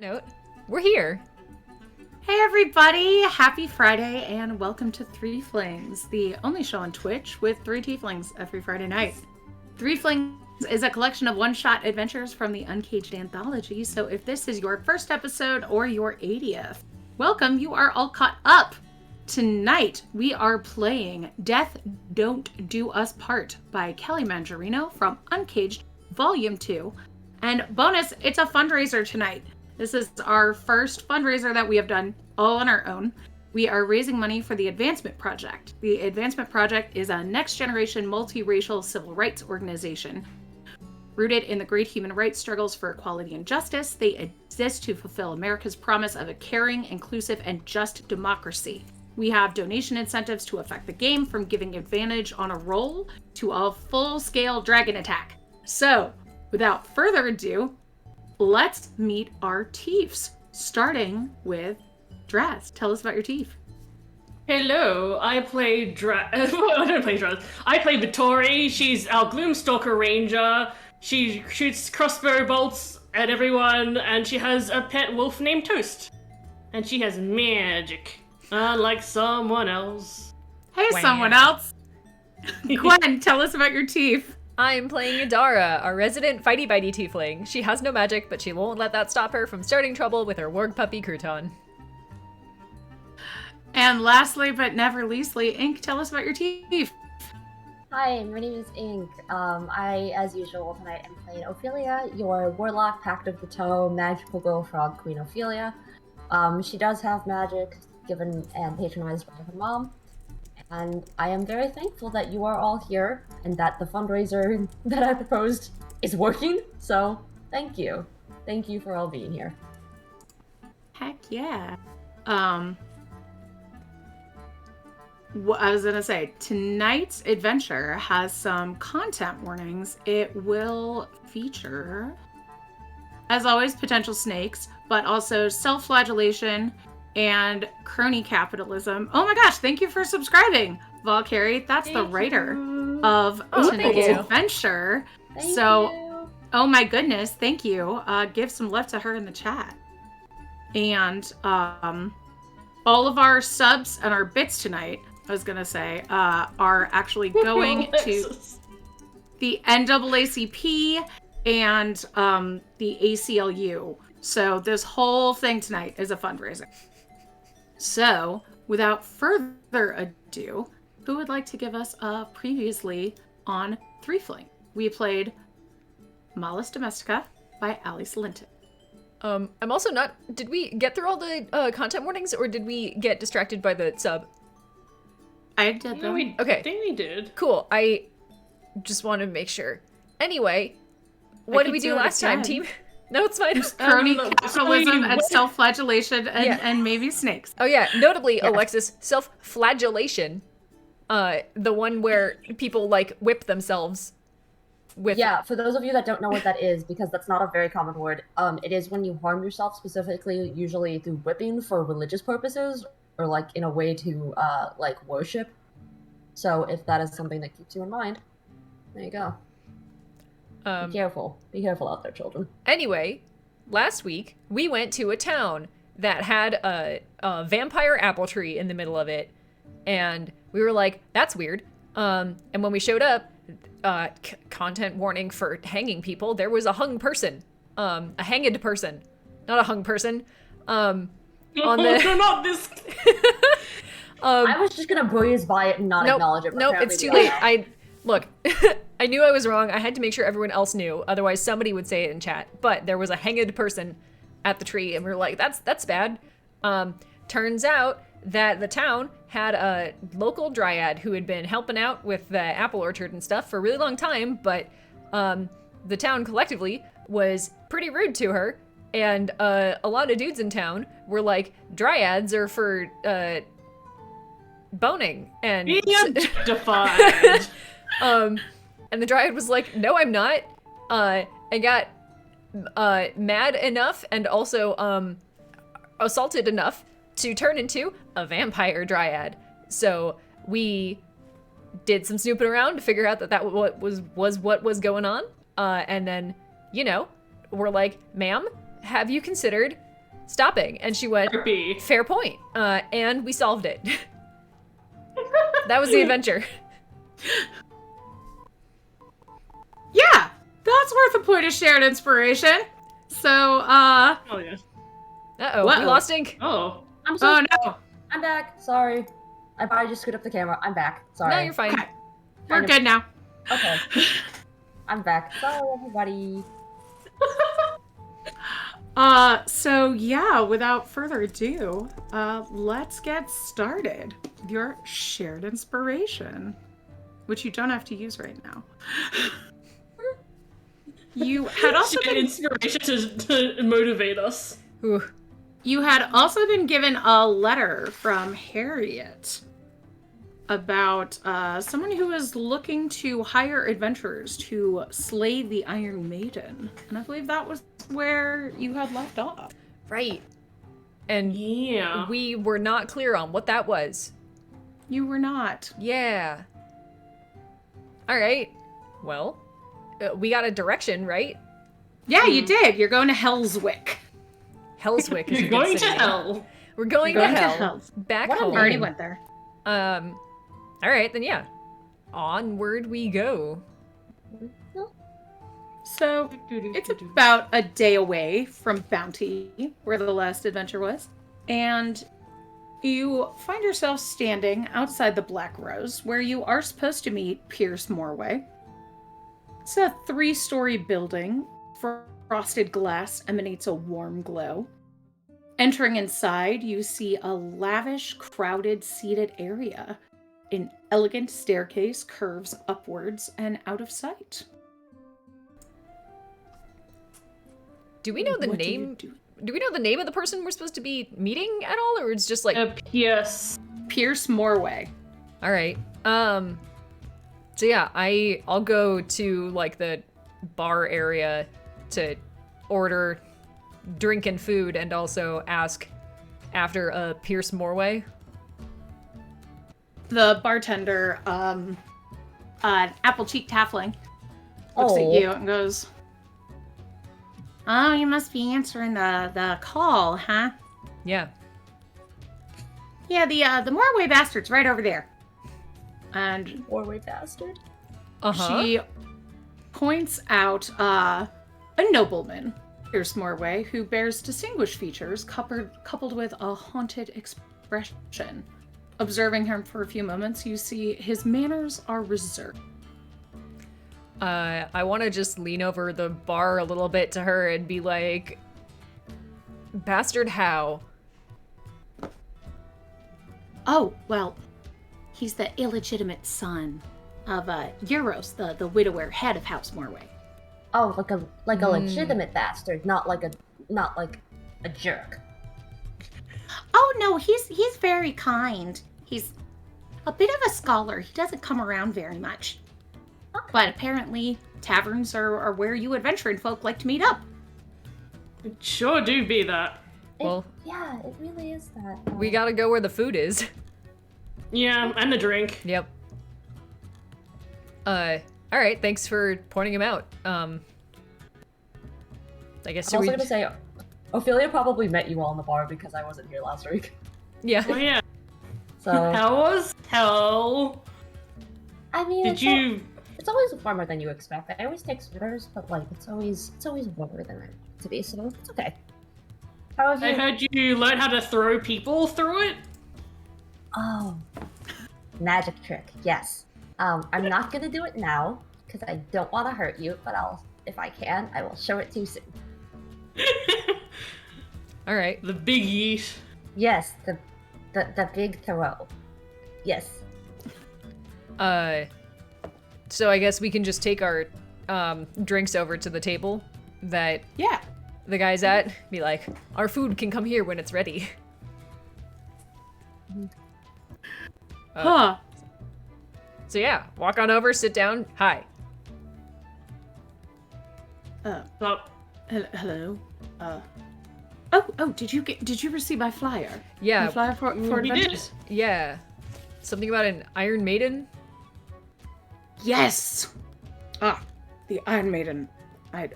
Note, we're here. Hey everybody, happy Friday and welcome to Threeflings, the only show on Twitch with three tieflings every Friday night. Threeflings is a collection of one-shot adventures from the UNCAGED Anthology, so if this is your first episode or your 80th, welcome, you are all caught up. Tonight we are playing Death Don't Do Us Part by Kelly Mangarino from UNCAGED Volume 2. And bonus, it's a fundraiser tonight. This is our first fundraiser that we have done all on our own. We are raising money for the Advancement Project. The Advancement Project is a next-generation multiracial civil rights organization. Rooted in the great human rights struggles for equality and justice, they exist to fulfill America's promise of a caring, inclusive, and just democracy. We have donation incentives to affect the game, from giving advantage on a roll to a full-scale dragon attack. So, without further ado, let's meet our Tiefs, starting with Draz. Tell us about your Tief. Hello, I play I don't play Draz. I play Vittori. She's our Gloomstalker Ranger. She shoots crossbow bolts at everyone, and she has a pet wolf named Toast. And she has magic, unlike someone else. Hey, Wow. someone else. Gwen, tell us about your Tief. I'm playing Adara, our resident fighty-bitey tiefling. She has no magic, but she won't let that stop her from starting trouble with her warg puppy Crouton. And lastly, but never leastly, Ink, tell us about your Tief. Hi, my name is Ink. I, as usual, tonight am playing Ophelia, your warlock, Pact of the Toe, magical girl frog queen Ophelia. She does have magic, given and patronized by her mom. And I am very thankful that you are all here and that the fundraiser that I proposed is working. So, thank you. Thank you for all being here. Heck yeah. I was gonna say, tonight's adventure has some content warnings. It will feature, as always, potential snakes, but also self-flagellation and crony capitalism. Oh my gosh, thank you for subscribing, Valkyrie. That's the writer of tonight's adventure. Thank you. Oh my goodness, thank you. Give some love to her in the chat. And all of our subs and our bits tonight, I was gonna say, are actually going to the NAACP and the ACLU. So this whole thing tonight is a fundraiser. So, without further ado, who would like to give us a previously on Threefling? We played Malus Domestica by Alice Linton. I'm also not... Did we get through all the content warnings, or did we get distracted by the sub? I did them. Okay. I think we did. Cool, I just want to make sure. Anyway, what did we do last time, team? No, it's fine. Crony capitalism and self-flagellation and maybe snakes. Oh yeah, notably, Alexis, self-flagellation. The one where people, like, whip themselves with... Yeah, for those of you that don't know what that is, because that's not a very common word, it is when you harm yourself, specifically, usually through whipping for religious purposes, or, like, in a way to, like, worship. So if that is something that keeps you in mind, there you go. Be careful. Be careful out there, children. Anyway, last week, we went to a town that had a vampire apple tree in the middle of it, and we were like, that's weird. And when we showed up, content warning for hanging people, there was a hung person. A hanged person. Not a hung person. On the... Not this... I was just gonna breeze by it and not acknowledge it. But Nope, it's too late. Look, I knew I was wrong. I had to make sure everyone else knew. Otherwise, somebody would say it in chat. But there was a hanged person at the tree, and we were like, that's bad. Turns out that the town had a local dryad who had been helping out with the apple orchard and stuff for a really long time, but the town collectively was pretty rude to her, and a lot of dudes in town were like, dryads are for boning, and... Being objectified. And the dryad was like, no, I'm not. And got mad enough and also assaulted enough to turn into a vampire dryad. So we did some snooping around to figure out that what was going on. And then, you know, we're like, ma'am, have you considered stopping. And she went, Creepy. fair point. And we solved it. That was the adventure. Yeah, that's worth a point of shared inspiration. So, Oh yeah. Uh-oh, we Whoa. lost Ink. Oh. I'm so oh no. I'm back. Sorry. I probably just screwed up the camera. I'm back. Sorry. No, you're fine. Okay, we're good now. Okay. I'm back. Sorry, everybody. So yeah, without further ado, let's get started with your shared inspiration, which you don't have to use right now. You had also She had been, inspiration to motivate us. Ooh. you had also been given a letter from Harriet about someone who is looking to hire adventurers to slay the Iron Maiden, and I believe that was where you had left off. Right. And Yeah. we were not clear on what that was. You were not. Yeah. All right. Well, we got a direction, right? Yeah, you did. You're going to Hellswick. Hellswick is a You're good going to city. hell. We're going, You're going to to hell. hell. Back What a home. Already went there. All right, then yeah. Onward we go. So it's about a day away from Bounty, where the last adventure was. And you find yourself standing outside the Black Rose, where you are supposed to meet Pierce Morway. It's a 3-story building. Frosted glass emanates a warm glow. Entering inside, you see a lavish, crowded, seated area. An elegant staircase curves upwards and out of sight. Do we know the What do you name? do? Do we know the name of the person we're supposed to be meeting at all, or it's just like, Yes. Pierce Morway. all right. So yeah, I'll go to like the bar area to order drink and food, and also ask after Pierce Morway. The bartender, an apple-cheeked halfling, looks Oh. at you and goes, "Oh, you must be answering the call, huh? Yeah. Yeah, the Morway bastard's right over there." And Warway bastard. Uh-huh. she points out a nobleman, Pierce Morway, who bears distinguished features coupled with a haunted expression. Observing him for a few moments, you see his manners are reserved. I want to just lean over the bar a little bit to her and be like, Bastard how? Oh, well, he's the illegitimate son of Euros, the widower head of House Morway. Oh, like a legitimate bastard, not like a jerk. Oh no, he's very kind. He's a bit of a scholar. He doesn't come around very much. But apparently, taverns are where you adventuring folk like to meet up. It sure do be that. Well, Yeah, it really is that. we gotta go where the food is. Yeah, and the drink. Yep. Alright, thanks for pointing him out. I guess I'm also we... gonna say, Ophelia probably met you all in the bar because I wasn't here last week. Yeah. Oh yeah. So How was hell? I mean, Did you? It's always warmer than you expect. I always take sweaters, but like it's always warmer than I want it to be. So it's okay. How have I you? heard you learn how to throw people through it. Oh, magic trick. Yes. I'm not gonna do it now because I don't want to hurt you, but if I can, I will show it to you soon. Alright. The big yeet. Yes, the big throw. Yes. So I guess we can just take our drinks over to the table that Yeah. the guy's at. Be like, our food can come here when it's ready. Huh. So yeah, walk on over, sit down. Hi. Oh, Hello. Did you receive my flyer? Yeah, My flyer for we did. adventures? yeah. Something about an Iron Maiden? Yes. The Iron Maiden. I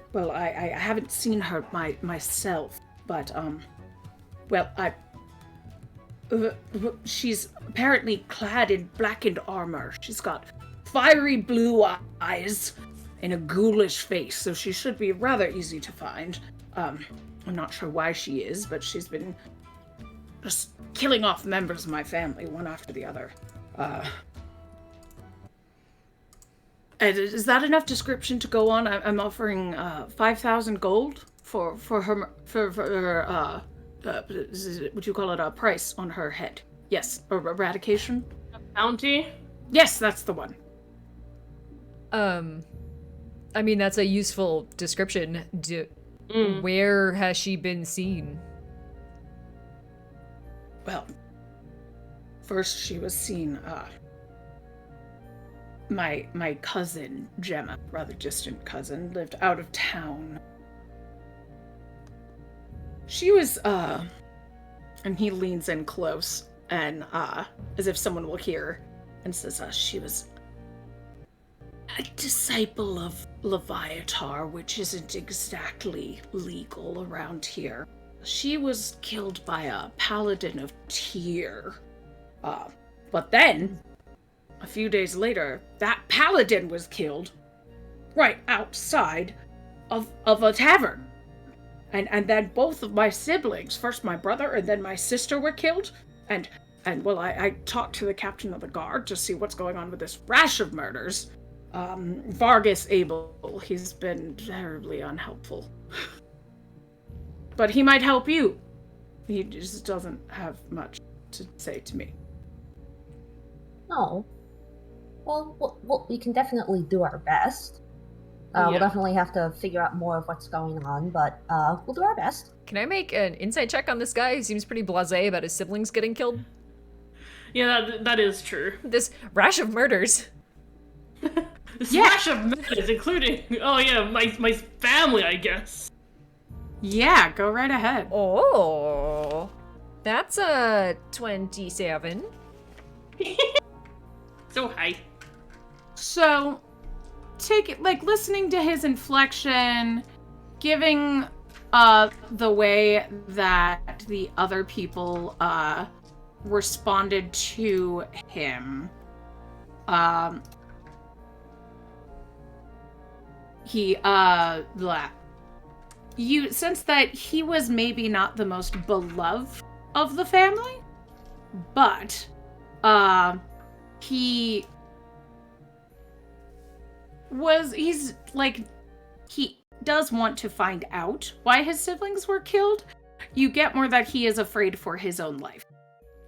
haven't seen her myself, but Well, she's apparently clad in blackened armor. She's got fiery blue eyes and a ghoulish face, so she should be rather easy to find. I'm not sure why she is, but she's been just killing off members of my family, one after the other. Is that enough description to go on? I'm offering 5,000 gold for her would you call it a price on her head? Yes, or eradication. Bounty? Yes, that's the one. I mean, that's a useful description. Where has she been seen? Well, first she was seen, my cousin, Gemma, rather distant cousin, lived out of town. She was, and he leans in close and, as if someone will hear, and says, she was a disciple of Leviatar, which isn't exactly legal around here. She was killed by a paladin of Tyr. But then, a few days later, that paladin was killed right outside of a tavern. And then both of my siblings, first my brother and then my sister, were killed. And well, I talked to the captain of the guard to see what's going on with this rash of murders. Vargas Abel, he's been terribly unhelpful. But he might help you. He just doesn't have much to say to me. No. Well, we can definitely do our best. Yeah. We'll definitely have to figure out more of what's going on, but we'll do our best. Can I make an insight check on this guy? He seems pretty blasé about his siblings getting killed. Yeah, that is true. This rash of murders. This rash of murders, including, my family, I guess. Yeah, go right ahead. Oh, that's a 27. So high. So, listening to his inflection, giving the way that the other people responded to him, you sense that he was maybe not the most beloved of the family, but he does want to find out why his siblings were killed. You get more that he is afraid for his own life.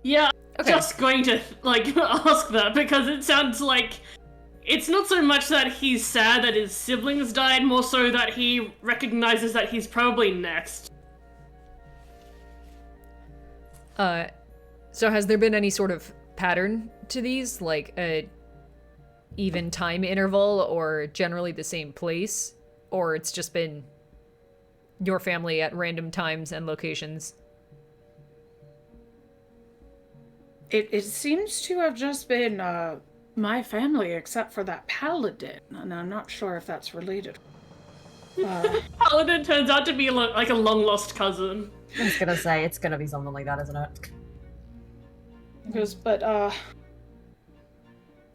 Yeah, Okay. just going to, ask that, because it sounds like it's not so much that he's sad that his siblings died, more so that he recognizes that he's probably next. So has there been any sort of pattern to these? Like a even time interval or generally the same place? Or it's just been your family at random times and locations? It seems to have just been my family, except for that paladin, and I'm not sure if that's related. Paladin turns out to be like a long-lost cousin. I was gonna say, it's gonna be something like that, isn't it?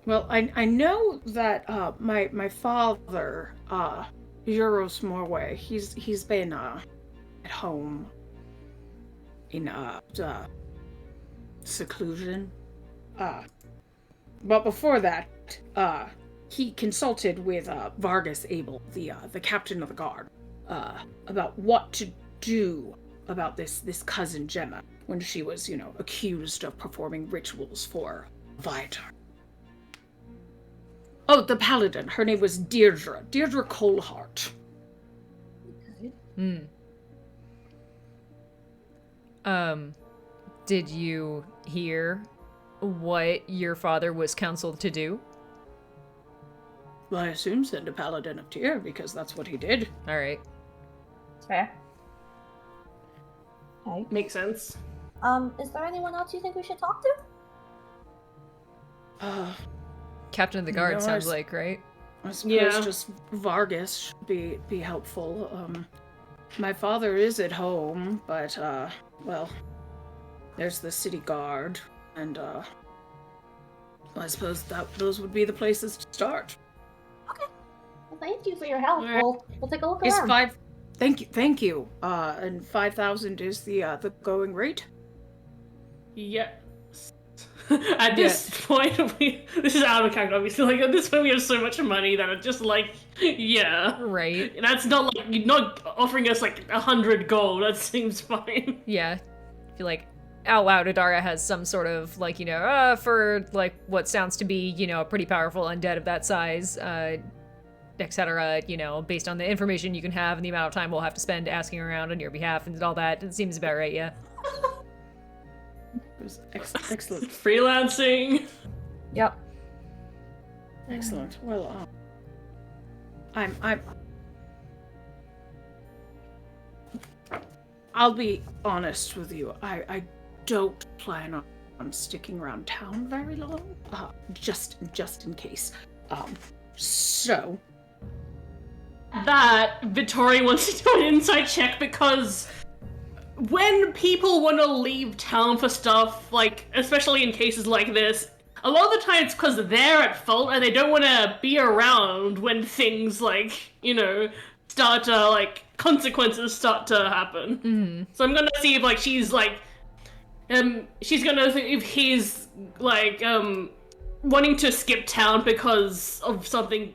Well, I know that my father, Euros Morway, he's been at home in seclusion. But before that, he consulted with Vargas Abel, the captain of the guard, about what to do about this cousin Gemma when she was, accused of performing rituals for Viatar. Oh, the paladin. Her name was Deirdre Coalheart. Did you hear what your father was counseled to do? Well, I assume send a paladin of Tyr, because that's what he did. All right. Fair. Okay. Makes sense. Is there anyone else you think we should talk to? Captain of the guard No, sounds like, right? I suppose Yeah. just Vargas should be helpful. My father is at home, but, well, there's the city guard, and I suppose those would be the places to start. Well, thank you for your help. Alright. We'll take a look Is around. 5? Thank you. And 5,000 is the going rate. Yes. At this point, this is out of character, obviously. Like, at this point, we have so much money that it's just like, yeah. Right. That's not like, you're not offering us like 100 gold. That seems fine. Yeah. I feel like out loud, Adara has some sort of, like, for, like, what sounds to be, a pretty powerful undead of that size, etc., based on the information you can have and the amount of time we'll have to spend asking around on your behalf and all that. It seems about right, yeah. It was excellent. Freelancing. Yep. Excellent. Well, I'll be honest with you. I don't plan on sticking around town very long. Just in case. So That Vittori wants to do an insight check because when people want to leave town for stuff, like, especially in cases like this, a lot of the time it's because they're at fault and they don't want to be around when things, like, start to, like, consequences start to happen. Mm-hmm. So I'm gonna see if, like, she's gonna see if he's, like, wanting to skip town because of something.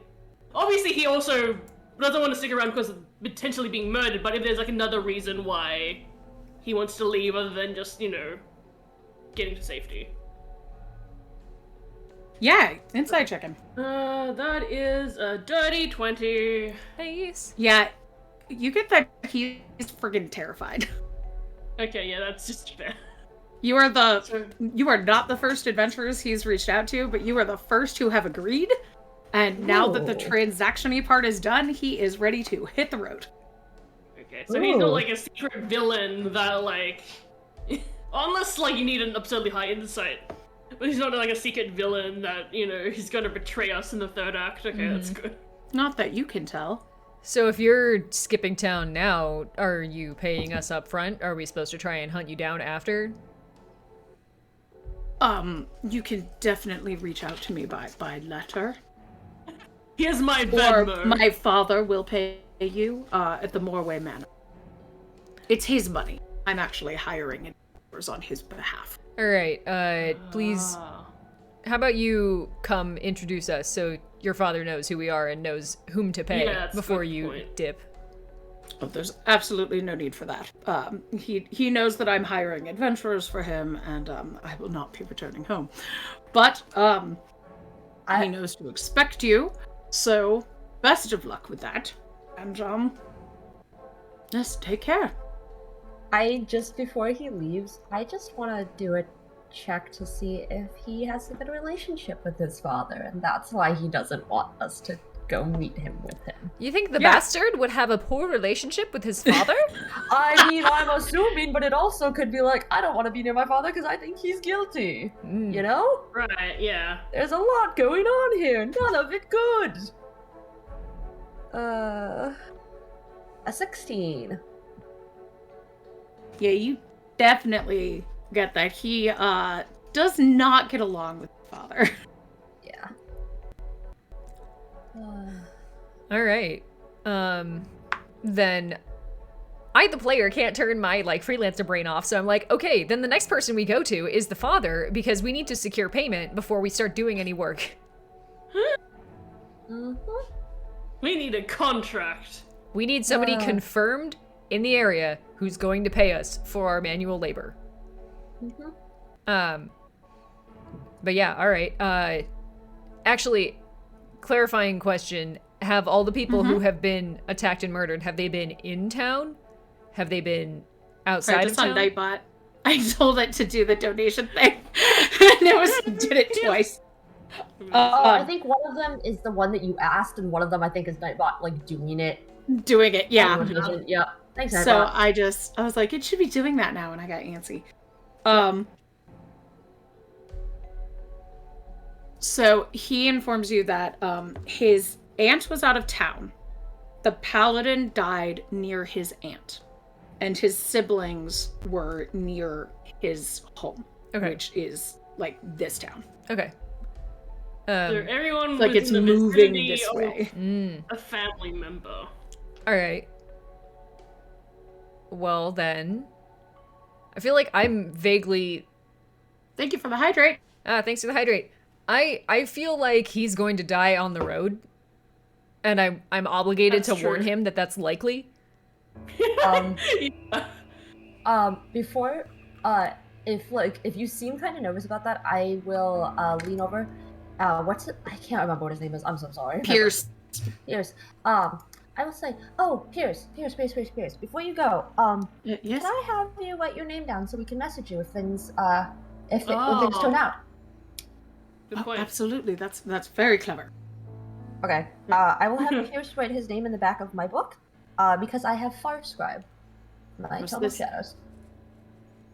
Obviously, he also doesn't want to stick around because of potentially being murdered, but if there's, like, another reason why he wants to leave other than just, getting to safety. yeah, inside checking. That is a dirty 20. Nice. Yeah, you get that he's friggin' terrified. Okay, yeah, that's just fair. You are not the first adventurers he's reached out to, but you are the first who have agreed. And now that the Ooh. transaction-y part is done, he is ready to hit the road. Okay, so he's not, Ooh. like, a secret villain that, like... Unless, like, you need an absurdly high insight. But he's not, like, a secret villain that, he's gonna betray us in the third act. Okay, that's good. Not that you can tell. So if you're skipping town now, are you paying us up front? Are we supposed to try and hunt you down after? You can definitely reach out to me by letter. Here's my Or Venmo. my father will pay you at the Morway Manor. It's his money. I'm actually hiring adventurers on his behalf. Alright, please, Ah. how about you come introduce us so your father knows who we are and knows whom to pay Yeah, that's a before good you point. dip. Oh, there's absolutely no need for that. He knows that I'm hiring adventurers for him, and I will not be returning home. But he knows to expect you, so best of luck with that. And just take care. Before he leaves, I just want to do a check to see if he has a good relationship with his father, and that's why he doesn't want us to go meet him with him. You think the Yeah. bastard would have a poor relationship with his father? I mean, I'm assuming, but it also could be like, I don't want to be near my father because I think he's guilty. Mm. You know? Right, yeah. There's a lot going on here, none of it good. A 16. Yeah, you definitely get that. He does not get along with his father. Yeah. Alright. Then I, the player, can't turn my, freelancer brain off, so I'm like, okay, then the next person we go to is the father, because we need to secure payment before we start doing any work. Mm-hmm. We need a contract. We need somebody confirmed in the area who's going to pay us for our manual labor. Mm-hmm. But yeah, alright. Actually, clarifying question. Have all the people who have been attacked and murdered, have they been in town? Have they been outside Just of on town? Nightbot. I told it to do the donation thing. And did it twice. I think one of them is the one that you asked, and one of them I think is Nightbot, doing it. Doing it, yeah. Yeah. Thanks, Nightbot. So I was like, it should be doing that now, and I got antsy. So he informs you that his aunt was out of town. The paladin died near his aunt. and his siblings were near his home, which is like this town. Okay. So everyone Like was it's in the moving vicinity this way. of a family member. All right. Well then, I feel like I'm vaguely. Thank you for the hydrate. Thanks for the hydrate. I feel like he's going to die on the road, and I'm obligated That's to warn true. him that that's likely. Before, if you seem kind of nervous about that, I will lean over. I can't remember what his name is. I'm so sorry. Pierce. Pierce. I will say, oh, Pierce. Before you go, Yes. can I have you write your name down so we can message you if things, when things turn out? Good point. Absolutely. That's very clever. Okay. I will have Pierce write his name in the back of my book, because I have Fire Scribe, my Was Tome of this- Shadows.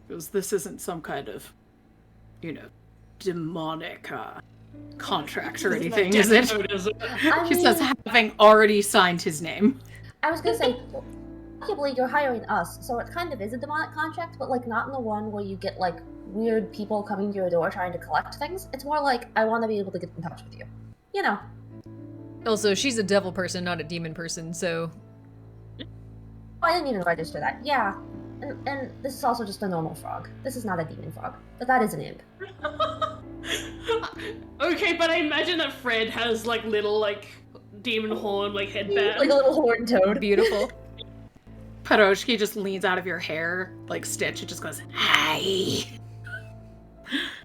Because this isn't some kind of, demonic contract or anything, is it? I He mean, says having already signed his name. I was gonna say, well, arguably you're hiring us, so it kind of is a demonic contract, but like not in the one where you get like weird people coming to your door trying to collect things. It's more like I want to be able to get in touch with you. You know. Also, she's a devil person, not a demon person, so. Oh, I didn't even register that. Yeah. And this is also just a normal frog. This is not a demon frog, but that is an imp. Okay, but I imagine that Fred has like little like demon horn like headband. Like a little horned toad. Beautiful. Paroshki just leans out of your hair like Stitch. It just goes, hi.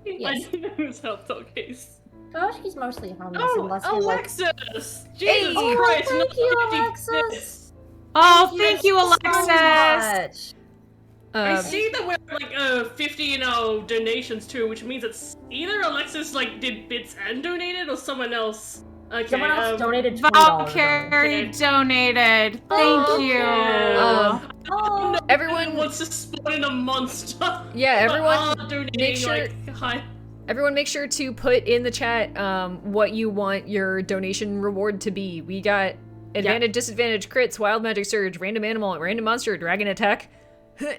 Yes. I didn't know whose help dog is. Feroshki's mostly harmless Oh, unless you're like... Alexis! Jesus Hey! Christ! Oh, thank you, not 50 Alexis! bits. Oh, thank you, so Alexis. much. I see that we're like 50 in our donations too, which means it's either Alexis like did bits and donated, or someone else. Okay. Someone else donated $20. Valkyrie donated. Thank you. Oh, Everyone wants to spawn in a monster. Yeah, but everyone are donating, make sure- like, hi. Everyone make sure to put in the chat what you want your donation reward to be. We got advantage, disadvantage, crits, wild magic surge, random animal, random monster, dragon attack. Yeah,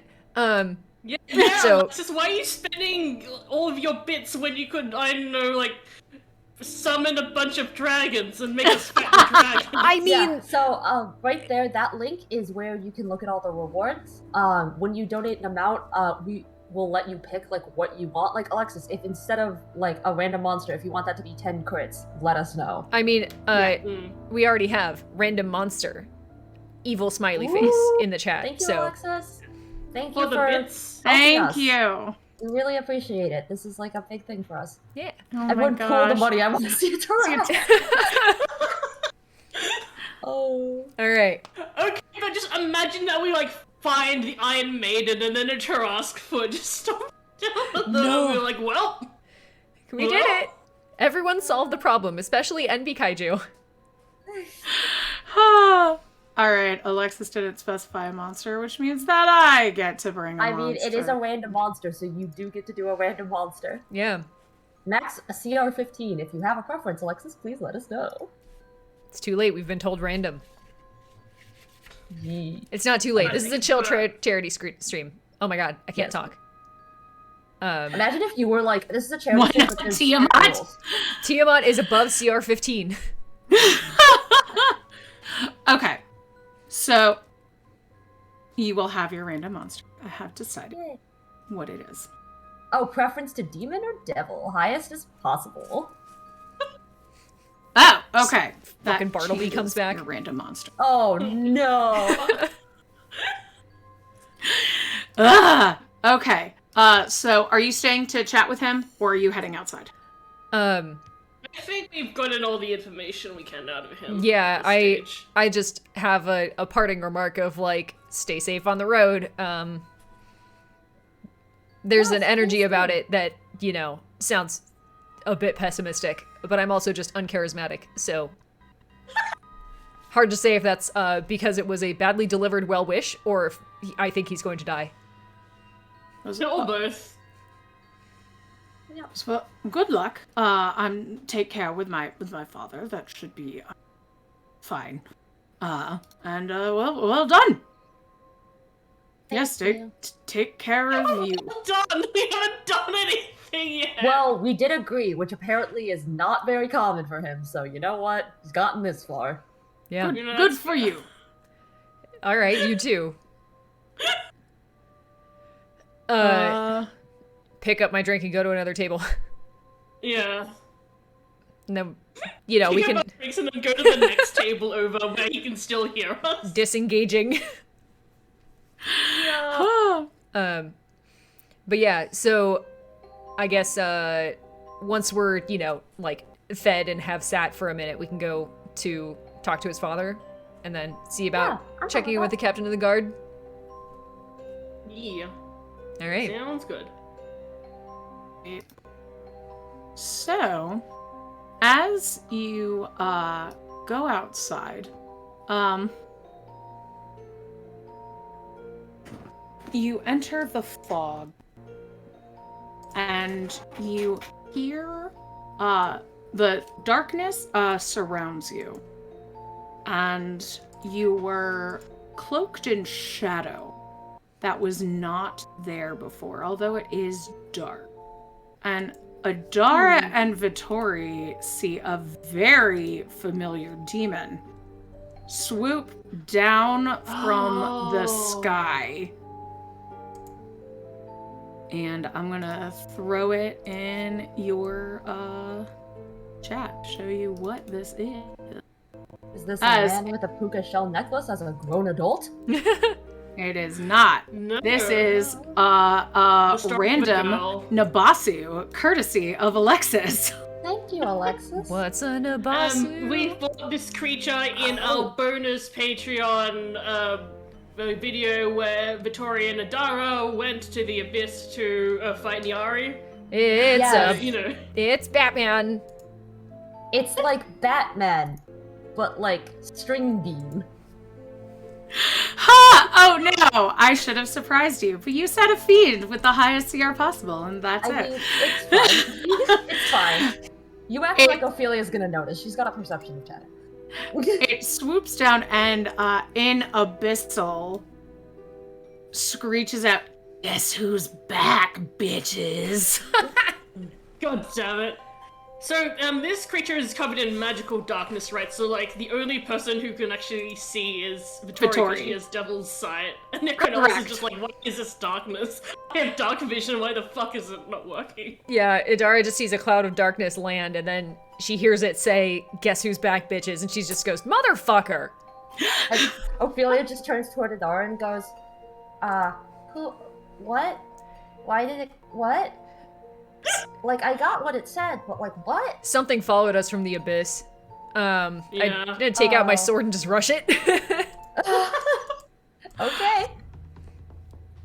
So- Alexis, why are you spending all of your bits when you could, I don't know, like, summon a bunch of dragons and make us fight the dragons? I mean, yeah. So, right there, that link is where you can look at all the rewards. When you donate an amount, we will let you pick, like, what you want. Like, Alexis, if instead of, like, a random monster, if you want that to be 10 crits, let us know. I mean, Mm. we already have random monster, evil smiley face in the chat. Thank you, so Alexis. Thank For you the for bits. helping Thank us. you. We really appreciate it. This is, like, a big thing for us. yeah. Oh Everyone my pull the gosh. money. I want to see it turn out. Oh. All right. Okay, but just imagine that we, like, find the Iron Maiden and then a Tarask foot just stop down the No. We're like, well, We did it. Everyone solved the problem, especially NB Kaiju. All right, Alexis didn't specify a monster, which means that I get to bring a I monster. mean, it is a random monster, so you do get to do a random monster. Yeah. Max a CR 15. If you have a preference, Alexis, please let us know. It's too late. We've been told random. Yee. It's not too late. I This is think a chill it's charity stream. Oh my god, I can't Yes. talk. Imagine if you were like, this is a Why charity. not but there's Tiamat? rules. Tiamat is above CR 15. Okay, so you will have your random monster. I have decided Yay. what it is. Oh, preference to demon or devil? Highest as possible. Oh, okay. Fucking Bartleby changes comes back. Your random monster. Oh no. Okay. So are you staying to chat with him, or are you heading outside? I think we've gotten all the information we can out of him. Yeah, at this stage. I just have a parting remark of like, stay safe on the road. There's an energy about it that, you know, sounds a bit pessimistic, but I'm also just uncharismatic, so hard to say if that's because it was a badly delivered well wish or if I think he's going to die. Or both. Well, good luck. Take care with my father. That should be fine. Well done. Yes, you. take care of you. Done. We haven't done anything yet. Well, we did agree, which apparently is not very common for him, so you know what? He's gotten this far. Yeah. You know, Good that's- for you. All right, you too. Pick up my drink and go to another table. Yeah. And then, you know, we Pick can up our drinks and then go to the next table over where he can still hear us. disengaging. But yeah, so I guess once we're, you know, like fed and have sat for a minute, we can go to talk to his father and then see about I'm checking in fine with the with captain of the guard. Yeah. All right. Sounds good. So, as you go outside, you enter the fog, and you hear the darkness surrounds you, and you were cloaked in shadow that was not there before, although it is dark. And Adara and Vittori see a very familiar demon swoop down from the sky. And I'm gonna throw it in your chat, show you what this is. Is this a As- man with a puka shell necklace as a grown adult? It is not. No. This is start with a random girl. Nabasu, courtesy of Alexis. Thank you, Alexis. What's a Nabasu? We bought this creature in our bonus Patreon video where Vittoria and Adara went to the Abyss to fight Nyari. It's Yes. You know. it's Batman. It's like Batman, but like string beam. Ha! Oh no! I should have surprised you, but you set a feed with the highest CR possible, and that's I it. mean, it's fine. It's fine. You act It- like Ophelia's gonna notice. She's got a perception of chat. It swoops down and in Abyssal screeches out, "Guess who's back, bitches?" God damn it. So, this creature is covered in magical darkness, right? So, like, the only person who can actually see is Vittori, Vittori. because she has devil's sight. And everyone else is Correct. just like, what is this darkness? I have dark vision, why the fuck is it not working? Yeah, Idara just sees a cloud of darkness land, and then she hears it say, "Guess who's back, bitches?" And she just goes, "Motherfucker!" And Ophelia just turns toward Adara and goes, who, what? Why did it, what? Like, I got what it said, but like, what? Something followed us from the abyss. Yeah. I'm gonna take out my Oh. sword and just rush it. Okay.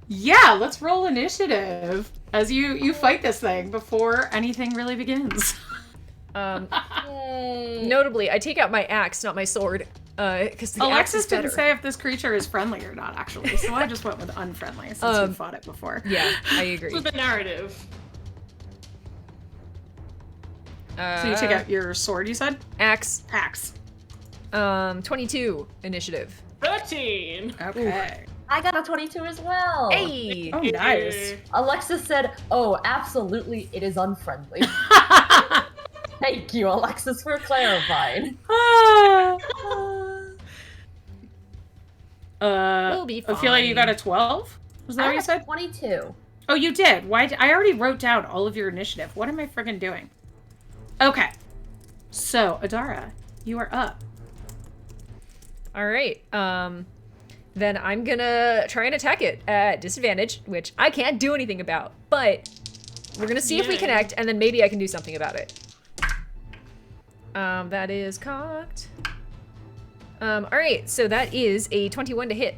Yeah, let's roll initiative as you fight this thing before anything really begins. Yay. Notably, I take out my axe, not my sword, because the axe Alexis is better. didn't say if this creature is friendly or not, actually, so I just went with unfriendly since you fought it before. Yeah, I agree. So the narrative. So you take out your sword, you said? axe. Axe. 22 initiative. 13! Okay. I got a 22 as well. Hey. Oh, nice. Alexis said, oh, absolutely, it is unfriendly. Thank you, Alexis, for clarifying. We'll be Ophelia, you fine. got a 12? Was that I what you got a said? 22. Oh, you did. Why? I already wrote down all of your initiative. What am I friggin' doing? Okay. So, Adara, you are up. All right. Then I'm gonna try and attack it at disadvantage, which I can't do anything about. But we're gonna see if we Yay. connect, and then maybe I can do something about it. That is cocked. All right. So that is a 21 to hit.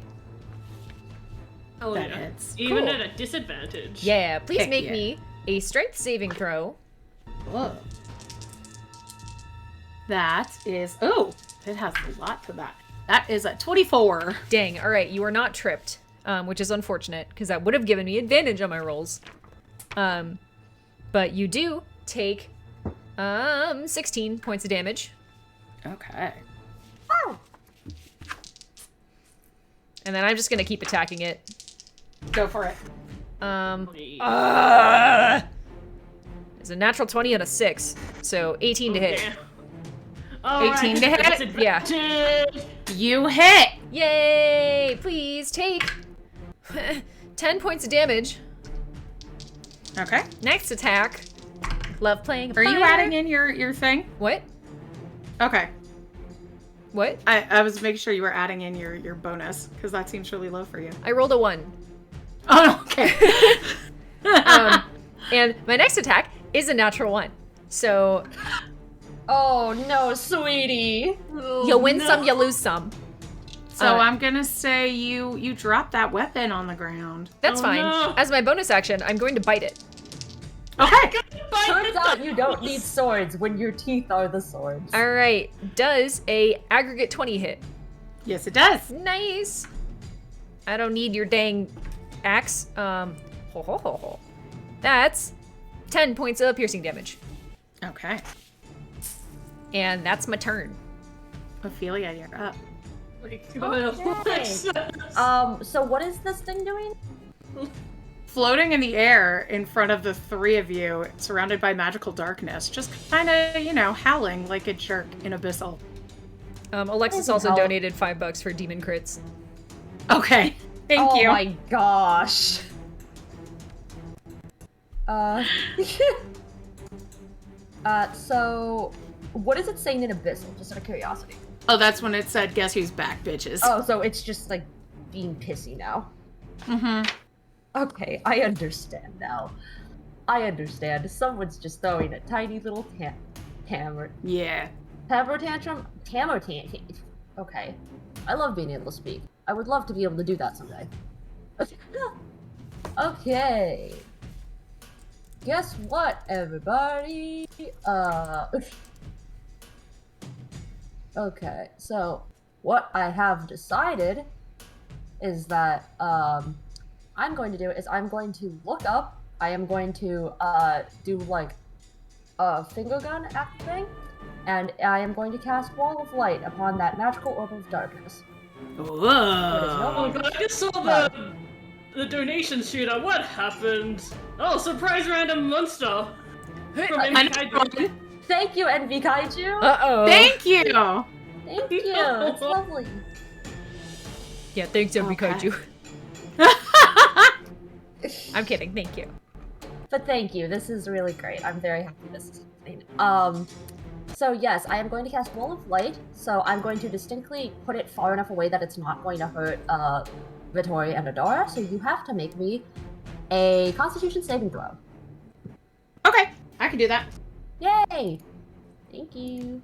Oh, That yeah. hits. Even Cool. at a disadvantage. Yeah. Please Heck make yeah. me a strength saving throw. Whoa. That is... Oh, it has a lot to that. That is a 24. Dang. All right. You are not tripped, which is unfortunate because that would have given me advantage on my rolls. But you do take 16 points of damage. Okay. And then I'm just gonna keep attacking it. Go for it. It's a natural 20 and a 6, so 18 to hit. All 18 to hit? That's Yeah. advantage. You hit! Yay! Please take 10 points of damage. Okay. Next attack. Love playing. Are you fire. adding in your thing? What? Okay. What? I was making sure you were adding in your bonus, because that seems really low for you. I rolled a 1. Oh, okay. And my next attack is a natural 1. So Oh no, sweetie. you win some, you lose some. So I'm gonna say you drop that weapon on the ground. That's Oh, fine. no. As my bonus action, I'm going to bite it. Okay. Turns out you don't need swords when your teeth are the swords. All right. Does a aggregate 20 hit? Yes, it does. Nice. I don't need your dang axe. That's 10 points of piercing damage. Okay. And that's my turn. Ophelia, you're up. Okay. So what is this thing doing? Floating in the air in front of the three of you, surrounded by magical darkness, just kind of, howling like a jerk in Abyssal. Alexis Doesn't also help. donated $5 for demon crits. Okay. Thank you. Oh my gosh. So what is it saying in Abyssal, just out of curiosity? Oh, that's when it said, "Guess who's back, bitches." Oh, so it's just like being pissy now. Mm-hmm. Okay, I understand now. I understand. Someone's just throwing a tiny little tammer Yeah. tantrum. Okay. I love being able to speak. I would love to be able to do that someday. Okay. Guess what, everybody? Okay, so what I have decided is that I'm going to do is I'm going to look up. I am going to do like a finger gun act thing, and I am going to cast Wall of Light upon that magical orb of darkness. Whoa. Oh god, I just saw the donation shooter. What happened? Oh, surprise random monster. From UNCAGED. Thank you, Envy Kaiju. Uh-oh. Thank you. Thank you. It's lovely. Yeah, thanks, Okay. Kaiju. I'm kidding. Thank you. But thank you. This is really great. I'm very happy this is happening. So yes, I am going to cast Wall of Light. So I'm going to distinctly put it far enough away that it's not going to hurt Vittori and Adora. So you have to make me a Constitution saving throw. Okay, I can do that. Yay! Thank you.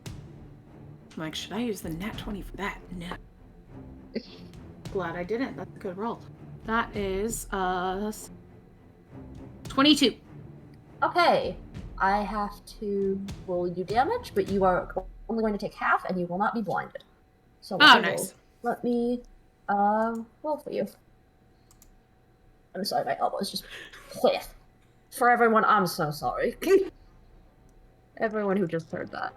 I'm like, should I use the nat 20 for that? No. Glad I didn't. That's a good roll. That is 22. Okay, I have to roll you damage, but you are only going to take half, and you will not be blinded. So Oh, me nice. Let me roll for you. I'm sorry, my elbow is just cliff. For everyone, I'm so sorry. Everyone who just heard that.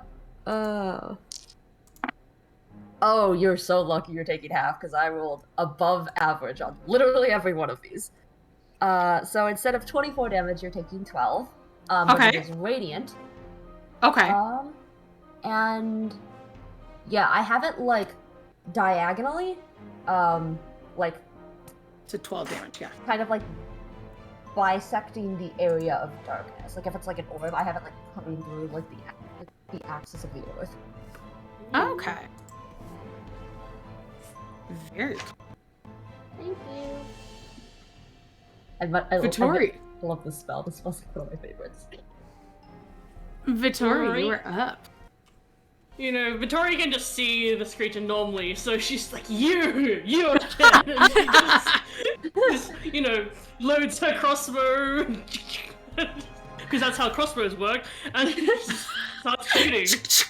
Oh, you're so lucky you're taking half, because I rolled above average on literally every one of these. So instead of 24 damage, you're taking 12. But Okay. it is radiant. Okay. And yeah, I have it like diagonally, like To 12 damage, yeah. kind of like bisecting the area of darkness. Like if it's like an orb, I have it like coming through like the axis of the earth. Okay. Very cool. Thank you. I Vittori. love this spell. This spell's like one of my favorites. Vittori, you are up. You know, Vittori can just see the creature normally, so she's like, you again! And she just, loads her crossbow, because that's how crossbows work, and just starts shooting.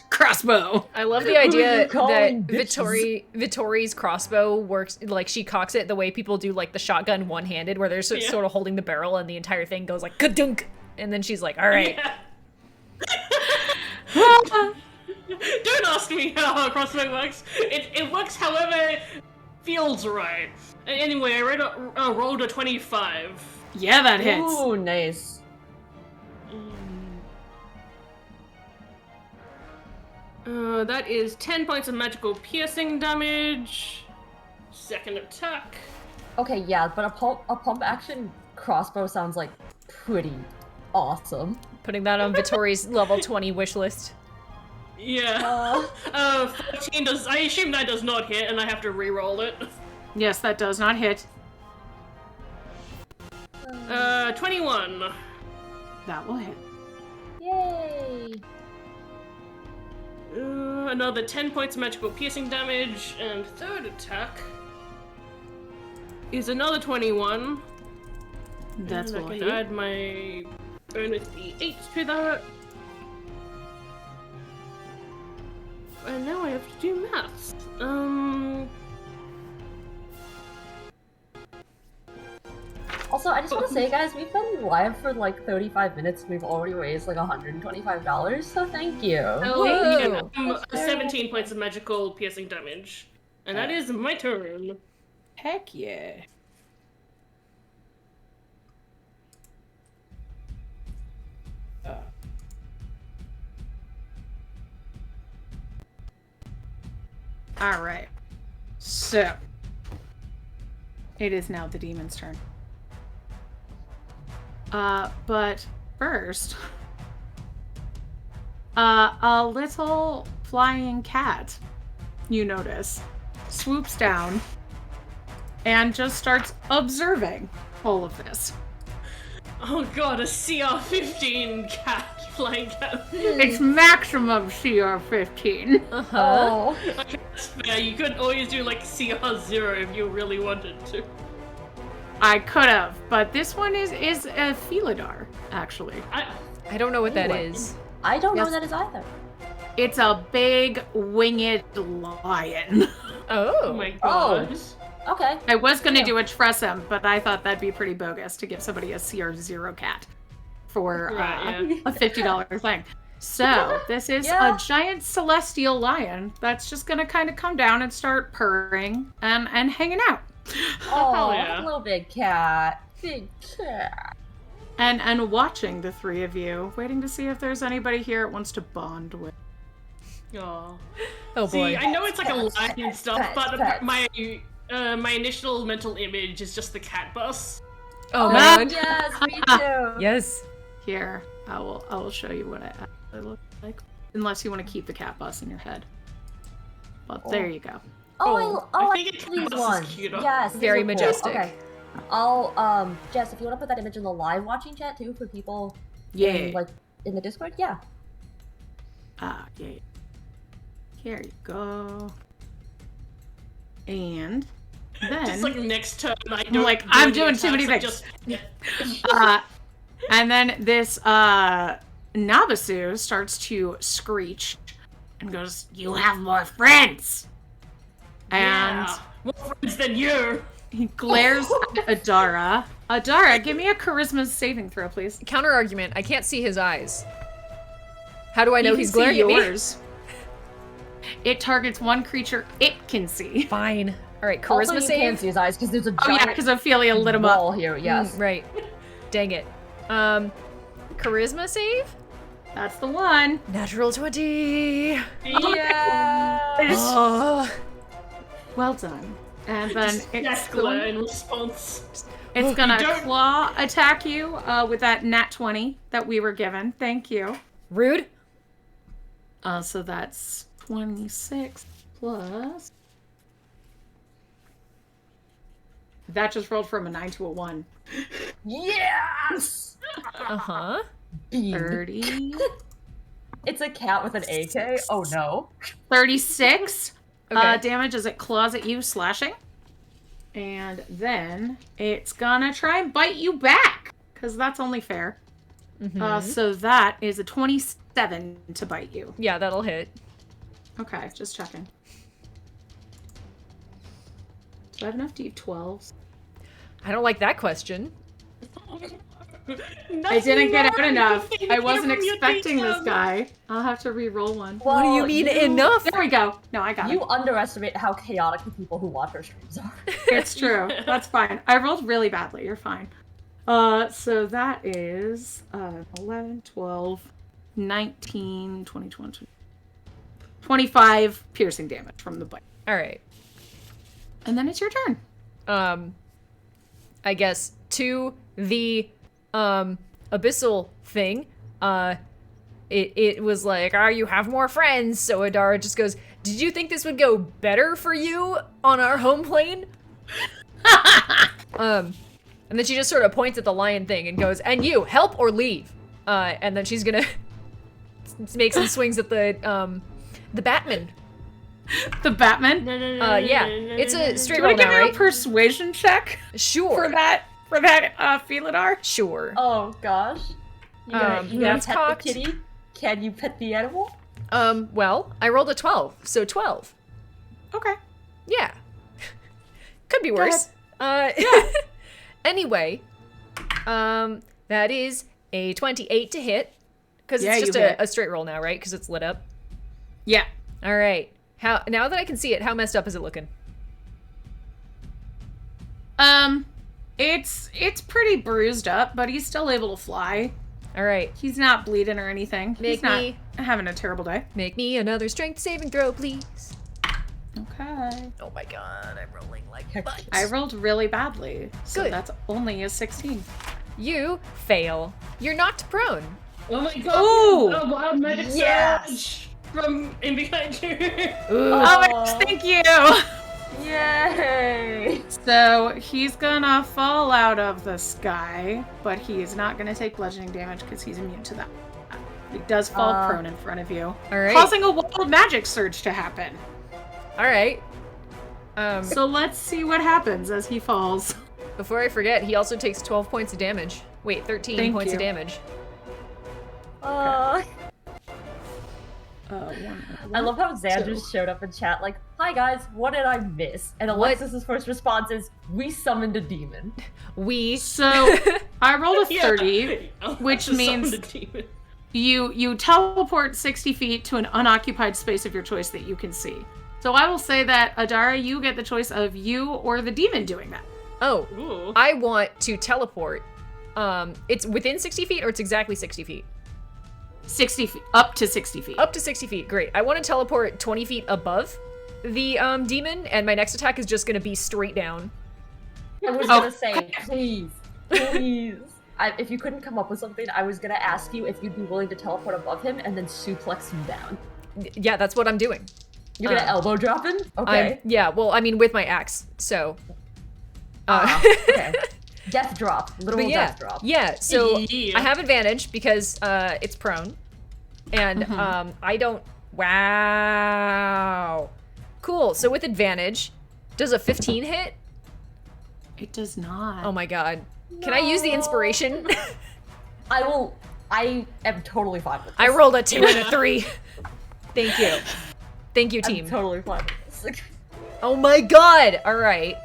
Crossbow. I love the idea that Calling bitches. Vittori's crossbow works, like, she cocks it the way people do, like, the shotgun one-handed, where they're Yeah. sort of holding the barrel and the entire thing goes like, ka-dunk! And then she's like, alright. Yeah. Don't ask me how her crossbow works. It works however feels right. Anyway, I rolled a 25. Yeah, that hits. Ooh, nice. That is 10 points of magical piercing damage. Second attack. Okay, yeah, but a pump action crossbow sounds like pretty awesome. Putting that on Vittori's level 20 wish list. Yeah. 14 does. I assume that does not hit, and I have to re-roll it. Yes, that does not hit. 21. That will hit. Yay! Another 10 points of magical piercing damage, and third attack is another 21. That's and will I hit. can add my bonus D8 to that. And now I have to do maths. Also, I just want to say, guys, we've been live for like 35 minutes and we've already raised like $125, so thank you. Whoa. 17 points of magical piercing damage. And that is my turn. Heck yeah. All right. So, it is now the demon's turn. But first, a little flying cat, you notice, swoops down and just starts observing all of this. Oh god, a CR15 cat, flying cat. It's maximum CR 15. Oh. Okay, that's fair. You could always do like CR0 if you really wanted to. I could have, but this one is a Felidar, actually. I don't know what that Anyway. is. I don't know Yes. that is either. It's a big winged lion. Oh my Oh. gosh. Okay. I was going to Yeah. do a Tressum, but I thought that'd be pretty bogus to give somebody a CR0 cat for Right, yeah. a $50 thing. So, this is Yeah. a giant celestial lion that's just going to kind of come down and start purring and hanging out. Oh, yeah. hello, big cat. Big cat. And watching the three of you, waiting to see if there's anybody here it wants to bond with. Aw. Oh boy. See, I know it's like a lion and stuff, pets, but pets. my initial mental image is just the cat bus. Oh Ah. man. Yes, me too. Yes. Here, I will show you what I actually look like. Unless you want to keep the cat bus in your head. But there you go. Oh, I I think like a these cat bus is ones. cuter. Yes, these Very are cool. majestic. Okay. I'll Jess, if you want to put that image in the live watching chat too for people Yeah. in, like in the Discord, yeah. Yeah. Here you go. And then Just like next turn, I I'm don't like, do I'm any doing too many attacks, things. I and then this Nabasu starts to screech and goes, "You have more friends." And Yeah. More friends than you. he glares at Adara. Adara, give me a charisma saving throw, please. Counter argument. I can't see his eyes. How do I know You he's can see glaring at me? yours. It targets one creature it can see. Fine. All right. Also, Charisma you save. can see his eyes because there's a Oh yeah, giant because Ophelia lit him up. wall here. Yes. Right. Dang it. Charisma save. That's the one. Natural 20. Yeah. Oh. Well done. And then Just it's glare in response. gonna don't- claw attack you with that nat 20 that we were given. Thank you. Rude. So that's 26 plus. That just rolled from a 9 to a 1. Yes. Uh huh. 30. It's a cat with an AK. Oh no. 36 Okay. damage as it claws at you, slashing. And then it's gonna try and bite you back, because that's only fair. So that is a 27 to bite you. Yeah, that'll hit. Okay, just checking. Do I have enough D12s? I don't like that question. I didn't get out enough. You I wasn't can't expecting this mute guy. I'll have to re-roll one. What do you mean enough? There we go. No, I got You it. underestimate how chaotic the people who watch our streams are. It's true. That's fine. I rolled really badly. You're fine. So that is 11, 12, 19, 20, 20, 25 piercing damage from the bite. All right. And then it's your turn. I guess to the abyssal thing, it was like, you have more friends. So Adara just goes, did you think this would go better for you on our home plane? And then she just sort of points at the lion thing and goes, and you, help or leave. And then she's gonna make some swings at the Batman. The Batman? Yeah, it's a straight Do roll I give now, you right? a persuasion check Sure. for that Felidar? Sure. Oh gosh. You gonna that's pet cocked. the kitty? Can you pet the animal? Well, I rolled a 12, so 12. Okay. Yeah. Could be worse. Yeah. Anyway, that is a 28 to hit. Because Yeah, it's just you hit. a straight roll now, right? Because it's lit up. Yeah. All right. Now that I can see it, how messed up is it looking? It's pretty bruised up, but he's still able to fly. All right. He's not bleeding or anything. He's not me- having a terrible day. Make me another strength saving throw, please. Okay. Oh my god, I'm rolling like Heck, butt. I rolled really badly, so Good. that's only a 16. You fail. You're knocked prone. Oh my god! Ooh. A wild magic Yes. surge from in behind you. Ooh. Oh my gosh, thank you! Yay! So he's gonna fall out of the sky, but he is not gonna take bludgeoning damage because he's immune to that. He does fall prone in front of you, All right. causing a wild magic surge to happen. All right. So let's see what happens as he falls. Before I forget, he also takes 12 points of damage. Wait, 13 Thank points of you. damage. Uh, One. I love how Xanders showed up in chat like, hi guys, what did I miss? And Alexis's first response is, we summoned a demon. So I rolled a Yeah. 30, which Just means summoned a demon. you teleport 60 feet to an unoccupied space of your choice that you can see. So I will say that, Adara, you get the choice of you or the demon doing that. Oh, Ooh. I want to teleport. It's within 60 feet or it's exactly 60 feet? 60 feet, up to 60 feet. Up to 60 feet, great. I want to teleport 20 feet above the demon, and my next attack is just going to be straight down. I was gonna say, please, please. If you couldn't come up with something, I was gonna ask you if you'd be willing to teleport above him and then suplex him down. Yeah, that's what I'm doing. You're gonna elbow drop him? Okay. Yeah, well, I mean, with my axe, so. Okay. Death drop. Literal But yeah, death drop. yeah. So Yeah. I have advantage because it's prone, and I don't. Wow. Cool. So with advantage, does a 15 hit? It does not. Oh my god. Can I use the inspiration? I am totally fine with this. I rolled a 2 and a 3. Thank you. Thank you, I'm team. totally fine with this. Oh my god. All right.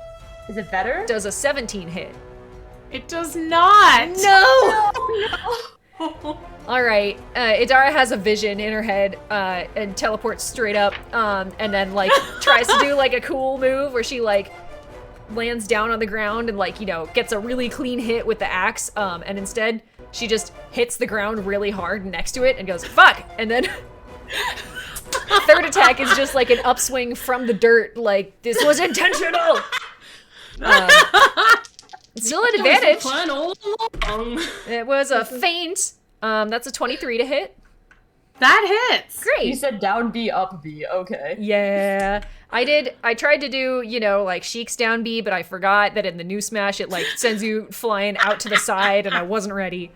Is it better? Does a 17 hit? It does not. No. no. All right, Idara has a vision in her head and teleports straight up, and then like tries to do like a cool move where she like lands down on the ground and like gets a really clean hit with the axe, and instead she just hits the ground really hard next to it and goes fuck, and then third attack is just like an upswing from the dirt, like this was intentional. Still an advantage. Plan all along. It was a feint. That's a 23 to hit. That hits. Great. You said down B, up B. Okay. Yeah, I did. I tried to do, like Sheik's down B, but I forgot that in the new Smash it like sends you flying out to the side, and I wasn't ready.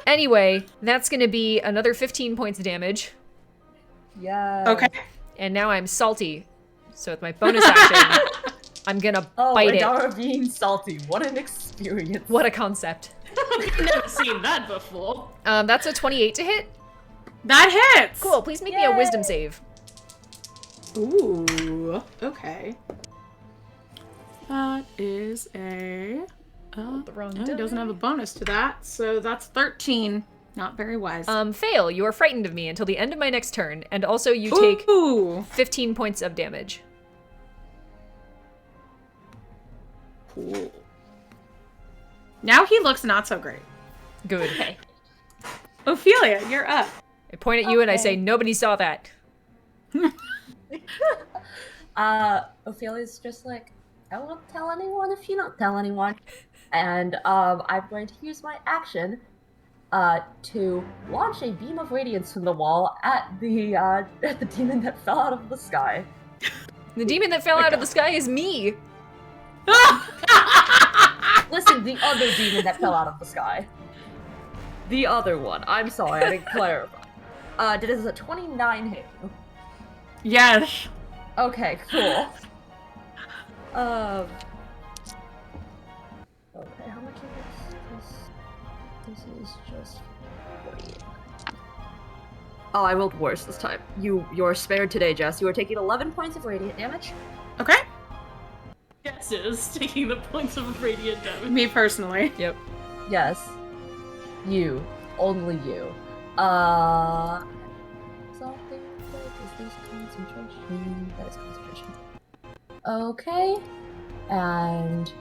Anyway, that's gonna be another 15 points of damage, Yeah. Okay. and now I'm salty. So with my bonus action, I'm gonna bite it. Adara being salty. What an experience. What a concept. I've never seen that before. That's a 28 to hit. That hits. Cool. Please make me a wisdom save. Ooh. Okay. That is a The wrong He doesn't have a bonus to that, so that's 13. Not very wise. Fail. You are frightened of me until the end of my next turn, and also you take Ooh. 15 points of damage. Cool. Now he looks not so great. Good. Okay. Ophelia, you're up. I point at you and I Okay. say, nobody saw that. Ophelia's just like, I won't tell anyone if you don't tell anyone. And I'm going to use my action to launch a beam of radiance from the wall at the demon that fell out of the sky. The demon that fell out of the sky is me. Listen, the other demon that fell out of the sky. The other one. I'm sorry, I didn't clarify. Does a 29 hit you? Yes. Okay, cool. Okay, how much is this? This is just 48. Oh, I rolled worse this time. You're spared today, Jess. You are taking 11 points of radiant damage. Okay. Jess is taking the points of radiant damage. Me personally. Yep. Yes. You. Only you. Something is this concentration? That is concentration. Okay. And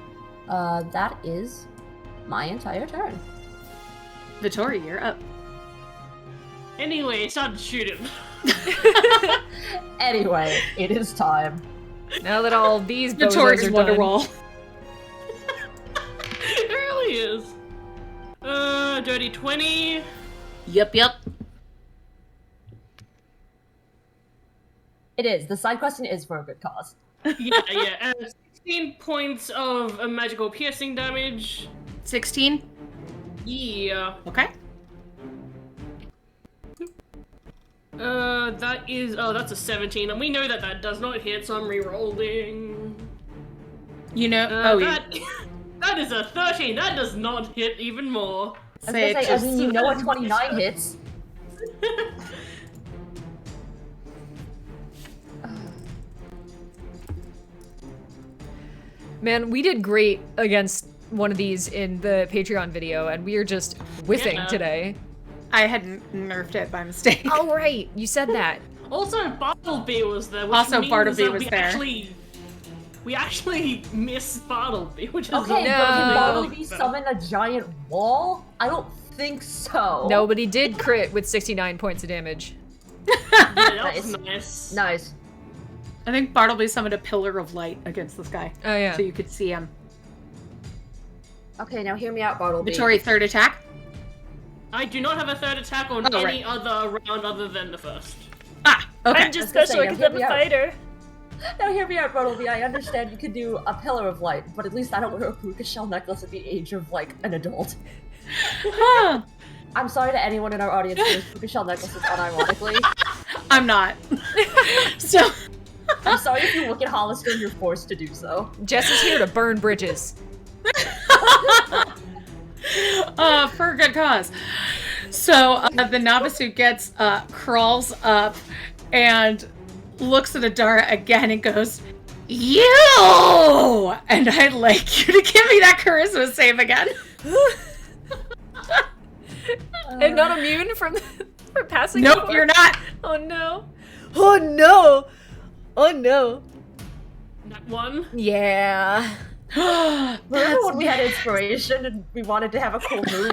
that is my entire turn. Vittori, you're up. Anyway, it's time to shoot him. Anyway, it is time. Now that all these bozos Vittori's are done. Wonderwall. It really is. Dirty 20. Yep. It is. The side question is for a good cause. Yeah. 16 points of magical piercing damage. 16. Yeah. Okay. That's a 17, and we know that does not hit, so I'm re-rolling. You know. That is a 13. That does not hit even more. I was gonna say, I mean, you know a 29 hits. Man, we did great against one of these in the Patreon video, and we are just whiffing Yeah. today. I had nerfed it by mistake. Oh, right. You said that. Also, Bartleby was there. Which Also, means Bartleby that was we there. We actually missed Bartleby, which is Okay, No. but can Bartleby summon a giant wall? I don't think so. Nobody did crit with 69 points of damage. Yeah, that was Nice. nice. Nice. I think Bartleby summoned a pillar of light against this guy. Oh, yeah. So you could see him. Okay, now hear me out, Bartleby. Vittori, third attack. I do not have a third attack on Oh, any other round other than the first. Ah, okay. I'm just I was special gonna say, because now I'm hear a me out. fighter. Now hear me out, Bartleby. I understand you could do a pillar of light, but at least I don't wear a puka shell necklace at the age of, like, an adult. Huh. I'm sorry to anyone in our audience who wears puka shell necklaces unironically. I'm not. So, I'm sorry if you look at Hollister and you're forced to do so. Jess is here to burn bridges. for a good cause. So the novice who gets crawls up and looks at Adara again and goes, "You!" And I'd like you to give me that charisma save again. I'm not immune from passing. Nope, before? you're not. Oh no. Oh no. Oh no. That one. Yeah. Remember That's when we had inspiration and we wanted to have a cool move?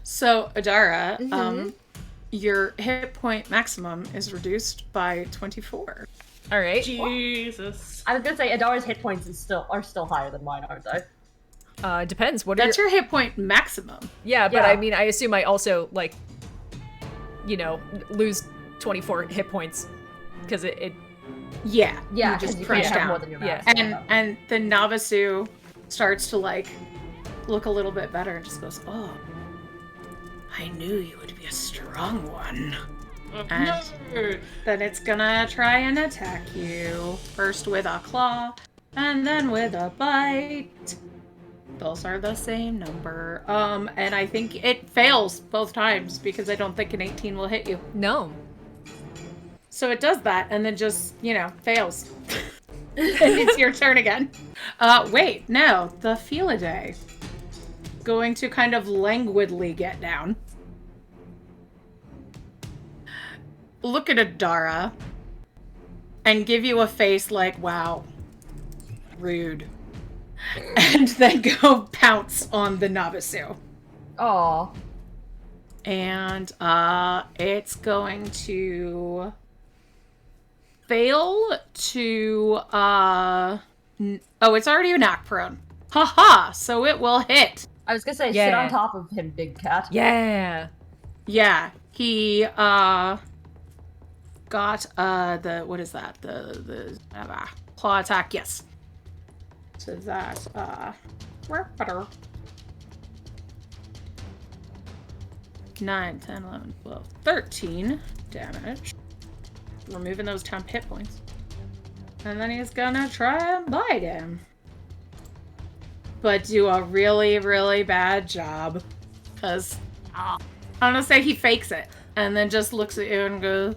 So, Adara, your hit point maximum is reduced by 24. All right. Jesus. I was gonna say Adara's hit points are still higher than mine, aren't they? Depends. What are That's your hit point maximum. Yeah, but Yeah. I mean, I assume I also, like, lose 24 hit points. Because it Yeah. Yeah, you because just you crunch can't have down. more than your Yeah. max. And the novice who starts to, like, look a little bit better and just goes, "Oh, I knew you would be a strong one." And No. then it's gonna try and attack you. First with a claw, and then with a bite. Those are the same number. And I think it fails both times because I don't think an 18 will hit you. no. So it does that and then just, fails. It's your turn again. Wait, no. The Felidae. Going to kind of languidly get down. Look at Adara. And give you a face like, wow. Rude. And then go pounce on the Navasu. Aw. And it's going to fail to it's already knock prone. Haha, so it will hit. I was gonna say, Yeah. sit on top of him, big cat. Yeah. Yeah, he got the what is that? The claw attack, yes. So that 9, 10, 11, 12, 13 damage. Removing those temp hit points. And then he's gonna try and bite him. But do a really, really bad job. Because I'm gonna say he fakes it. And then just looks at you and goes,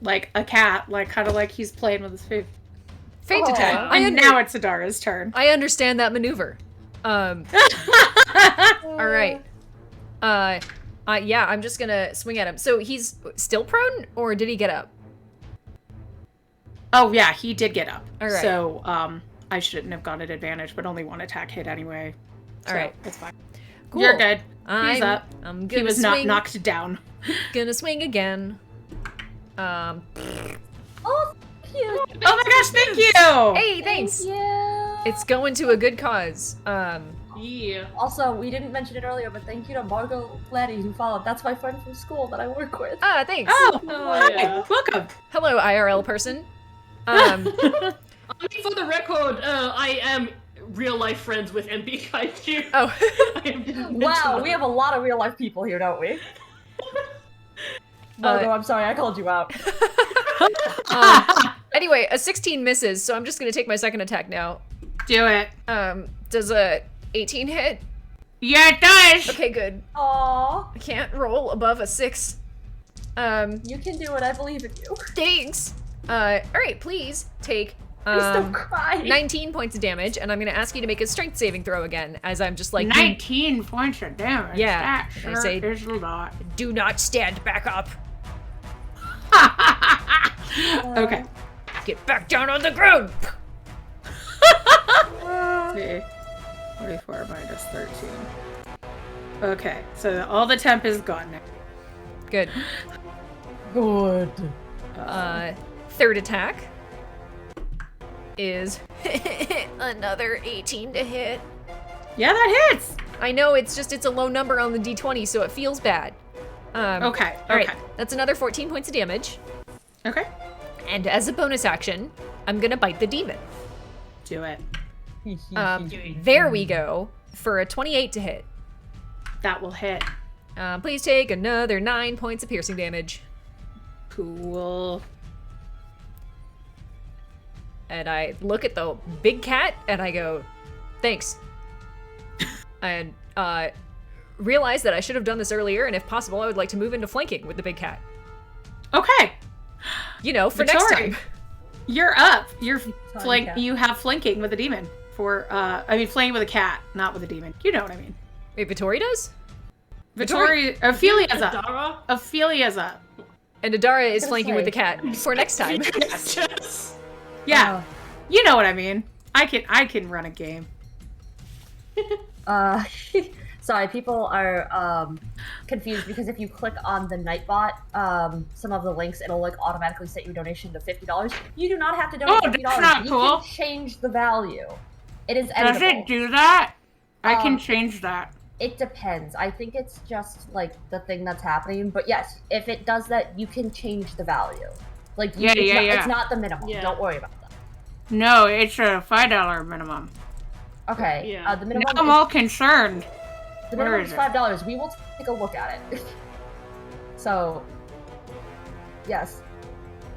like a cat, like kind of like he's playing with his food. Feint Aw. attack. And now it's Adara's turn. I understand that maneuver. All right. Yeah, I'm just gonna swing at him. So he's still prone, or did he get up? Oh yeah, he did get up. All right. So I shouldn't have gotten an advantage, but only one attack hit anyway. All So right. it's fine. Cool. You're good. He's I'm up. I'm gonna He was swing. not knocked down. Gonna swing again. Oh, thank you. Oh my gosh, thank you! Hey, thanks. Thank you. It's going to a good cause. Yeah. Also, we didn't mention it earlier, but thank you to Margot Laddie who followed. That's my friend from school that I work with. Thanks. Oh, Oh, hi. yeah. Welcome. Hello, IRL person. I mean, for the record, I am real life friends with MP Kaiju. Oh. I am Wow, we have a lot of real life people here, don't we? Margot, I'm sorry, I called you out. Anyway, a 16 misses, so I'm just gonna take my second attack now. Do it. Does a 18 hit? Yeah, it does. Okay, good. Aww, I can't roll above a 6. you can do it, I believe in you. Thanks. Alright, please take Please don't cry. 19 points of damage, and I'm gonna ask you to make a strength saving throw again, as I'm just like, 19 points of damage. Yeah, That I sure say- is a lot. do not stand back up. Okay. Get back down on the ground. See. 44 minus 13. Okay, so all the temp is gone now. Good. Good. Third attack is another 18 to hit. Yeah, that hits. I know it's a low number on the d20, so it feels bad. Okay, All right, okay. that's another 14 points of damage. Okay. And as a bonus action, I'm gonna bite the demon. Do it. There we go for a 28 to hit. That will hit. Please take another 9 points of piercing damage. Cool. And I look at the big cat and I go, thanks. And realize that I should have done this earlier, and if possible, I would like to move into flanking with the big cat. Okay. You know, for next Victoria, time. You're up. You're Sorry, cat. You have flanking with a demon. Flanking with a cat, not with a demon. You know what I mean. Wait, Vittori does? Ophelia's up. Dara? Ophelia's up. And Adara is Gonna flanking say- with the cat for next time. Yes. Yeah. You know what I mean. I can run a game. Sorry, people are confused because if you click on the Nightbot, some of the links, it'll like automatically set you a donation to $50. You do not have to donate Oh, $50. that's not you cool. can change the value. It is Does editable. it do that? I can Um, change that. It depends. I think it's just like the thing that's happening. But yes, if it does that, you can change the value. Like Yeah, it's yeah, not, yeah. It's not the minimum. Yeah. Don't worry about that. No, it's a $5 minimum. Okay. Yeah. The Now minimum. I'm all concerned. The Where minimum is is it? $5. We will take a look at it. So, yes.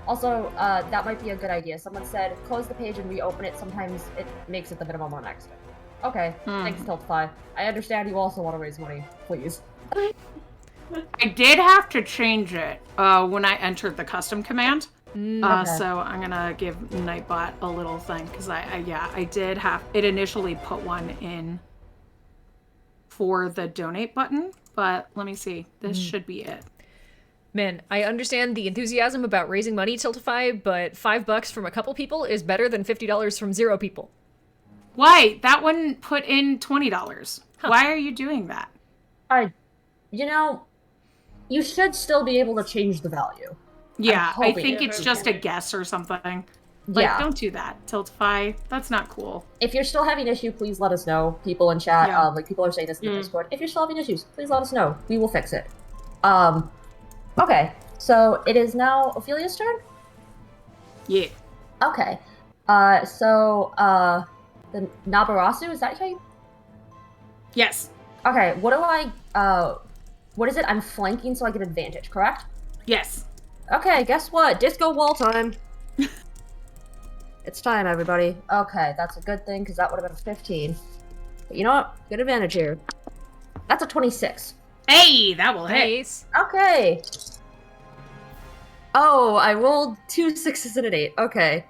Also, that might be a good idea. Someone said close the page and reopen it. Sometimes it makes it the minimum on accident. Okay, thanks, Tiltify. I understand you also want to raise money. Please. I did have to change it when I entered the custom command. Okay. So I'm gonna give Nightbot a little thing because I did have it initially put one in for the donate button, but let me see. This should be it. Man, I understand the enthusiasm about raising money, Tiltify, but $5 from a couple people is better than $50 from 0 people. Why? That one put in $20. Why are you doing that? You know, you should still be able to change the value. Yeah, I hoping. think it's just a guess or something. Like, Yeah. don't do that, Tiltify. That's not cool. If you're still having an issue, please let us know. People in chat, Yeah. like people are saying this in the Discord. If you're still having issues, please let us know. We will fix it. Okay. So it is now Ophelia's turn? Yeah. Okay. The Nabarasu, is that how you... Yes. Okay, what is it? I'm flanking so I get advantage, correct? Yes. Okay, guess what? Disco wall time. It's time, everybody. Okay, that's a good thing, because that would have been a 15. But you know what? Good advantage here. That's a 26. Hey, that will hit. Nice. Okay. Oh, I rolled 2 6s and an 8. Okay.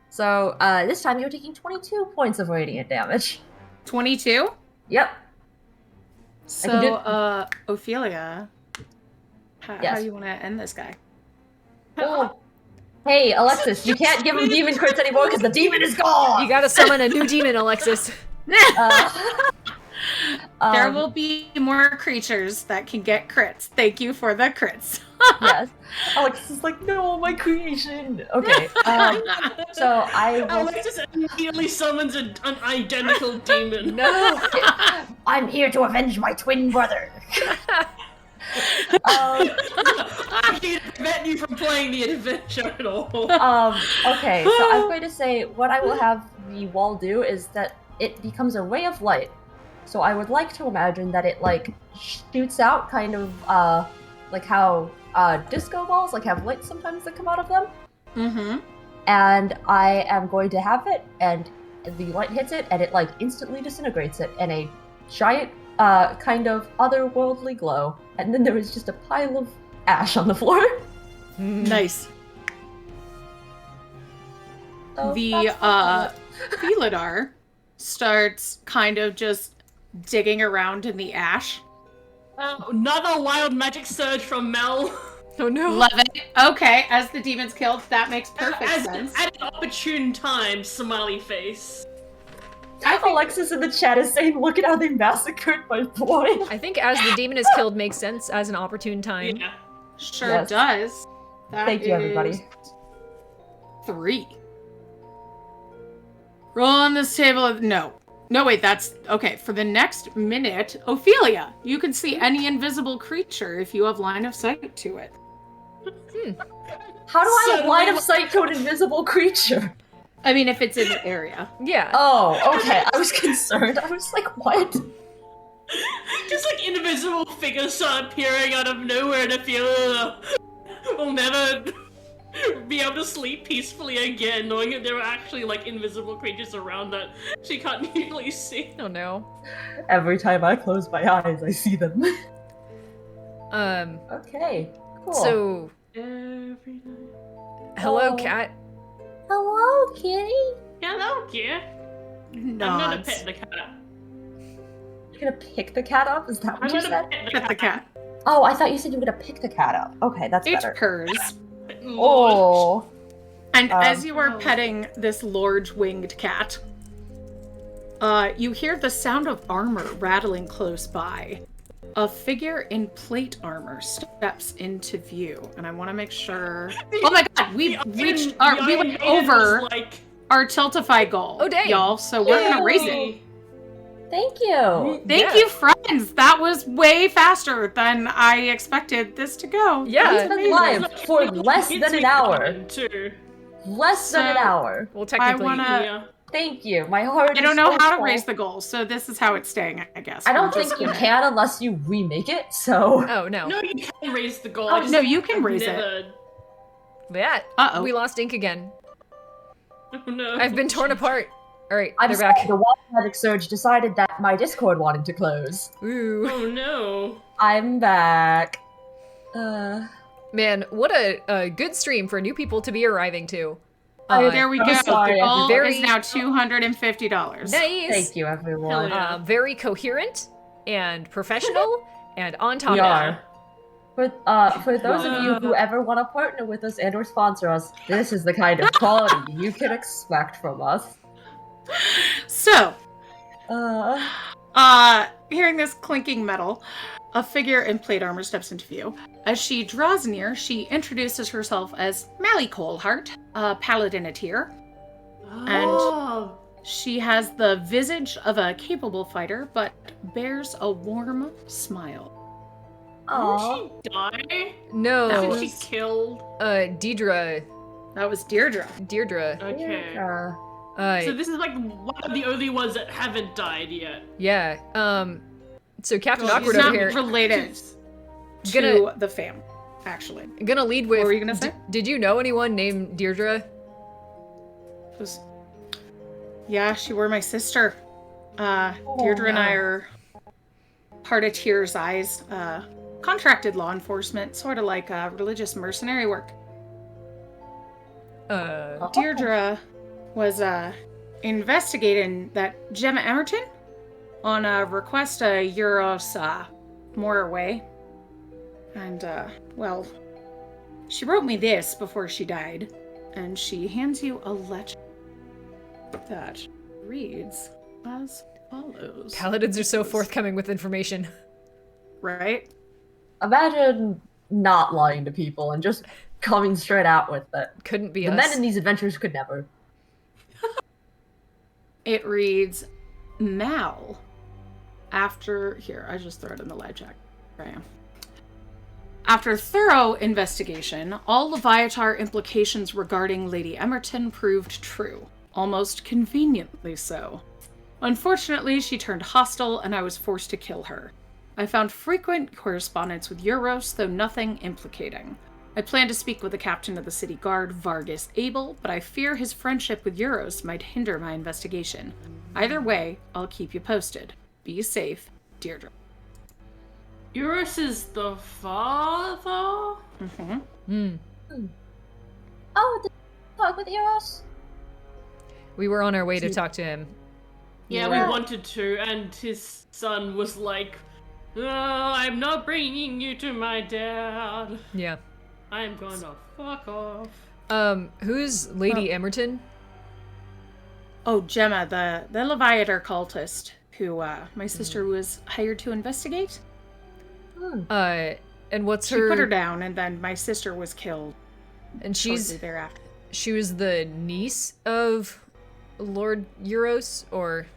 So, this time you're taking 22 points of radiant damage. 22? Yep. So, Ophelia, how Yes. do you want to end this guy? Oh. Hey, Alexis, you can't give him demon crits anymore because the demon is gone! You gotta summon a new demon, Alexis. There will be more creatures that can get crits. Thank you for the crits. Yes. Alexis is like, no, my creation! Okay, so I will... Alexis immediately summons an identical demon. No. I'm here to avenge my twin brother! I can't prevent you from playing the adventure at all. Okay, so I'm going to say what I will have the wall do is that it becomes a ray of light. So I would like to imagine that it, like, shoots out kind of, like how, disco balls, like, have lights sometimes that come out of them. Mm-hmm. And I am going to have it, and the light hits it, and it, like, instantly disintegrates it in a giant, kind of otherworldly glow. And then there is just a pile of ash on the floor. Nice. So The, that's Felidar starts kind of just digging around in the ash. Another wild magic surge from Mel. Oh no. Love it. Okay, as the demon's killed, that makes perfect sense. At an opportune time, smiley face. Alexis in the chat is saying, look at how they massacred my boy. I think as the demon is killed makes sense as an opportune time. Yeah. Sure Yes. does. That Thank you, everybody. is 3. Roll on this table. No, wait, that's okay. For the next minute, Ophelia, you can see any invisible creature if you have line of sight to it. How do I have Suddenly, line of sight to an invisible creature? I mean, if it's in the area. Yeah. Oh, okay. I was concerned. I was like, what? Just like invisible figures start appearing out of nowhere to feel will never be able to sleep peacefully again, knowing that there are actually like invisible creatures around that she can't usually see. Oh no. Every time I close my eyes, I see them. Um, Okay, cool. so, Every night. hello, Oh. cat. Hello, kitty. Hello, kid. I'm gonna pet the cat. You're gonna pick the cat up? Is that I'm what you gonna said? pet Pet the cat. Oh, I thought you said you were gonna pick the cat up. Okay, that's It better. purrs. Lord. Oh. And as you are Oh. petting this large winged cat, you hear the sound of armor rattling close by. A figure in plate armor steps into view, and I want to make sure. Oh my god, we reached our, we went over Like, our tiltify goal, Oh, dang. y'all. So we're gonna raise it. yay. Thank you. Thank Yeah. you, friends. That was way faster than I expected this to go. Yeah. We've been live for less than an hour. Too. Less than an So- hour. Well, technically, wanna- Yeah. Thank you. My heart I don't is know so how to full. raise the goal, so this is how it's staying, I guess. I don't We're just think you gonna- can unless you remake it, so... oh no. No, you can raise the goal. Oh, I just- no, you can I've raise it. never... Yeah. Uh-oh. We lost ink again. Oh, no. I've been torn apart. Alright, I'm they're sorry, back. the Wild Magic Surge decided that my Discord wanted to close. Ooh. Oh no. I'm back. Man, what a good stream for new people to be arriving to. There we go. sorry, The goal very- is now $250. Nice. Thank you, everyone. Hell yeah. Very coherent and professional and on top We of are. it. For those of you who ever want to partner with us and or sponsor us, this is the kind of quality you can expect from us. So, Uh, hearing this clinking metal, a figure in plate armor steps into view. As she draws near, she introduces herself as Mally Coalheart, a paladin Atyr. Oh. She has the visage of a capable fighter, but bears a warm smile. aw. Didn't she die? No, No. Wasn't she killed? Deidre. That was Deirdre. Deirdre. Okay. So this is like one of the only ones that haven't died yet. Yeah. So Captain Well, Awkward She's over not here. related to Gonna- the family, actually. Gonna lead with. What were you gonna say? Did you know anyone named Deirdre? Yeah, she were my sister. Deirdre and I are part of Tears Eyes. Contracted law enforcement, sort of like religious mercenary work. Deirdre was investigating that Gemma Emerton on a request of Euros more away. And, well, she wrote me this before she died, and she hands you a letter that reads as follows. Paladins are so forthcoming with information. Right? Imagine not lying to people and just coming straight out with it. Couldn't be The us. men in these adventures could never. It reads, Mal, after... Here, I just throw it in the live chat. There I am. After thorough investigation, all Leviatar implications regarding Lady Emerton proved true. Almost conveniently so. Unfortunately, she turned hostile, and I was forced to kill her. I found frequent correspondence with Euros, though nothing implicating. I plan to speak with the captain of the city guard, Vargas Abel, but I fear his friendship with Euros might hinder my investigation. Either way, I'll keep you posted. Be safe, Deirdre. Eurus is the father? Mm-hmm. Oh, did you talk with Eros? We were on our way to talk to him. Yeah, Yeah. we wanted to, and his son was like, "Oh, I'm not bringing you to my dad. Yeah. I'm gonna fuck off." Who's Lady Emerton? Oh, Gemma, the Leviatar cultist who my sister was hired to investigate. And what's She her? put her down, and then my sister was killed And shortly she's thereafter. she was the niece of Lord Euros, or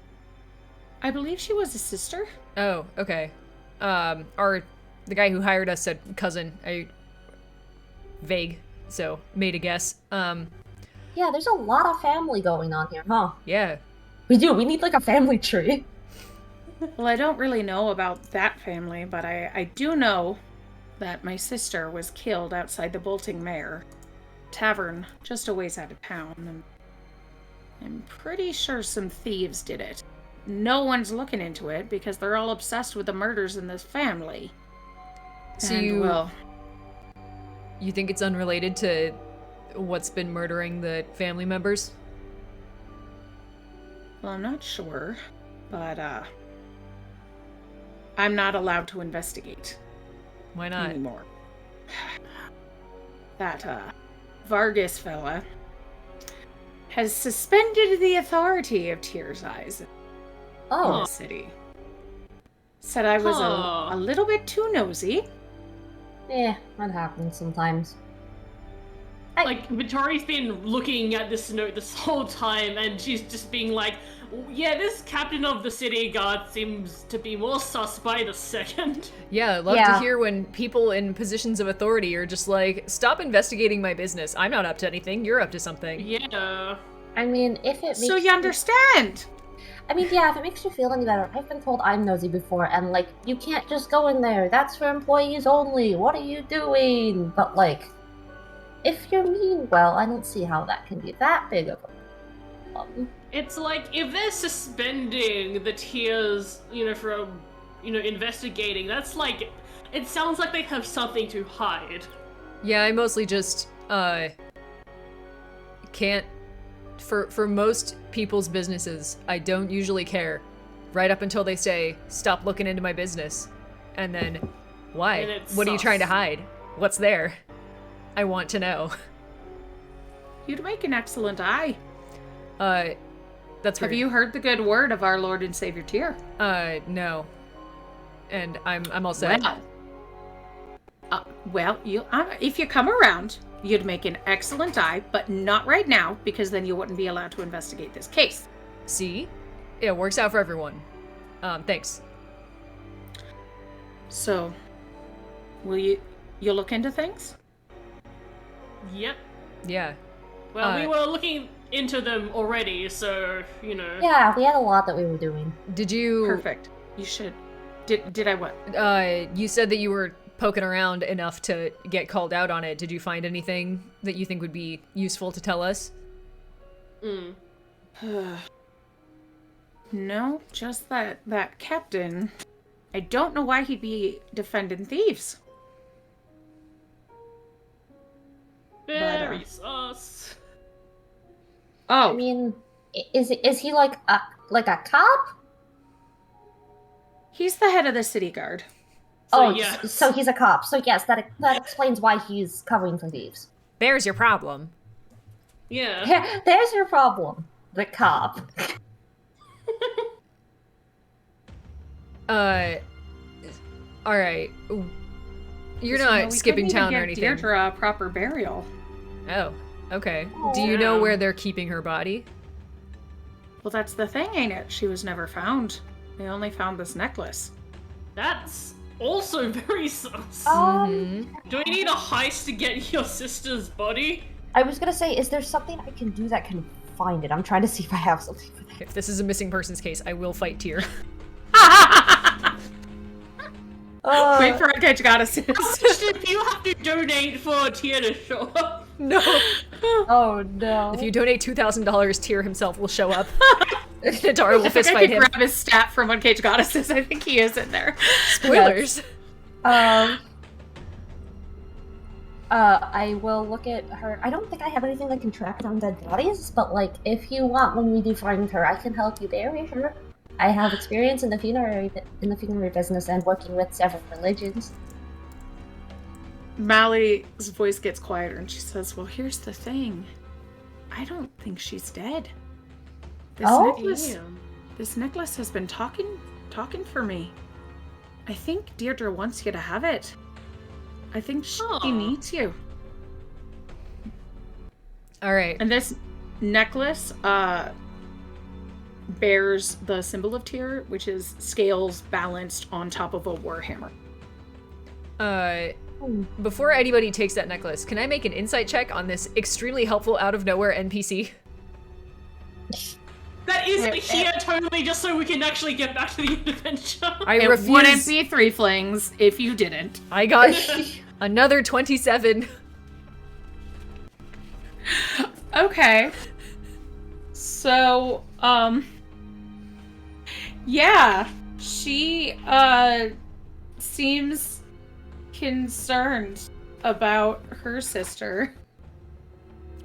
I believe she was a sister. oh, okay. Or the guy who hired us said cousin. I vague, so made a guess. Yeah, there's a lot of family going on here, huh? Yeah. We do. We need like a family tree. Well, I don't really know about that family, but I do know that my sister was killed outside the Bolting Mare tavern just a ways out of town, and I'm pretty sure some thieves did it. No one's looking into it because they're all obsessed with the murders in this family. So And, well, you think it's unrelated to what's been murdering the family members? I'm not sure, but I'm not allowed to investigate Why not? anymore. That Vargas fella has suspended the authority of Tears Eyes in Oh, the city. Said I was Huh. a little bit too nosy. yeah, that happens sometimes. Like, Vittori's been looking at this note this whole time, and she's just being like, "Yeah, this captain of the city guard seems to be more sus by the second." Yeah, love Yeah. to hear when people in positions of authority are just like, stop investigating my business. I'm not up to anything. You're up to something. Yeah. I mean, if it makes So you understand? I mean, yeah, if it makes you feel any better, I've been told I'm nosy before, and like, you can't just go in there. That's for employees only. What are you doing? But like, if you're mean, well, I don't see how that can be that big of a problem. It's like, if they're suspending the tiers, from, investigating, that's like, it sounds like they have something to hide. Yeah, I mostly just, can't... For most people's businesses, I don't usually care. Right up until they say, stop looking into my business. And then, why? And it's What are you trying to sus. hide? What's there? I want to know. You'd make an excellent eye. That's Have rude. you heard the good word of our Lord and Savior Tyr? No. And I'm all set. Well, if you come around, you'd make an excellent eye, but not right now, because then you wouldn't be allowed to investigate this case. See? It works out for everyone. Thanks. So, you'll look into things? Yep. Yeah. Well, we were looking into them already, so, you know. Yeah, we had a lot that we were doing. Did you... Perfect. You should. Did I what? You said that you were poking around enough to get called out on it. Did you find anything that you think would be useful to tell us? No, just that captain. I don't know why he'd be defending thieves. Very sus. Oh, I mean, is he like a cop? he's the head of the city guard. So, Oh, yes. so he's a cop. So yes, that explains why he's covering for thieves. There's your problem. Yeah. There's your problem. The cop. Alright. You're So, not we skipping couldn't even town or get anything. Deirdre a proper burial. Oh, okay. Do you know Yeah. where they're keeping her body? Well, that's the thing, ain't it? She was never found. They only found this necklace. That's also very sus. Do we need a heist to get your sister's body? I was gonna say, is there something I can do that can find it? I'm trying to see if I have something for that. If this is a missing persons case, I will fight Tyr. Wait for Uncaged Goddesses. If you have to donate for a tier to show up. No! Oh no. If you donate $2,000, Tyr himself will show up. Natara will I think I fistfight could him. grab his stat from Uncaged Goddesses. I think he is in there. Spoilers. I will look at her. I don't think I have anything that can track down dead bodies, but like, if you want, when we do find her, I can help you bury her. I have experience in the funerary business and working with several religions. Mally's voice gets quieter and she says, well, here's the thing. I don't think she's dead. This necklace has been talking for me. I think Deirdre wants you to have it. I think she needs you. Alright. And this necklace bears the symbol of Tyr, which is scales balanced on top of a warhammer. Before anybody takes that necklace, can I make an insight check on this extremely helpful out-of-nowhere NPC? That is here totally just so we can actually get back to the adventure. I It refuse. wouldn't be Threeflings if you didn't. I got another 27. Okay. So, yeah, she, seems concerned about her sister.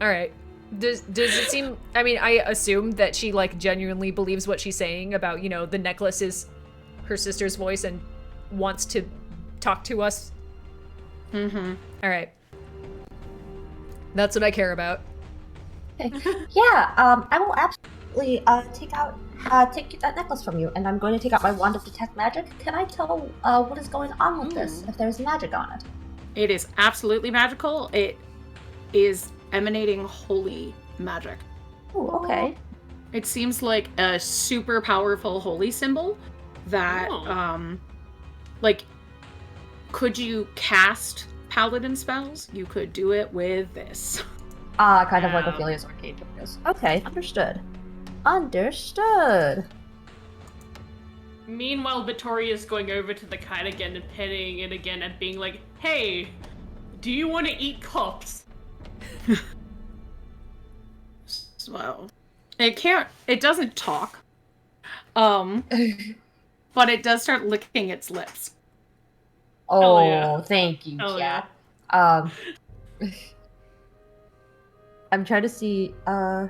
Alright. Does it seem... I mean, I assume that she, like, genuinely believes what she's saying about, you know, the necklace is her sister's voice and wants to talk to us. Mm-hmm. Alright. That's what I care about. Yeah, I will absolutely take that necklace from you, and I'm going to take out my wand of detect magic. Can I tell what is going on with this? If there's magic on it? It is absolutely magical. It is emanating holy magic. Ooh, okay. It seems like a super powerful holy symbol that, like, could you cast paladin spells? You could do it with this. Kind of like Ophelia's arcade focus. Okay, understood. Understood. Meanwhile, Victoria's going over to the kite again and petting it again and being like, hey, do you want to eat cops? Well, it doesn't talk. But it does start licking its lips. Oh, yeah. thank you, Hell cat. I'm trying to see. I'm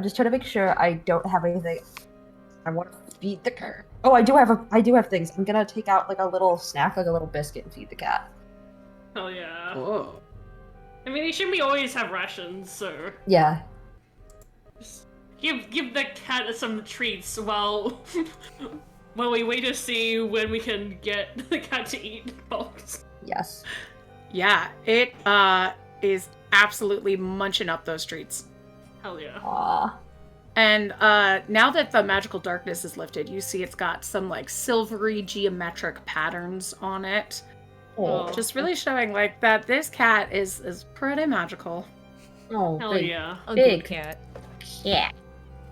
just trying to make sure I don't have anything. I want to feed the cat. Oh, I do have things. I'm gonna take out like a little snack, like a little biscuit, and feed the cat. Hell yeah. Whoa. I mean, they shouldn't always have rations, so Yeah. just give the cat some treats while while we wait to see when we can get the cat to eat bolts. Yes. Yeah, it is absolutely munching up those treats. Hell yeah. Aw. And now that the magical darkness is lifted, you see it's got some like silvery geometric patterns on it. Oh. Just really showing like that this cat is pretty magical. Oh, Hell big, yeah. A Big. good cat. Yeah.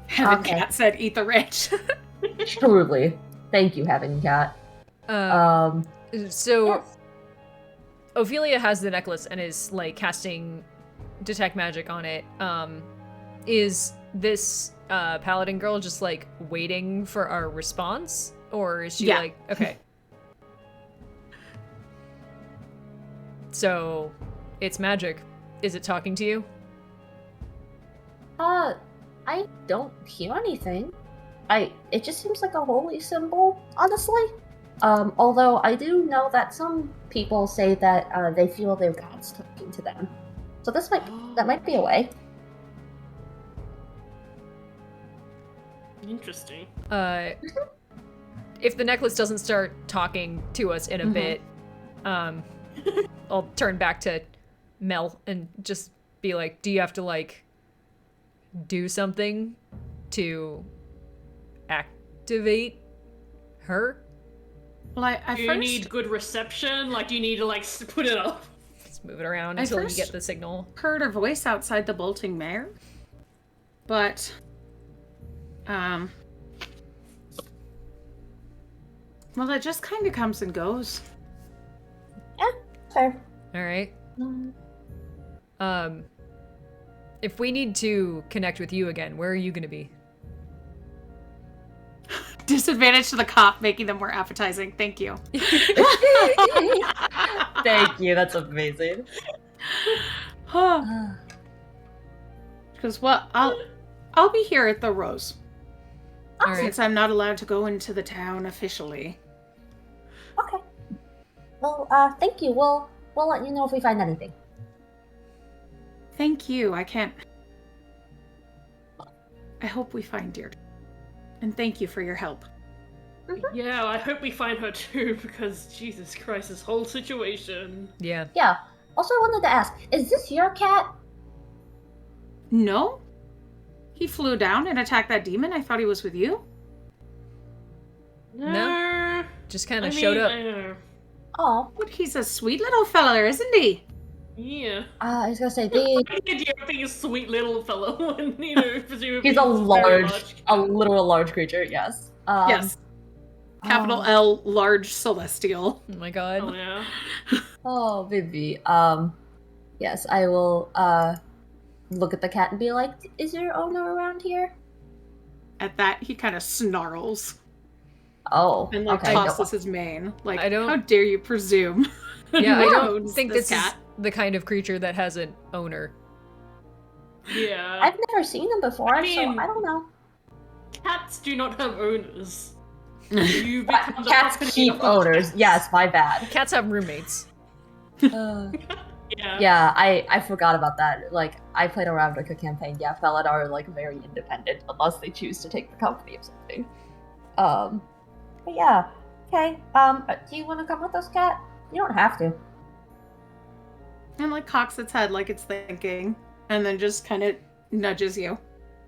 Heaven Okay. Cat said, "Eat the rich." Truly. Thank you, Heaven Cat. So Yes. Ophelia has the necklace and is like casting detect magic on it. Is this paladin girl just like waiting for our response, or is she Yeah. like okay? So it's magic. Is it talking to you? I don't hear anything. It just seems like a holy symbol, honestly. Although I do know that some people say that they feel their god's talking to them. So that might be a way. Interesting. If the necklace doesn't start talking to us in a bit, I'll turn back to Mel and just be like, do you have to like do something to activate her? Well, I Do you first need good reception? Like, do you need to like put it up? Just move it around I until you first- get the signal. heard her voice outside the bolting mare, but well, it just kind of comes and goes. Fair. All right. If we need to connect with you again, where are you gonna be? Disadvantage to the cop, making them more appetizing. Thank you. Thank you. That's amazing. Because I'll be here at the Rose All right. since I'm not allowed to go into the town officially. Okay. Well, thank you. We'll let you know if we find anything. Thank you. I hope we find Deirdre. And thank you for your help. Yeah, I hope we find her too, because Jesus Christ, this whole situation. Yeah. Yeah. Also, I wanted to ask, is this your cat? No? He flew down and attacked that demon. I thought he was with you. No. Just kind I of showed mean, up. I know. Oh, But he's a sweet little fella, isn't he? Yeah. I was gonna say I the like the idea of being a sweet little fellow when, you know, presumably he's a very literal large creature. Yes. Yes. Capital Oh. L, large celestial. Oh my god. Oh yeah. Oh, Vivi. Yes, I will. Look at the cat and be like, "Is your owner around here?" At that, he kind of snarls Oh, and like okay. tosses his mane. Like, I don't- how dare you presume? Yeah, I don't Owns think this this cat. is the kind of creature that has an owner. Yeah. I've never seen him before, I mean- so I don't know. Cats do not have owners. You become the Cats property keep of the owners. cats. Yes, my bad. Cats have roommates. Yeah. Yeah, I forgot about that. Like, I played a Ravnica campaign. Yeah, Felid are like very independent unless they choose to take the company of something. But yeah. Okay. Do you want to come with us, Cat? You don't have to. And like cocks its head like it's thinking, and then just kind of nudges you.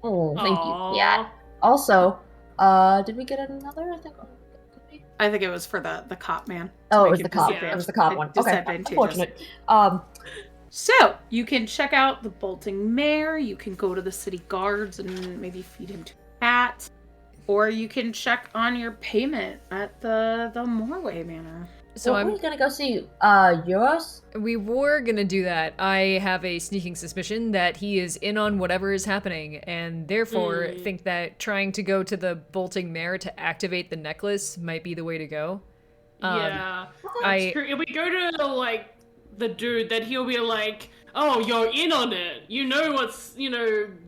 Oh, thank Aw. you. Yeah. Also, did we get another? I think it was for the cop man. to Oh, it make was you the cop. disadvantage- It was the cop one. Okay. disadvantageous. Unfortunate. So you can check out the bolting mare. You can go to the city guards and maybe feed him to a cat, or you can check on your payment at the Morway Manor. So Well, we're I'm. gonna go see yours. We were gonna do that. I have a sneaking suspicion that he is in on whatever is happening, and therefore think that trying to go to the bolting mare to activate the necklace might be the way to go. Yeah. I That's true. If we go to like the dude, then he'll be like, oh, you're in on it. You know what's,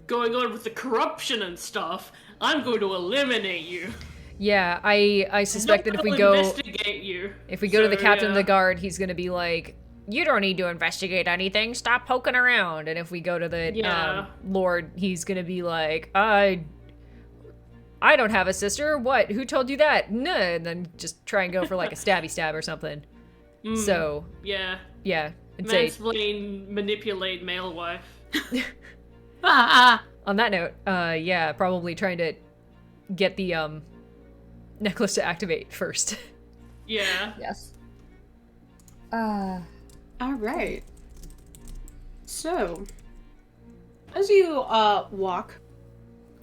going on with the corruption and stuff. I'm going to eliminate you. Yeah, I suspect that if we I'll go investigate you. to the captain of the guard, he's gonna be like, you don't need to investigate anything. Stop poking around. And if we go to the lord, he's gonna be like, I don't have a sister. What? Who told you that? No. And then just try and go for like a stabby stab or something. So yeah, I'd say mansplain, manipulate male wife. on that note, probably trying to get the necklace to activate first. Yeah. Yes. All right. So, as you walk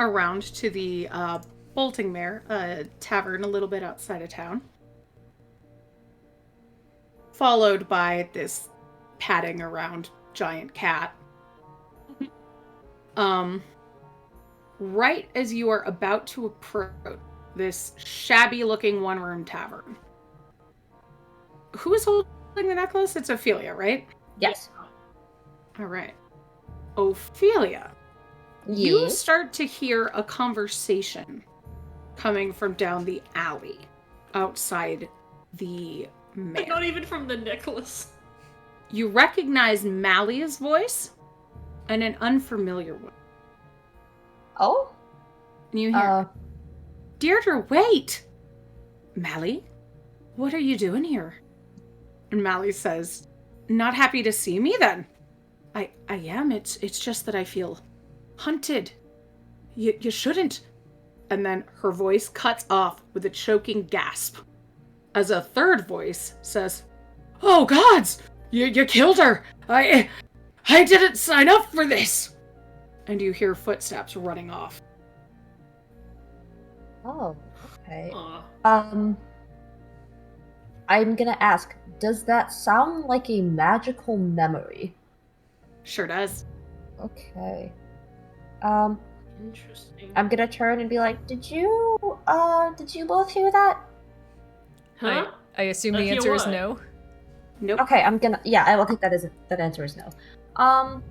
around to the Bolting Mare, a tavern a little bit outside of town, followed by this padding around giant cat. Right as you are about to approach this shabby-looking one-room tavern, who is holding the necklace? It's Ophelia, right? Yes. All right. Ophelia, you Yes. start to hear a conversation coming from down the alley outside the mare. Not even from the necklace. You recognize Mally's voice and an unfamiliar one. Oh? And you hear, Deirdre, wait! Mally, what are you doing here? And Mally says, not happy to see me then? I am. It's just that I feel hunted. You shouldn't. And then her voice cuts off with a choking gasp as a third voice says, oh gods! You killed her! I didn't sign up for this! And you hear footsteps running off. Oh, okay. Aw. I'm gonna ask, does that sound like a magical memory? Sure does. Okay. Interesting. I'm gonna turn and be like, did you both hear that? Huh? I assume the Hear answer is what? no. Nope. Okay, I will take that answer is no.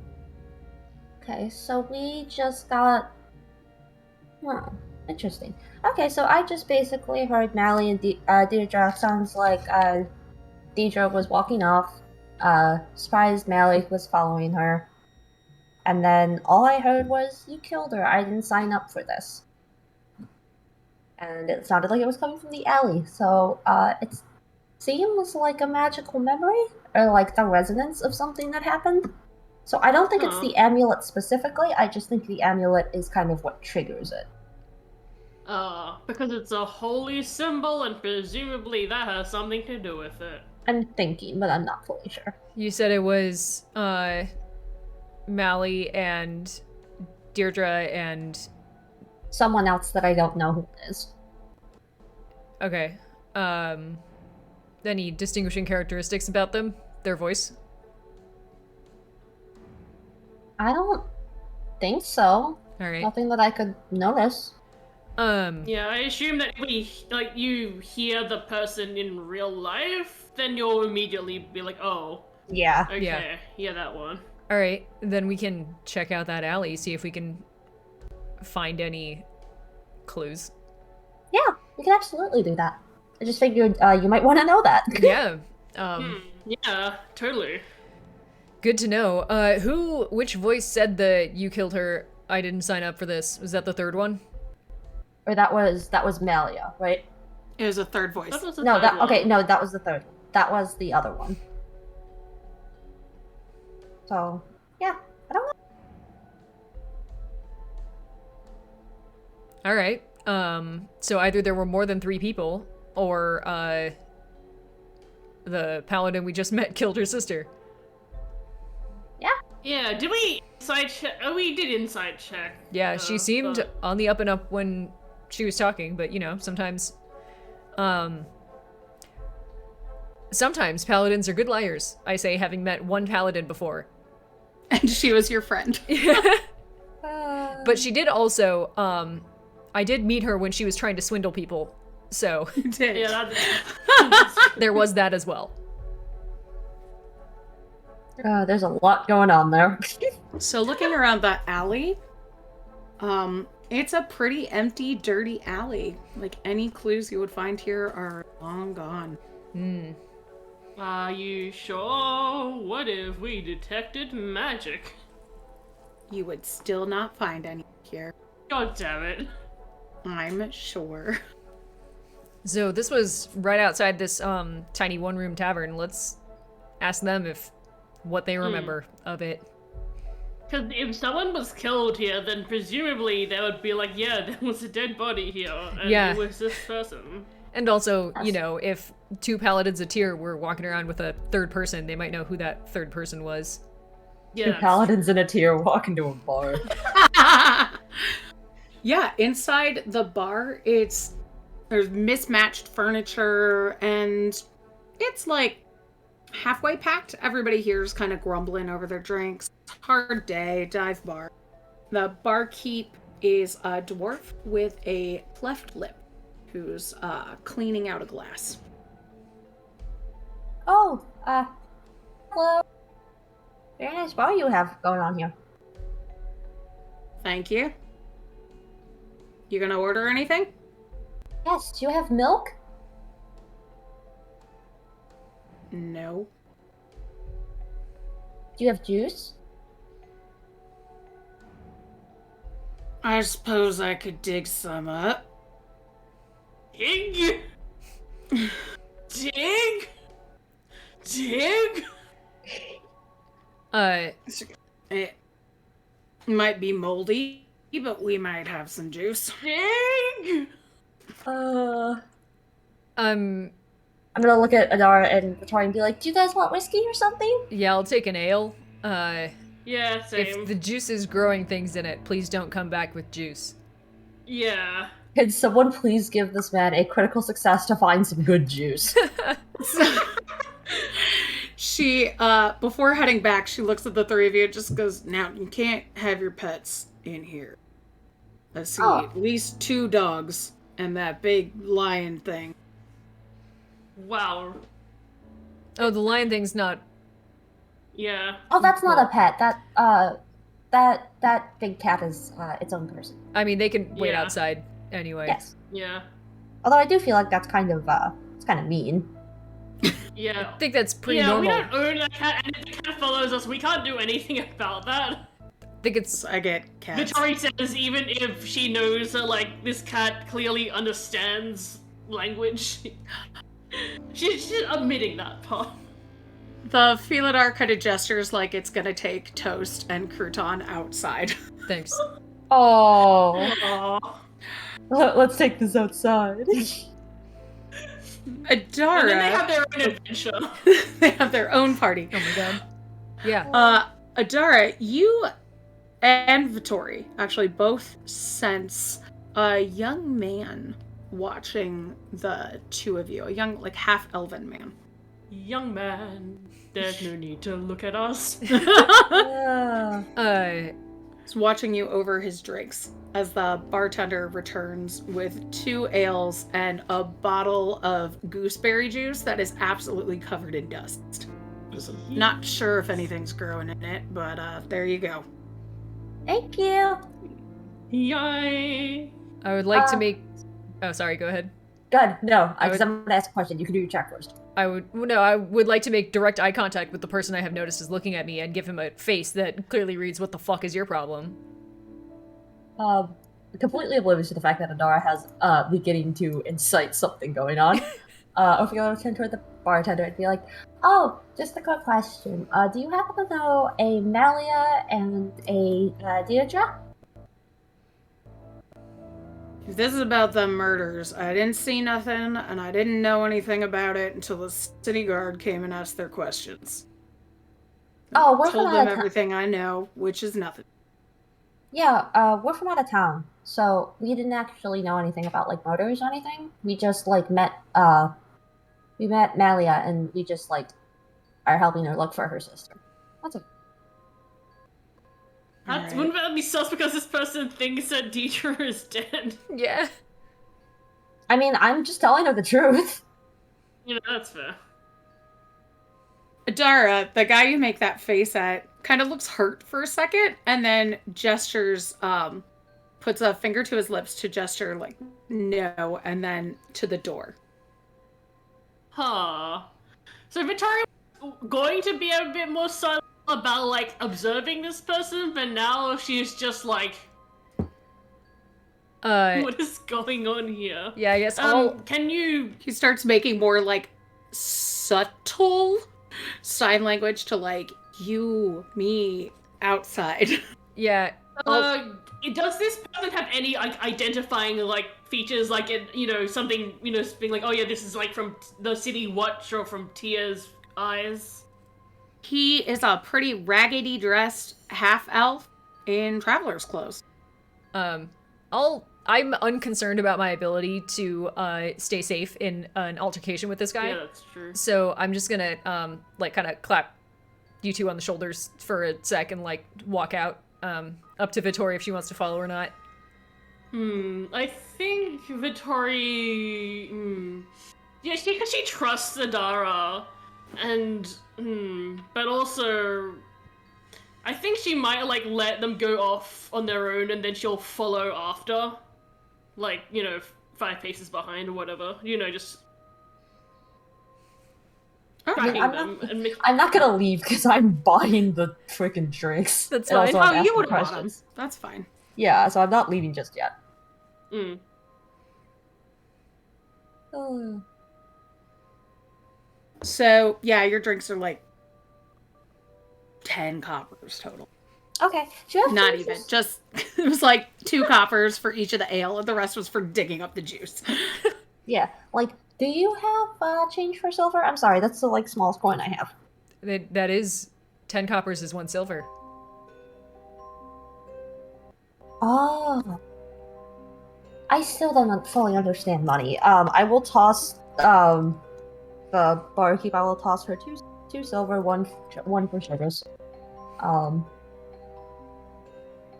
Okay, so we just got... interesting. Okay, so I just basically heard Mally and Deirdre. Sounds like Deirdre was walking off, surprised Mally was following her, and then all I heard was, you killed her, I didn't sign up for this. And it sounded like it was coming from the alley, so it seems like a magical memory, or like the resonance of something that happened. So I don't think it's the amulet specifically, I just think the amulet is kind of what triggers it. Because it's a holy symbol, and presumably that has something to do with it. I'm thinking, but I'm not fully sure. You said it was Mally and Deirdre and Someone else that I don't know who it is. okay. Any distinguishing characteristics about them? Their voice? I don't think so. All right. Nothing that I could notice. Yeah, I assume that when you hear the person in real life, then you'll immediately be like, oh, Yeah. okay, yeah, that one. All right, then we can check out that alley, see if we can find any clues. Yeah, we can absolutely do that. I just figured you might want to know that. Yeah. Yeah, totally. Good to know. Which voice said that you killed her? I didn't sign up for this. Was that the third one? Or that was Malia, right? It was a third voice. That was the No, third that one. okay, no, that was the third one. That was the other one. So, yeah, I don't know. All right. So either there were more than 3 people, or the paladin we just met killed her sister. Yeah, did we inside check? Oh, we did inside check. Yeah, she seemed but- on the up and up when she was talking, but sometimes paladins are good liars. I say, having met one paladin before. And she was your friend. But she did also, I did meet her when she was trying to swindle people, so You did. Yeah, that, there was that as well. There's a lot going on there. So looking around the alley, it's a pretty empty, dirty alley. Like any clues you would find here are long gone. Are you sure? What if we detected magic? You would still not find any here. God damn it. I'm sure. So this was right outside this tiny one-room tavern. Let's ask them if what they remember of it. Because if someone was killed here, then presumably they would be like, yeah, there was a dead body here, and Yeah. it was this person. And also, you know, if two paladins of Tyr were walking around with a third person, they might know who that third person was. Yeah, Two paladins in a tier walk into a bar. Yeah, inside the bar, there's mismatched furniture and it's like halfway packed. Everybody here is kind of grumbling over their drinks. Hard day, dive bar. The barkeep is a dwarf with a cleft lip who's cleaning out a glass. Oh, hello. Very nice bar you have going on here. Thank you. You gonna order anything? Yes, do you have milk? No. Do you have juice? I suppose I could dig some up. Dig! Dig! Dig! It might be moldy, but we might have some juice. Dig! I'm gonna look at Adara and Vittori and be like, do you guys want whiskey or something? Yeah, I'll take an ale. Yeah, same. If the juice is growing things in it, please don't come back with juice. Yeah. Can someone please give this man a critical success to find some good juice? She, before heading back, she looks at the three of you and just goes, now, you can't have your pets in here. Let's see, at least 2 dogs and that big lion thing. Wow. Oh, the lion thing's not... Yeah. Oh, that's not a pet. That big cat is its own person. I mean, they can wait Yeah. outside anyway. Yes. Yeah. Although I do feel like that's kind of it's kind of mean. Yeah. I think that's pretty Yeah, normal. we don't own a cat, and if the cat follows us, we can't do anything about that. I think it's... I get cats. Vittori says even if she knows that, like, this cat clearly understands language, she's omitting that part. The Felidar kind of gestures like it's gonna take toast and crouton outside. Thanks. Oh, Aww. let's take this outside. Adara. And then they have their own adventure. They have their own party. Oh my god. Yeah. Adara, you and Vittori actually both sense a young man watching the two of you. A young, like, half-elven man. Young man, there's no need to look at us. He's watching you over his drinks as the bartender returns with 2 ales and a bottle of gooseberry juice that is absolutely covered in dust. Not sure if anything's growing in it, but there you go. Thank you. Yay! I would like to make... Oh, sorry, go ahead. Good. No, I because would- I'm gonna ask a question. You can do your check first. I would like to make direct eye contact with the person I have noticed is looking at me and give him a face that clearly reads, "What the fuck is your problem?" Completely oblivious to the fact that Adara has beginning to incite something going on. Ophelia will turn toward the bartender and be like, "Oh, just a quick question. Do you happen to know a Malia and a Deirdre?" If this is about the murders, I didn't see nothing, and I didn't know anything about it until the city guard came and asked their questions. Oh, we're Told from them out of town. everything I know, which is nothing. Yeah, we're from out of town, so we didn't actually know anything about like murders or anything. We just like met Malia, and we just like are helping her look for her sister. That's it. That's, Alright. Wouldn't that be sus because this person thinks that Deidre is dead? Yeah. I mean, I'm just telling her the truth. You know, that's fair. Dara, the guy you make that face at, kind of looks hurt for a second, and then gestures, puts a finger to his lips to gesture, like, no, and then to the door. Huh. So Victoria was going to be a bit more silent about, like, observing this person, but now she's just like, what is going on here? Yeah, I guess Can you... He starts making more, like, subtle sign language to, like, you, me, outside. Yeah. Does this person have any, like, identifying, like, features, like, something, being like, oh yeah, this is, like, from the City Watch or from Tia's eyes? He is a pretty raggedy dressed half-elf in traveler's clothes. I'm unconcerned about my ability to stay safe in an altercation with this guy. Yeah, that's true. So I'm just gonna like kind of clap you two on the shoulders for a sec and like walk out. Up to Vittori if she wants to follow or not. I think Vittori... Yeah, because she trusts Adara, and... but also... I think she might, like, let them go off on their own, and then she'll follow after. Like, 5 paces behind or whatever. Just... tracking them. I'm not gonna leave because I'm buying the freaking drinks. That's And fine. also I'm Oh, you asking would have bought them. questions. That's fine. Yeah, so I'm not leaving just yet. Mm. So, yeah, your drinks are like 10 coppers total. Okay. Do you have Not juices? even. Just, it was like 2 coppers for each of the ale, and the rest was for digging up the juice. Yeah. Like, do you have change for silver? I'm sorry, that's the like smallest coin I have. That is 10 coppers is 1 silver. Oh. I still don't fully understand money. I will toss the barkeep. I will toss her two silver, one for service.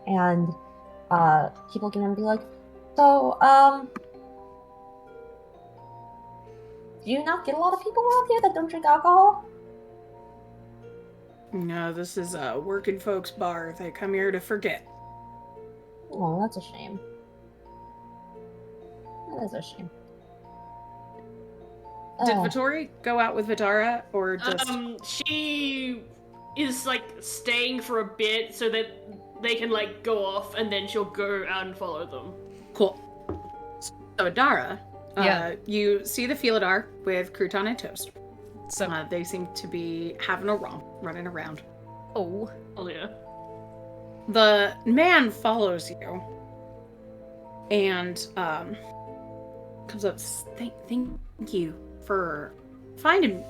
And keep looking at him and be like, so do you not get a lot of people around here that don't drink alcohol? No, this is a working folks bar. They come here to forget. Oh, that's a shame. That is a shame. Did Vittori go out with Vitara, or just... She is, like, staying for a bit so that they can, like, go off, and then she'll go out and follow them. Cool. So, Adara, Yeah. you see the Felidar with crouton and toast. So They seem to be having a romp, running around. oh yeah. The man follows you and comes up. Thank you for coming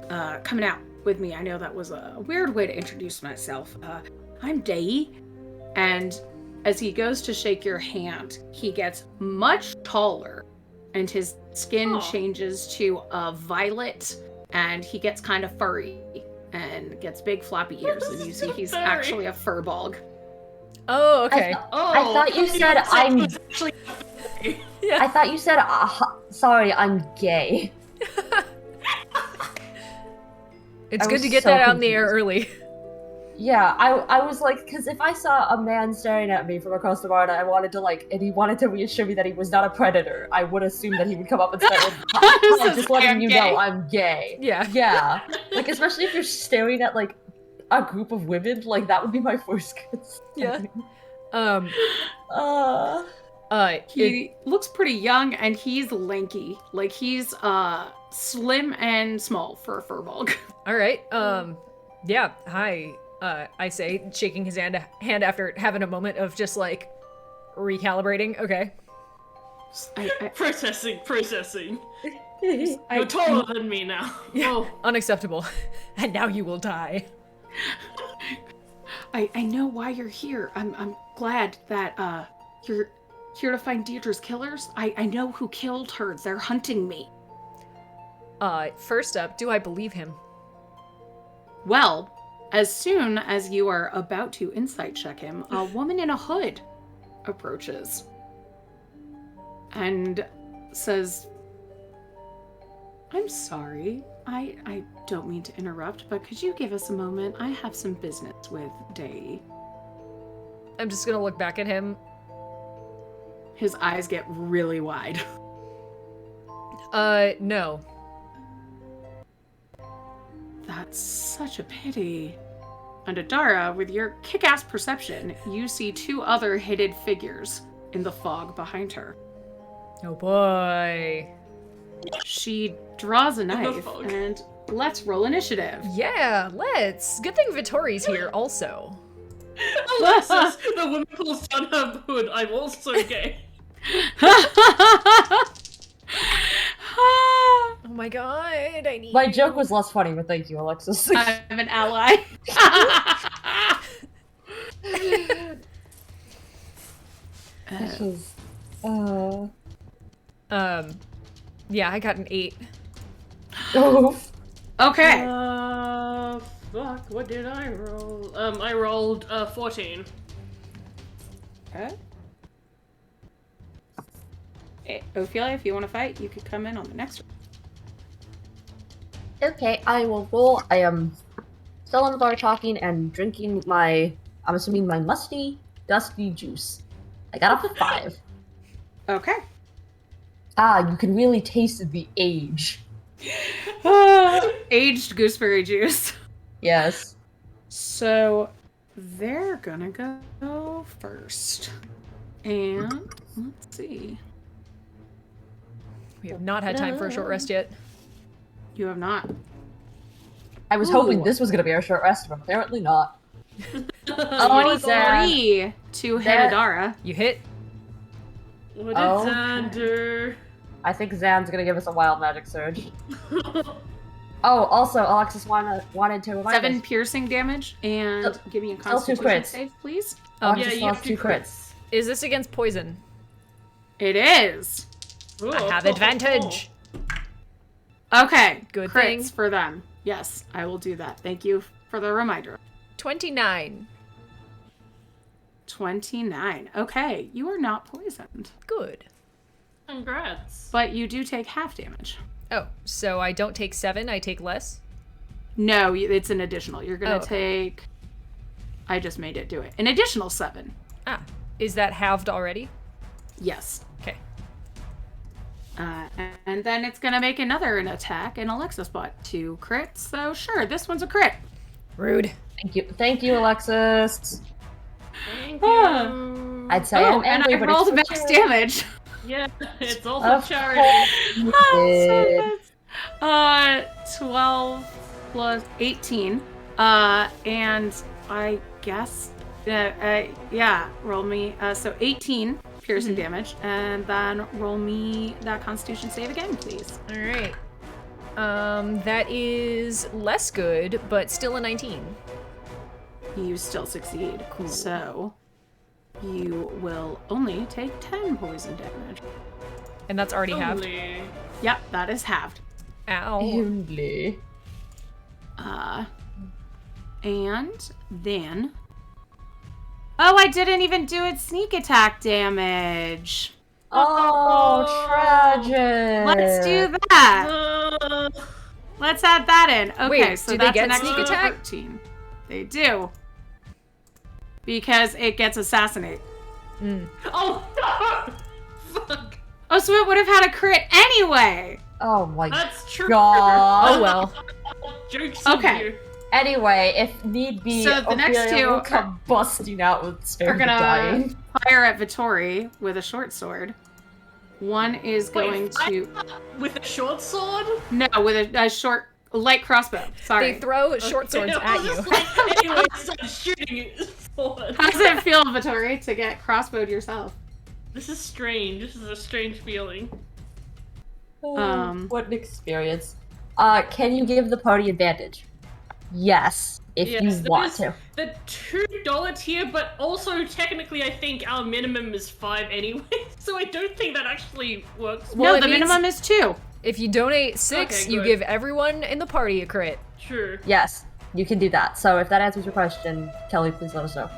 out with me. I know that was a weird way to introduce myself. I'm Day, and as he goes to shake your hand, he gets much taller, and his skin changes to a violet, and he gets kind of furry and gets big floppy ears, and you see he's Furry. actually a furbog. oh okay. I thought you said I'm. Actually, I thought you said sorry, I'm gay. It's I good was to get so that out in the air confused. early. Yeah, I was like, because if I saw a man staring at me from across the bar and I wanted to and he wanted to reassure me that he was not a predator, I would assume that he would come up and say, "Hi, just letting you know I'm gay." Yeah. Yeah. Like, especially if you're staring at, like, a group of women, like, that would be my first concern. Yeah. He looks pretty young, and he's lanky. Like, he's slim and small for a furbog. All right. Yeah. Hi. I say, shaking his hand after having a moment of just like recalibrating. Okay. processing. I- You're taller than me now. Yeah. Oh. Unacceptable. And now you will die. I know why you're here. I'm glad that you're here to find Deirdre's killers. I know who killed her. They're hunting me. First up, do I believe him? Well, as soon as you are about to insight check him, a woman in a hood approaches and says, I'm sorry. I don't mean to interrupt, but could you give us a moment? I have some business with Day. I'm just gonna look back at him. His eyes get really wide. No. That's such a pity. And Adara, with your kick-ass perception, you see two other hooded figures in the fog behind her. Oh boy. She draws a the knife, fog. and let's roll initiative. Yeah, let's. Good thing Vittori's here also. Alexis, the woman pulls down her hood. I'm also gay. Oh my god, I need. My joke was less funny, but thank you, Alexis. I'm an ally. This is, Yeah, I got an 8. oof. Okay. Fuck, what did I roll? I rolled 14. Okay. Ophelia, if you want to fight, you could come in on the next one. Okay, I will roll. I am still in the bar talking and drinking my, I'm assuming my musty, dusty juice. I got a 5. Okay. Ah, you can really taste the age. Aged gooseberry juice. Yes. So they're gonna go first. And let's see. We have not had time for a short rest yet. You have not. I was hoping this was gonna be our short rest, but apparently not. Oh, Zan. 3 to hit That- Adara. You hit? What did Oh. Zan do? I think Zan's gonna give us a wild magic surge. Oh, also, Alexis wanted to remind 7 us. piercing damage, and give me a still 2 constitution crits. save, please. Alexis yeah, you lost have 2 2 crits. Is this against poison? It is. I have advantage. Okay. Good crits thing. for them. Yes, I will do that. Thank you for the reminder. 29. 29. Okay, you are not poisoned, Good. Congrats. but you do take half damage. Oh, so I don't take 7, I take less? No, it's an additional. You're gonna Oh, okay. take. I just made it do it. An additional 7. Ah, is that halved already? Yes. Okay. And then it's gonna make another an attack, and Alexis bought 2 crits. So sure, this one's a crit. Rude. Thank you, Alexis. Thank Ah. you. I'd say Oh, I'm and angry, I but rolled it's max for damage. Yeah, it's also Of charity. you Oh, did. 12 plus 18. And I guess, yeah, roll me. So 18 piercing damage, and then roll me that Constitution save again, please. All right. That is less good, but still a 19. You still succeed. Cool. So you will only take 10 poison damage. And that's already halved. Only. Yep, that is halved. Ow. Only. And then. Oh, I didn't even do its sneak attack damage. Oh, tragic. Let's do that. Uh, Let's add that in. Okay, Wait, so do they that's get an extra sneak attack? 13. They do. Because it gets assassinate. oh no! Fuck. Oh, so it would have had a crit anyway. Oh my That's true. god. Oh well. Jokes Okay. on you. Anyway, if need be, So the next Ophelia two will come busting out with spare We're gonna dying. fire at Vittori with a short sword. One is going Wait, to with a short sword? no with a short light crossbow. Sorry. They throw short swords I at was you. just like, anyway, start shooting it. Forward. How does it feel, Vittori, to get crossbowed yourself? This is strange. This is a strange feeling. What an experience. Can you give the party advantage? Yes, if Yes, you there want is to. The $2 tier, but also technically I think our minimum is 5 anyway, so I don't think that actually works. Well, no, it the means- minimum is 2. If you donate 6, Okay, you good. give everyone in the party a crit. True. Yes, you can do that. So if that answers your question, Kelly, please let us know.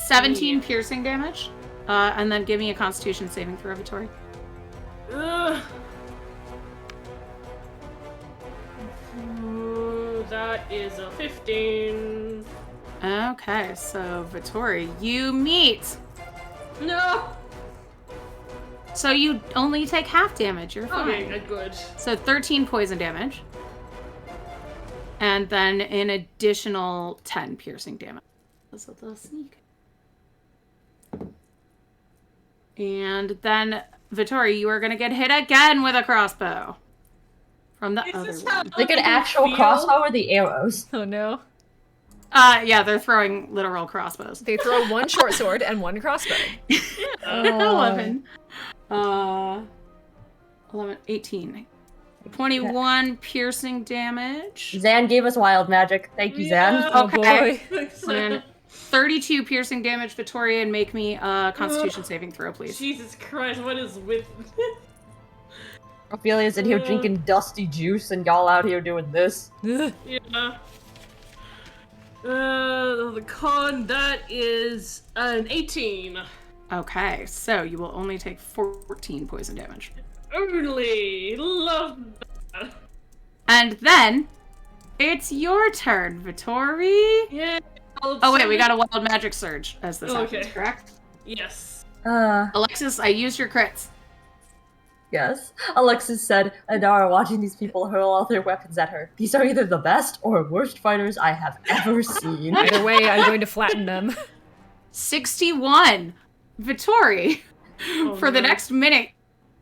17 piercing damage. And then give me a Constitution saving throw, Vittori. Ugh. that is a 15. Okay, so Vittori, you meet. No! So you only take half damage. You're fine. Okay, good. So 13 poison damage. And then an additional 10 piercing damage. That's a little sneak. And then, Vittori, you are going to get hit again with a crossbow. From the other one. Like an actual crossbow or the arrows? Oh no. Yeah, they're throwing literal crossbows. They throw one short sword and one crossbow. 11. 11, 18. 21 piercing damage. Zan gave us wild magic. Thank you, Zan. Yeah. Oh Okay. boy. And 32 piercing damage, Vittoria, and make me a Constitution saving throw, please. Jesus Christ, what is with... Ophelia's in here drinking dusty juice, and y'all out here doing this. Ugh. Yeah. The con, that is an 18. Okay, so you will only take 14 poison damage. Only! Love that. And then, it's your turn, Vittori. Yeah. Oh wait, we got a wild magic surge as this happens, Okay. correct? Yes. Alexis, I used your crits. Yes. Alexis said, Adara watching these people hurl all their weapons at her. These are either the best or worst fighters I have ever seen. Either way, I'm going to flatten them. 61. Vittori, for the next minute,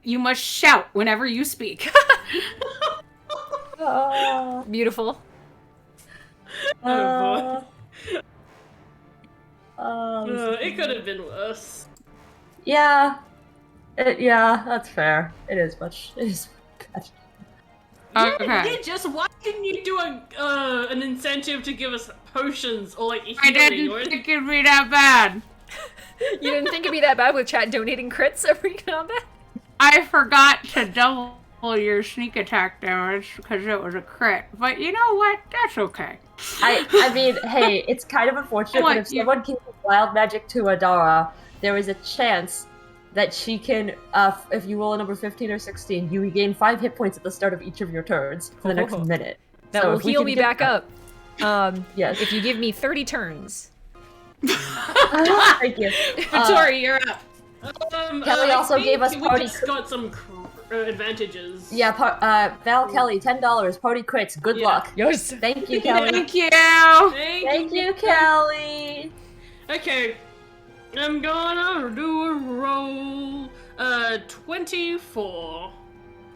you must shout whenever you speak. Beautiful. Oh boy. It It could have been worse. Yeah. Yeah, that's fair. It is much. It is good. Okay. Yeah, just why didn't you do an incentive to give us potions or like I healing or didn't think it'd be that bad. You didn't think it'd be that bad with chat donating crits every combat? I forgot to double your sneak attack damage because it was a crit. But you know what? That's okay. I mean, hey, it's kind of unfortunate, but if someone can give wild magic to Adara, there is a chance that she can, if you roll a number 15 or 16, you regain 5 hit points at the start of each of your turns for the next minute. That So will if we heal can me get back that- up. Yes. If you give me 30 turns. Thank you. Vittori, you're up. Kelly also gave us we party just got some advantages. Yeah, Val Kelly, $10, party crits, good luck. Yes. Thank you, Kelly. Thank you. Thank you, Kelly. Okay, I'm gonna do a roll. 24.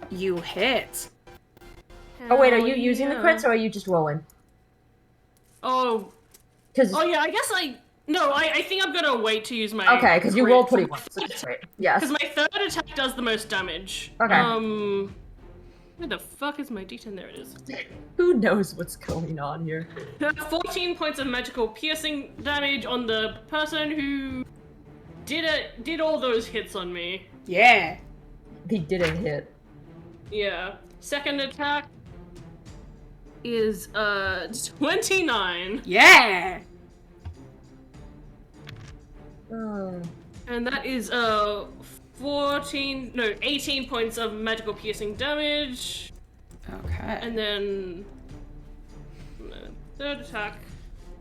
You hit. Oh wait, are you using the crits or are you just rolling? Oh, Because yeah. I guess I think I'm gonna wait to use my. okay, because you rolled pretty well. So that's right. Yes. Because my third attack does the most damage. Okay. Where the fuck is my D10? There it is. Who knows what's going on here? 14 points of magical piercing damage on the person who did all those hits on me. Yeah. He didn't hit. Yeah. Second attack is 29. Yeah. And that is 18 points of magical piercing damage. Okay. And then third attack.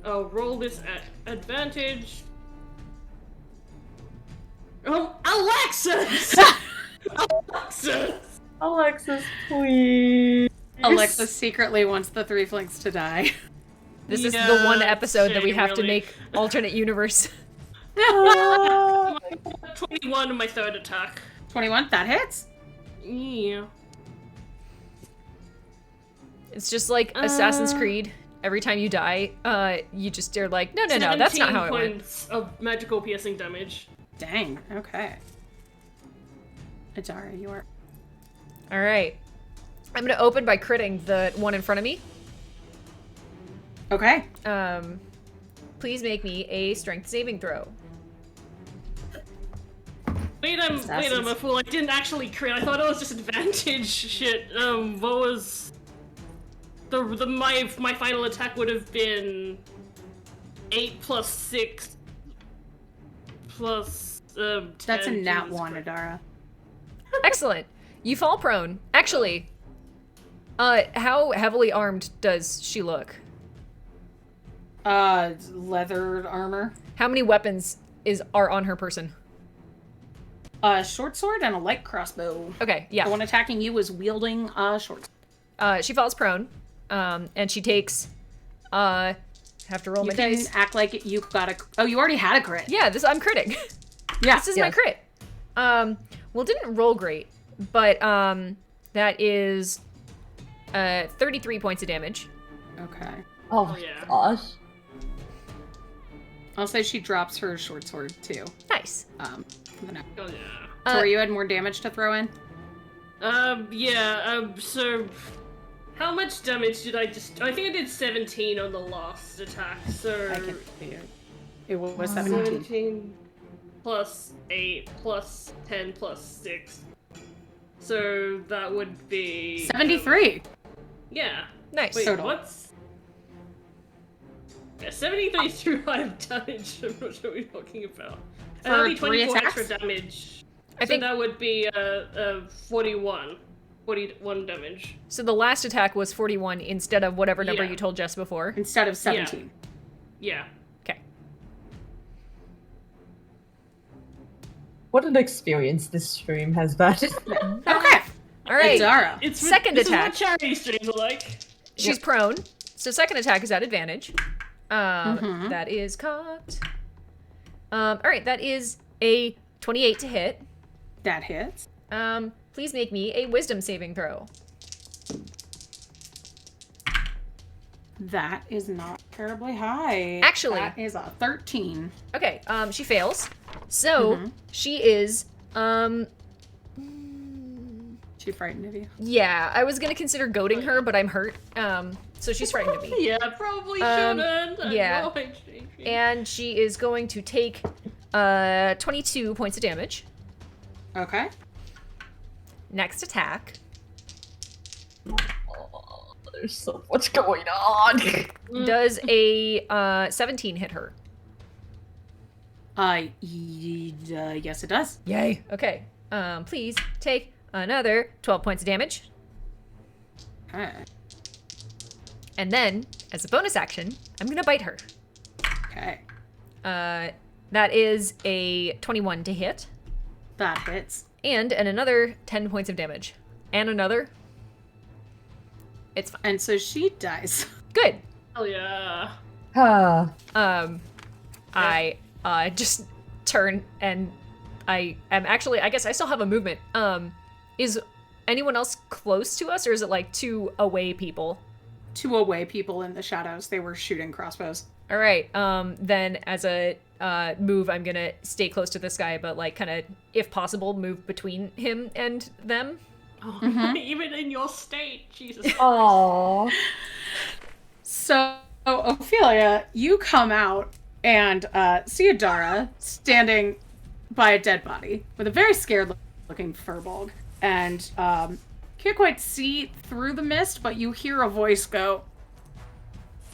I'll roll this at advantage. Oh, Alexis! Alexis! Alexis, please. Alexis secretly wants the Threeflings to die. This is the one Yeah, episode that we have to really. make alternate universe. 21 on my third attack. 21, that hits? Yeah. It's just like Assassin's Creed. Every time you die, you just are like, no, that's not how it 17 went. points of magical piercing damage. Dang, okay. Adara, you are... All right. I'm going to open by critting the one in front of me. Okay. Please make me a strength saving throw. Wait, I'm a fool. I didn't actually crit. I thought it was just advantage shit. What was my final attack would have been 8 plus 6 plus 10. That's a nat Jesus 1, Christ. Adara. Excellent. You fall prone. Actually, how heavily armed does she look? Leather armor. How many weapons are on her person? A short sword and a light crossbow. Okay, yeah. The one attacking you is wielding a short sword. She falls prone, and she takes, have to roll You my can dice. act like you got a... Oh, you already had a crit. Yeah, I'm critting. Yeah. This is my crit. Well, it didn't roll great, but, that is, 33 points of damage. Okay. Oh, Oh, yeah. gosh. I'll say she drops her short sword, too. Nice. For the next. Oh, yeah. Tori, you had more damage to throw in? So how much damage did I I think I did 17 on the last attack, so... I can see it. It was 17. 17 plus 8 plus 10 plus 6. So that would be... 73! Yeah. Nice. Wait, Total. what's... Yeah, 73 is too high of damage. I'm not sure what you're talking about. For That'd be 3 24 attacks? extra damage. I think, So that would be 41 damage. so the last attack was 41 instead of whatever number Yeah. you told Jess before. Instead of 17. Yeah. Okay. What an experience this stream has been. Okay. All right. Zara. It's Second this attack. Is what charity streams are like. She's prone, so second attack is at advantage. That is cocked. All right, that is a 28 to hit. That hits. Please make me a wisdom saving throw. That is not terribly high. Actually- That is a 13. Okay, she fails. So she is, She frightened of you. yeah, I was gonna consider goading her, but I'm hurt. So she's frightened of me. Yeah, probably Um, shouldn't. I yeah. know I'm changing. And she is going to take 22 points of damage. Okay. Next attack. Oh, there's so much going on. Does a 17 hit her? Yes, it does. Yay. Okay. Please take another 12 points of damage. Okay. And then, as a bonus action, I'm gonna bite her. Okay. That is a 21 to hit. That hits. And another 10 points of damage. And another. It's fine. And so she dies. Good. Oh yeah. I just turn and I am actually, I guess I still have a movement. Is anyone else close to us, or is it like 2 away people? 2 away people in the shadows. They were shooting crossbows. All right. Then as a move, I'm gonna stay close to this guy, but like kind of, if possible, move between him and them. Oh, even in your state, Jesus. Aww. So, Ophelia, you come out and see Adara standing by a dead body with a very scared looking furbolg. And can't quite see through the mist, but you hear a voice go,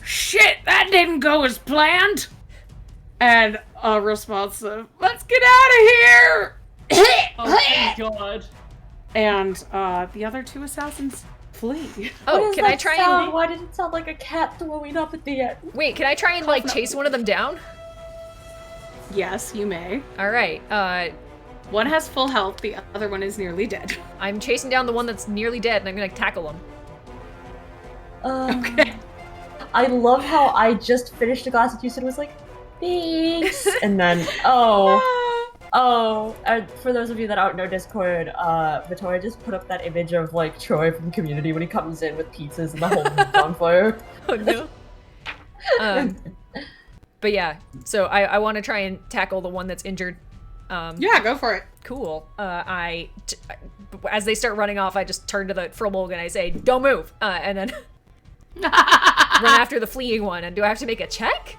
"Shit, that didn't go as planned!" And a response of, "Let's get out of here!" Oh my god. And the other 2 assassins flee. Oh, can I try and Why did it sound like a cat throwing up at the end? wait? Can I try and like chase one of them down? Yes, you may. All right. One has full health, the other one is nearly dead. I'm chasing down the one that's nearly dead, and I'm gonna tackle him. Okay. I love how I just finished a glass of juice and was like, thanks. And then, and for those of you that don't know Discord, Vittoria just put up that image of like Troy from Community when he comes in with pizzas and the whole room's on fire. Oh no. But yeah, so I want to try and tackle the one that's injured. Yeah, go for it. Cool. As they start running off, I just turn to the Furbolg and I say, "Don't move," and then run after the fleeing one. And do I have to make a check?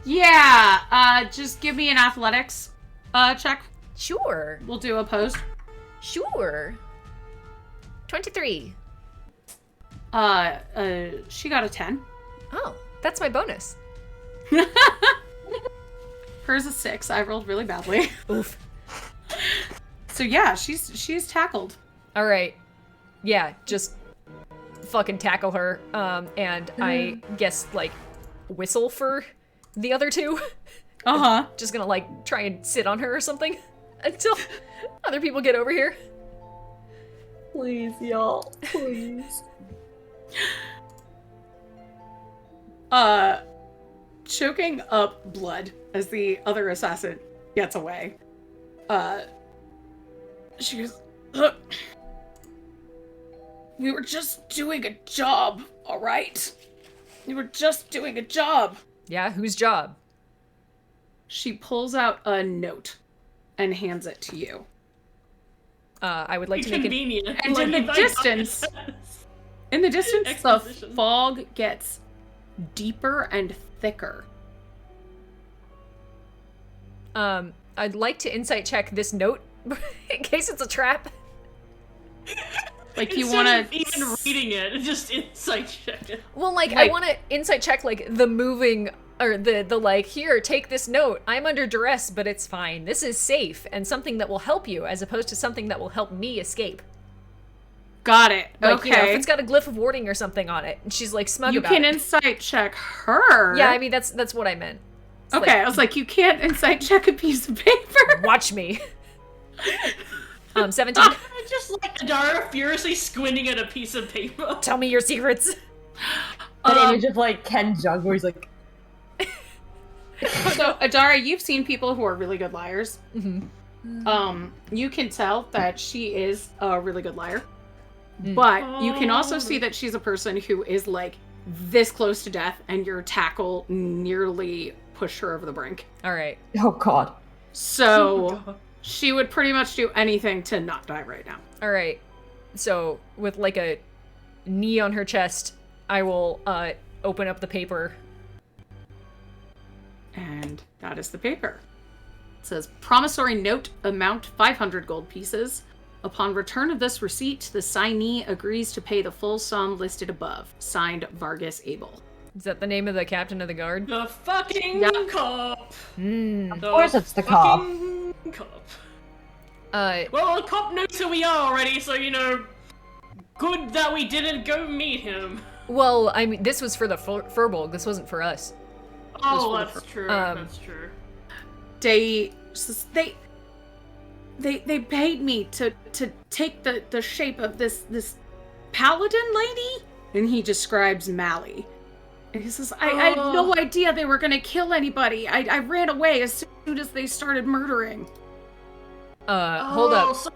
Yeah, just give me an athletics check. Sure. We'll do opposed. Sure. 23. She got a 10. Oh, that's my bonus. Hers is 6. I rolled really badly. Oof. So yeah, she's tackled. All right. Yeah, just fucking tackle her. And I guess like whistle for the other two. Uh-huh. Just gonna, like, try and sit on her or something until other people get over here. Please, y'all. Please. Choking up blood as the other assassin gets away. She goes, "Look, we were just doing a job, all right? We were just doing a job." Yeah, whose job? She pulls out a note and hands it to you. I would like to make an... Convenient. And in the distance, the Exposition. fog gets deeper and thicker. I'd like to insight check this note in case it's a trap. Like you Instead want of to even reading it, just insight check it. Well, like, I Like- want to insight check, like, the moving, or the like, here, take this note. I'm under duress, but it's fine. This is safe, and something that will help you, as opposed to something that will help me escape. Got it. Like, Okay. you know, if it's got a glyph of warding or something on it, and she's, like, smug You about can it. insight check her. Yeah, I mean, that's what I meant. It's Okay, like, I was like, you can't insight check a piece of paper. watch me. 17. Just like Adara furiously squinting at a piece of paper. Tell me your secrets. That image of like Ken Jung where he's like, So, Adara, you've seen people who are really good liars. Mm-hmm. You can tell that she is a really good liar. But you can also see that she's a person who is like this close to death, and your tackle nearly pushed her over the brink. All right. oh god. So she would pretty much do anything to not die right now. All right. So, with, like, a knee on her chest, I will, open up the paper. And that is the paper. It says, promissory note, amount 500 gold pieces. Upon return of this receipt, the signee agrees to pay the full sum listed above. Signed, Vargas Abel. Is that the name of the captain of the guard? The fucking Yeah. cop. Of course it's the cop. Fucking cop. Uh, Well, the cop knows who we are already, so you know, good that we didn't go meet him. well, I mean, this was for the Furbolg. This wasn't for us. Oh, for the that's true. um, That's true. They paid me to take the shape of this paladin lady, and he describes Mally. And he says, I had no idea they were gonna kill anybody. I ran away as soon as they started murdering. Hold up. So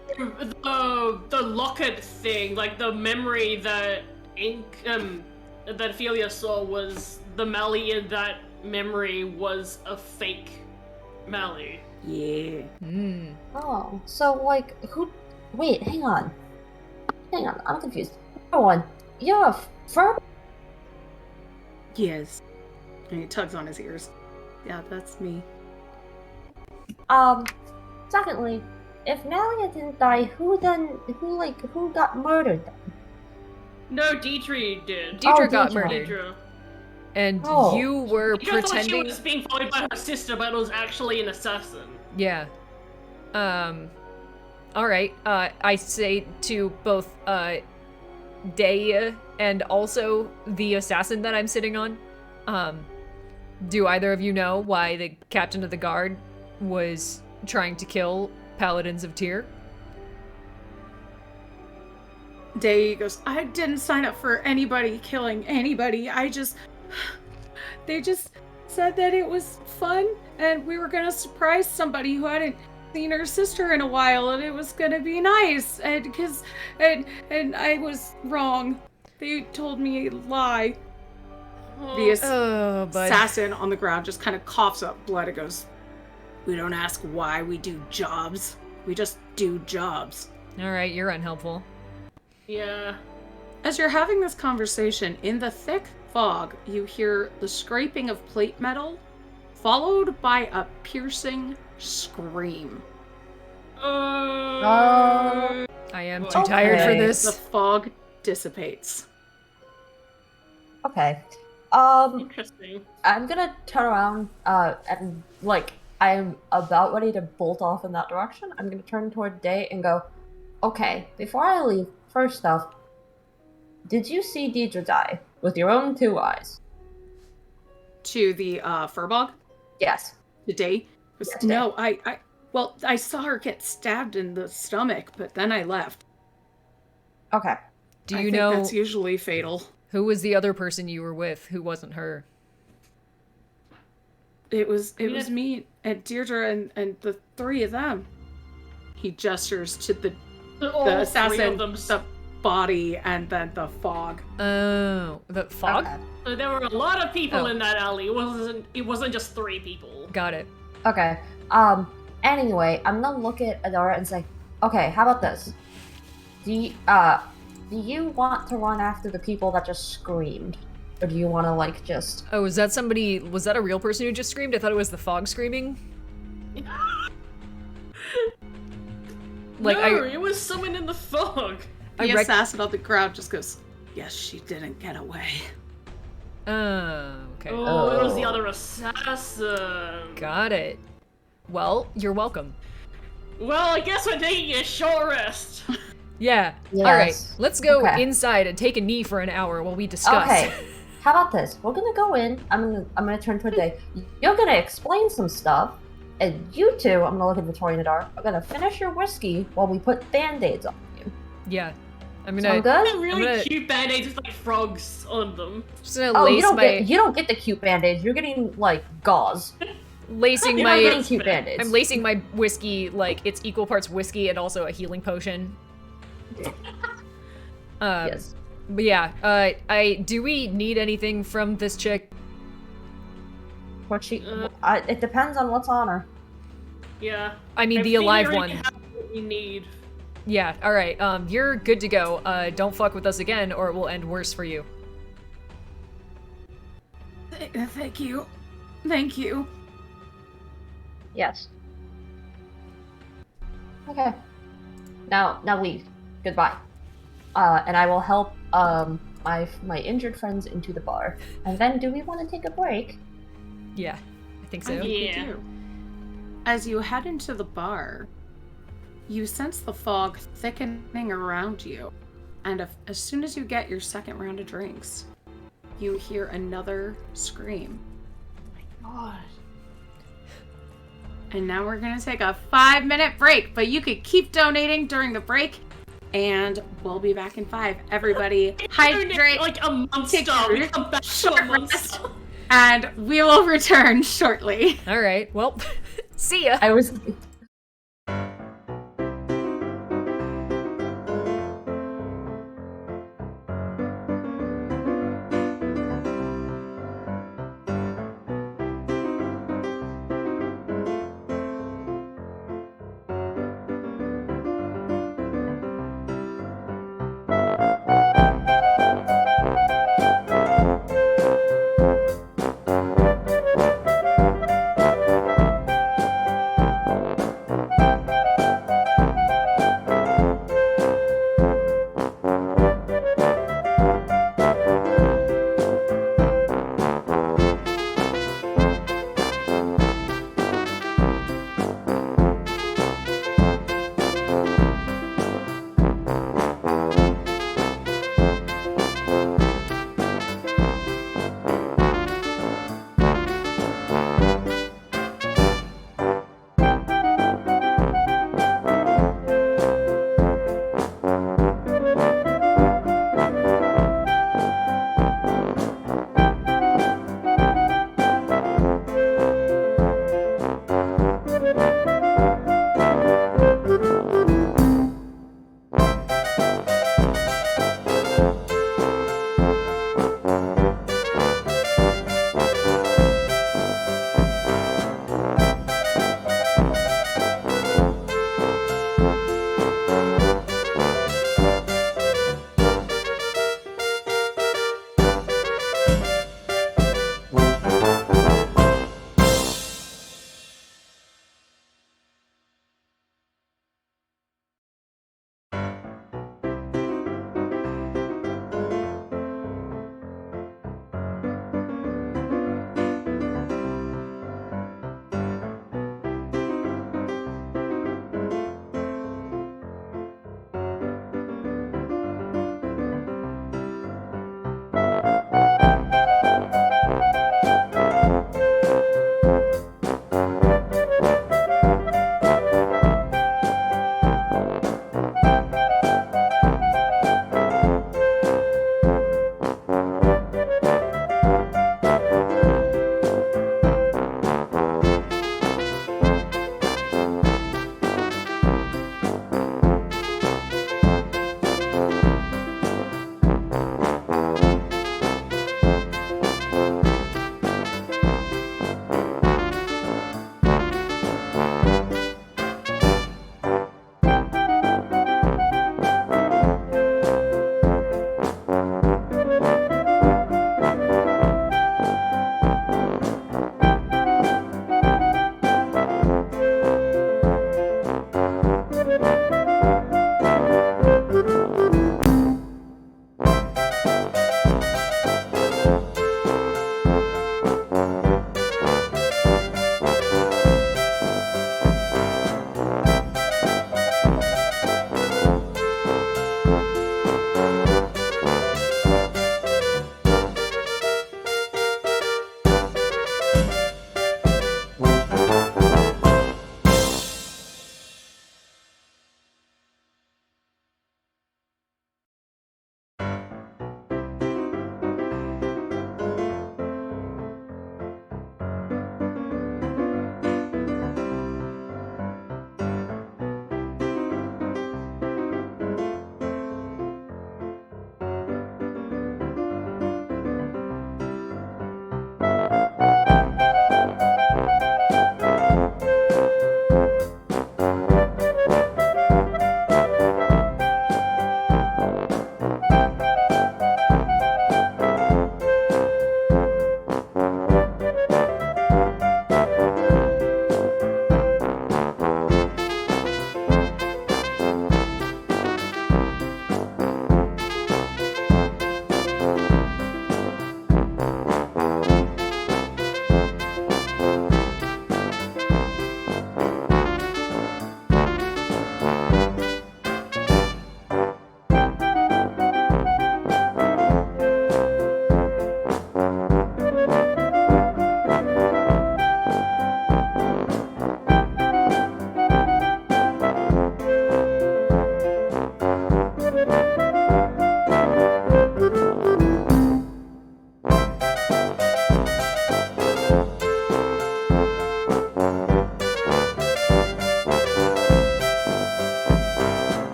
the locket thing, like the memory that that Ophelia saw was the Mally in that memory was a fake Mally. Yeah. Oh, so like who? Wait, hang on, I'm confused. Number one, you're a fur. Yes. And he tugs on his ears. Yeah, that's me. Secondly, if Malia didn't die, who got murdered then? No, Deidre did. Deidre Oh, got Deidre. murdered. Deidre. And Oh. you were Deidre thought she pretending... was being followed by her sister, but it was actually an assassin. Yeah. Alright. I say to both, Daya and also the assassin that I'm sitting on, do either of you know why the captain of the guard was trying to kill Paladins of Tyr? Day goes, I didn't sign up for anybody killing anybody. They just said that it was fun and we were gonna surprise somebody who hadn't seen her sister in a while and it was gonna be nice. And I was wrong. They told me a lie. The Oh, bud. assassin on the ground just kind of coughs up blood and goes, we don't ask why we do jobs. We just do jobs. Alright, you're unhelpful. Yeah. As you're having this conversation, in the thick fog, you hear the scraping of plate metal, followed by a piercing scream. I am too Okay. tired for The this. fog dissipates. Okay. Interesting. I'm gonna turn around, and like I'm about ready to bolt off in that direction. I'm gonna turn toward Day and go, okay, before I leave, first off, did you see Deidre die with your own two eyes? To the Furbog Yes. today? Today. No, I saw her get stabbed in the stomach, but then I left. Okay. Do I you think know that's usually fatal. who was the other person you were with who wasn't her? It was me and Deirdre and the three of them. He gestures to the All three assassin, of them. the body, and then the fog. Oh, the fog? Okay. So there were a lot of people Oh. in that alley. It wasn't just 3 people. Got it. Okay. Anyway, I'm gonna look at Adara and say, okay, how about this? Do you want to run after the people that just screamed? Or do you want to, like, just... Oh, was that a real person who just screamed? I thought it was the fog screaming. Like, no, it was someone in the fog. The assassin on the ground just goes, yes, she didn't get away. Okay. Oh, it was the other assassin. Got it. Well, you're welcome. Well, I guess we're taking a short rest. Yeah. Yes. All right. Let's go Okay. inside and take a knee for an hour while we discuss. Okay. How about this? We're gonna go in. I'm gonna turn to a day. You're gonna explain some stuff, and you two, I'm gonna look at Victoria and Adar, are gonna finish your whiskey while we put band-aids on you. Yeah. I'm Sound gonna good? Really gonna- cute band-aids with like frogs on them. just gonna Oh, lace you don't get the cute band-aids. You're getting like gauze. lacing You're not getting my cute band-aids. I'm lacing my whiskey like it's equal parts whiskey and also a healing potion. Yes. But yeah, do we need anything from this chick? What she? It depends on what's on her. Yeah. I mean, I the think we alive already one. have what we need. Yeah. All right. You're good to go. Don't fuck with us again, or it will end worse for you. Thank you. Thank you. Yes. Okay. Now leave. Goodbye. And I will help my injured friends into the bar. And then, do we want to take a break? Yeah, I think I so. think we Yeah. do. As you head into the bar, you sense the fog thickening around you. And as soon as you get your second round of drinks, you hear another scream. God. And now we're going to take a 5-minute break, but you could keep donating during the break, and we'll be back in 5. Everybody, hydrate, Like a month take star. your We come back to short a month rest. star. and we will return shortly. All right. Well, see ya. I was.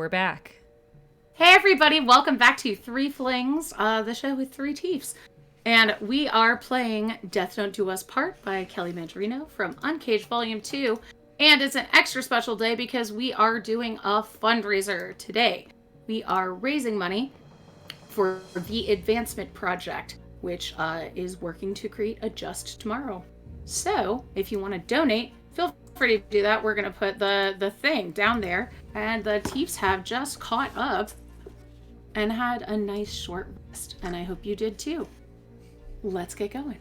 we're back. Hey everybody, welcome back to Threeflings, the show with three Tiefs. And we are playing Death Don't Do Us Part by Kelly Mandarino from UNCAGED Volume 2. And it's an extra special day because we are doing a fundraiser today. We are raising money for the Advancement Project, which is working to create a Just Tomorrow. So, if you want to donate, feel free to do that. We're going to put the thing down there. And the Tiefs have just caught up and had a nice short rest. And I hope you did too. Let's get going.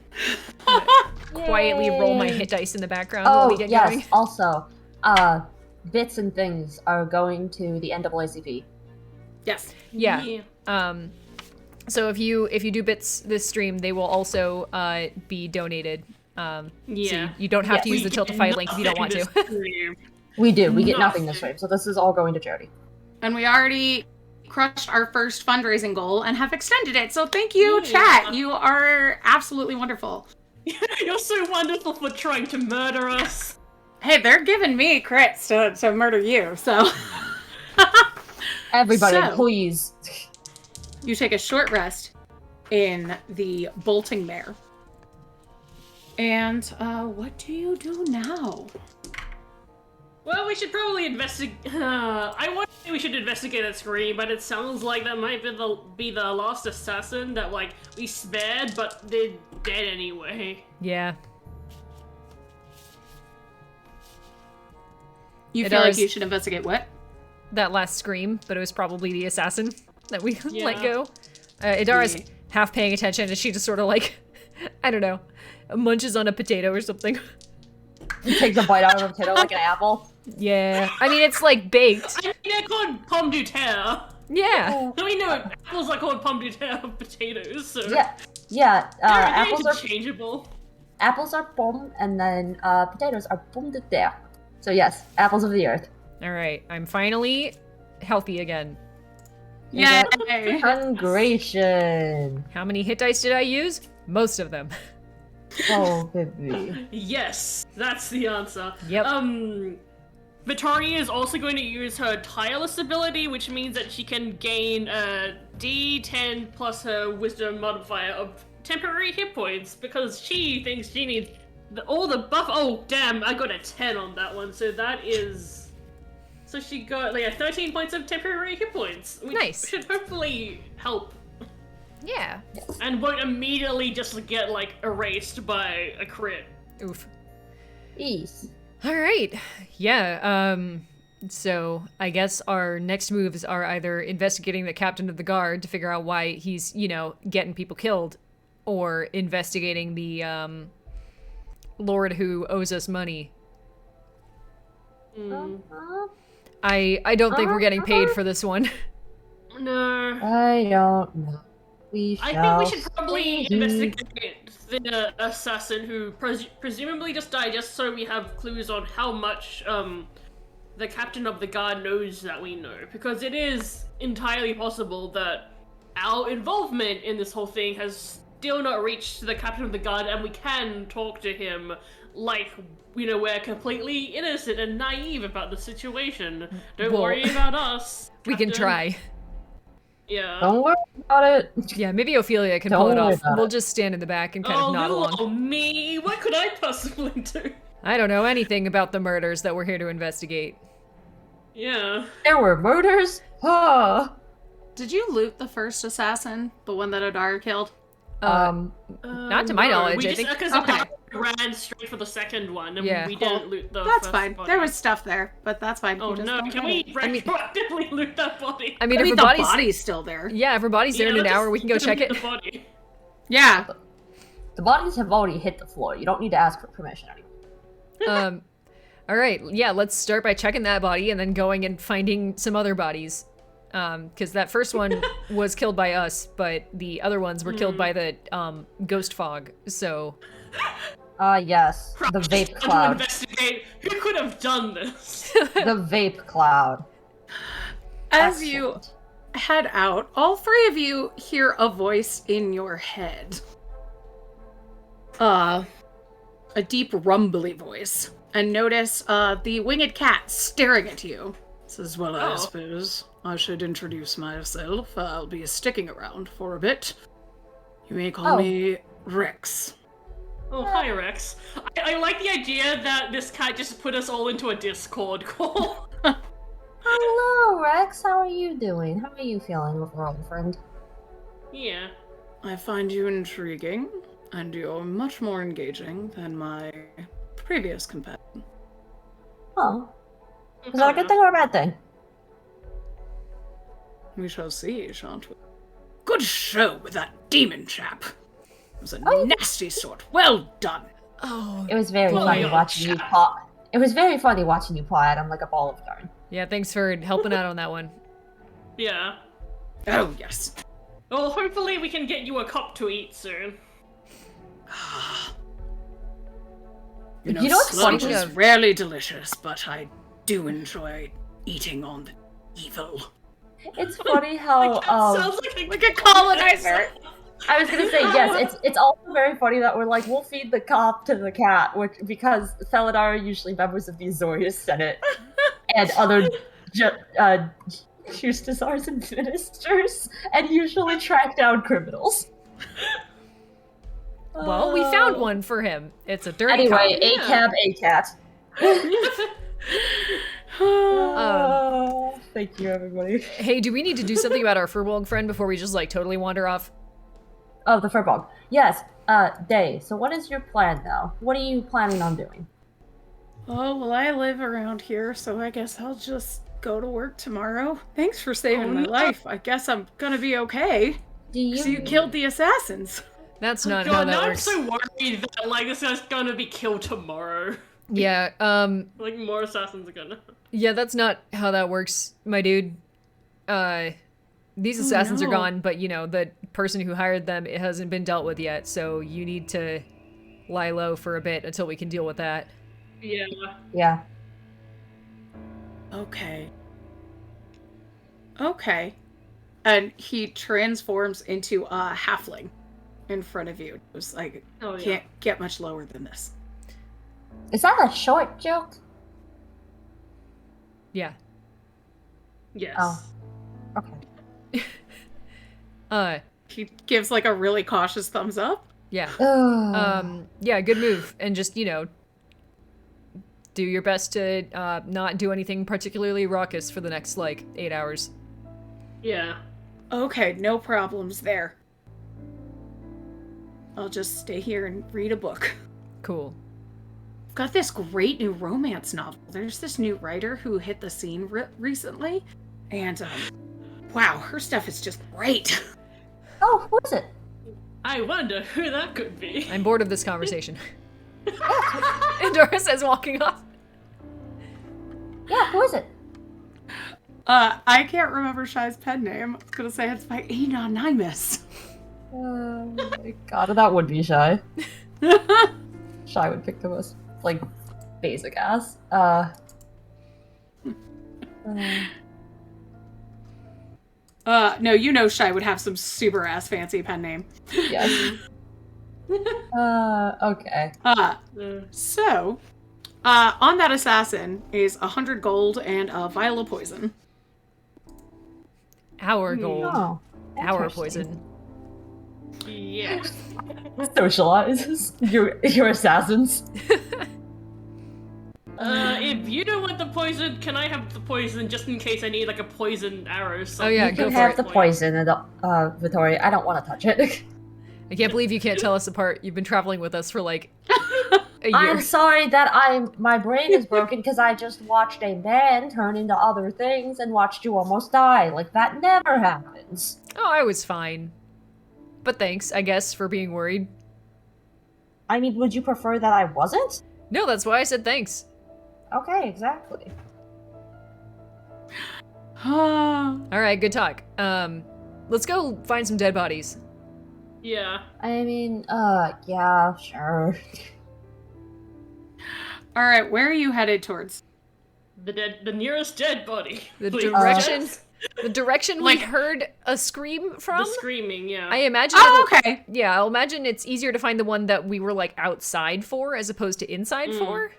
Quietly roll my hit dice in the background while we get going. Also, bits and things are going to the NAACP. Yes. Yeah. So if you do bits this stream, they will also be donated. So you don't have to use the Tiltify link if you don't want to. We do. We get nothing this stream, so this is all going to charity. And we already crushed our first fundraising goal and have extended it. So thank you, chat. You are absolutely wonderful. You're so wonderful for trying to murder us. Hey, they're giving me crits to murder you, so. Everybody, So- please. You take a short rest in the bolting mare. And what do you do now? Well, we should probably investigate. I want to say we should investigate that scream, but it sounds like that might be the last assassin that we spared, but they're dead anyway. Yeah. You It feel like does. you should investigate what? That last scream, but it was probably the assassin that we let Yeah. go. Idara's half paying attention, and she just sort of I don't know, munches on a potato or something. You take the bite out of a potato like an apple. Yeah. I mean, it's baked. I mean, they're called pomme de terre. Yeah. I mean, no, apples are called pomme de terre of potatoes, so Yeah. they're Apples are interchangeable. pomme, and then potatoes are pomme de terre. So yes, apples of the earth. All right. I'm finally healthy again. Yay! Congratulations. How many hit dice did I use? Most of them. Oh, baby. Yes, that's the answer. Yep. Vittoria is also going to use her tireless ability, which means that she can gain a D10 plus her wisdom modifier of temporary hit points because she thinks she needs all the buff. Oh, damn, I got a 10 on that one, so that is. So she got 13 points of temporary hit points, which Nice. should hopefully help. Yeah. And won't immediately just get erased by a crit. Oof. Ease. All right. Yeah. So I guess our next moves are either investigating the captain of the guard to figure out why he's, getting people killed, or investigating the lord who owes us money. I don't think we're getting paid for this one. No. I don't know. I think we should probably investigate the assassin who presumably just died, just so we have clues on how much the captain of the guard knows that we know. Because it is entirely possible that our involvement in this whole thing has still not reached the captain of the guard, and we can talk to him we're completely innocent and naive about the situation. Don't Well, worry about us. We can Captain. try. Yeah. Don't worry about it. Yeah, maybe Ophelia can Don't pull it worry off. about We'll it. just stand in the back and kind of nod little along. old me. What could I possibly do? I don't know anything about the murders that we're here to investigate. Yeah. There were murders? Huh. Did you loot the first assassin? The one that Odara killed? Not to my knowledge, We I just, think- because Okay. we ran straight for the second one, and Yeah. we didn't loot the That's first fine. body. There was stuff there, but that's fine. Oh You just no, don't can get we it. retroactively loot that body? I mean, I if mean, her the body's... body's still there. Yeah, if her body's there in an let's hour, just we can go loot check it. the body. Yeah. The bodies have already hit the floor. You don't need to ask for permission anymore. All right, yeah, let's start by checking that body and then going and finding some other bodies. Because that first one was killed by us, but the other ones were killed by the ghost fog. So Yes. The vape To cloud. investigate who could have done this. The vape cloud. As you Excellent. head out, all three of you hear a voice in your head. A deep rumbly voice. And notice the winged cat staring at you. Says, well, I Oh. suppose I should introduce myself. I'll be sticking around for a bit. You may call me Rex. Oh, hi, Rex. I like the idea that this cat just put us all into a Discord call. Hello, Rex. How are you doing? How are you feeling overall, friend? Yeah. I find you intriguing, and you're much more engaging than my previous companion. Oh. Is that a good thing or a bad thing? We shall see, shan't we? Good show with that demon chap. It was a nasty sort. Well done. Oh. It was very funny watching you paw. It was very funny watching you paw at him like a ball of yarn. Yeah, thanks for helping out on that one. Yeah. Oh, yes. Well, hopefully we can get you a cup to eat soon. You know what's sludge funny? is rarely delicious, but I do enjoy eating on the evil. It's funny how Sounds Like a colonizer. I was gonna say yes. It's also very funny that we're like we'll feed the cop to the cat, because Felidar are usually members of the Azorius Senate and other Justiciars and ministers, and usually track down criminals. Well, we found one for him. It's a dirty Anyway, cop. a cab, a cat. Thank you, everybody. Hey, do we need to do something about our Furbolg friend before we just like totally wander off? Oh, the Furbog. Yes. Day. So, what is your plan now? What are you planning on doing? Oh, well, I live around here, so I guess I'll just go to work tomorrow. Thanks for saving my life. I guess I'm gonna be okay. Do you? So you killed the assassins. That's not how God, that now I'm works. so worried that like this guy's gonna be killed tomorrow. Yeah, Like more assassins are gonna. yeah, that's not how that works, my dude. These assassins are no. gone, but you know, the person who hired them, it hasn't been dealt with yet, so you need to lie low for a bit until we can deal with that. Yeah. Yeah. Okay. Okay. And he transforms into a halfling in front of you. It was like, Oh yeah. can't get much lower than this. Is that a short joke? Yeah. Yes. Oh. Okay. He gives like a really cautious thumbs up. Yeah. Ugh. Yeah, good move. And just, you know, do your best to not do anything particularly raucous for the next, like, 8 hours. Yeah. Okay, no problems there. I'll just stay here and read a book. Cool. I've got this great new romance novel. There's this new writer who hit the scene recently, and wow, her stuff is just great. Oh, who is it? I wonder who that could be. I'm bored of this conversation. Endora says, walking off. Yeah, who is it? I can't remember Shy's pen name. I was gonna say it's by Anonymous. Oh my god, that would be Shy. Shy would pick the most, like, basic ass. No, you know Shy would have some super ass fancy pen name. Yes. Okay. So, on that assassin is 100 gold and a vial of poison. Our gold. Oh. Our interesting. poison. Yeah. Socialize. Your assassins. If you don't want the poison, can I have the poison just in case I need like a poison arrow? Oh, yeah, You go can for have it. the poison, Vittoria. I don't want to touch it. I can't believe you can't tell us apart. You've been traveling with us for like a year. I'm sorry that my brain is broken because I just watched a man turn into other things and watched you almost die. Like, that never happens. Oh, I was fine. But thanks, I guess, for being worried. I mean, would you prefer that I wasn't? No, that's why I said thanks. Okay, exactly. Alright, good talk. Let's go find some dead bodies. Yeah. I mean, yeah, sure. Alright, where are you headed towards? The nearest dead body. The Please. direction the direction we Like- heard a scream from? The screaming, yeah. I imagine Oh, okay. yeah, I'll imagine it's easier to find the one that we were like outside for as opposed to inside for.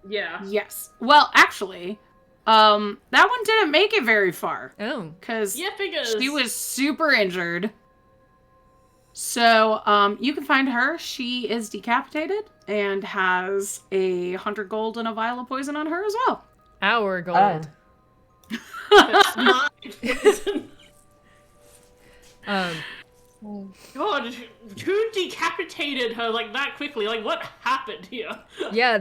Yeah. Yes. Well, actually, That one didn't make it very far. Oh. Because Yeah, figures. she was super injured. So, you can find her. She is decapitated and has 100 gold and a vial of poison on her as well. Our gold. That's mine. God, who decapitated her like that quickly? Like, what happened here? Yeah,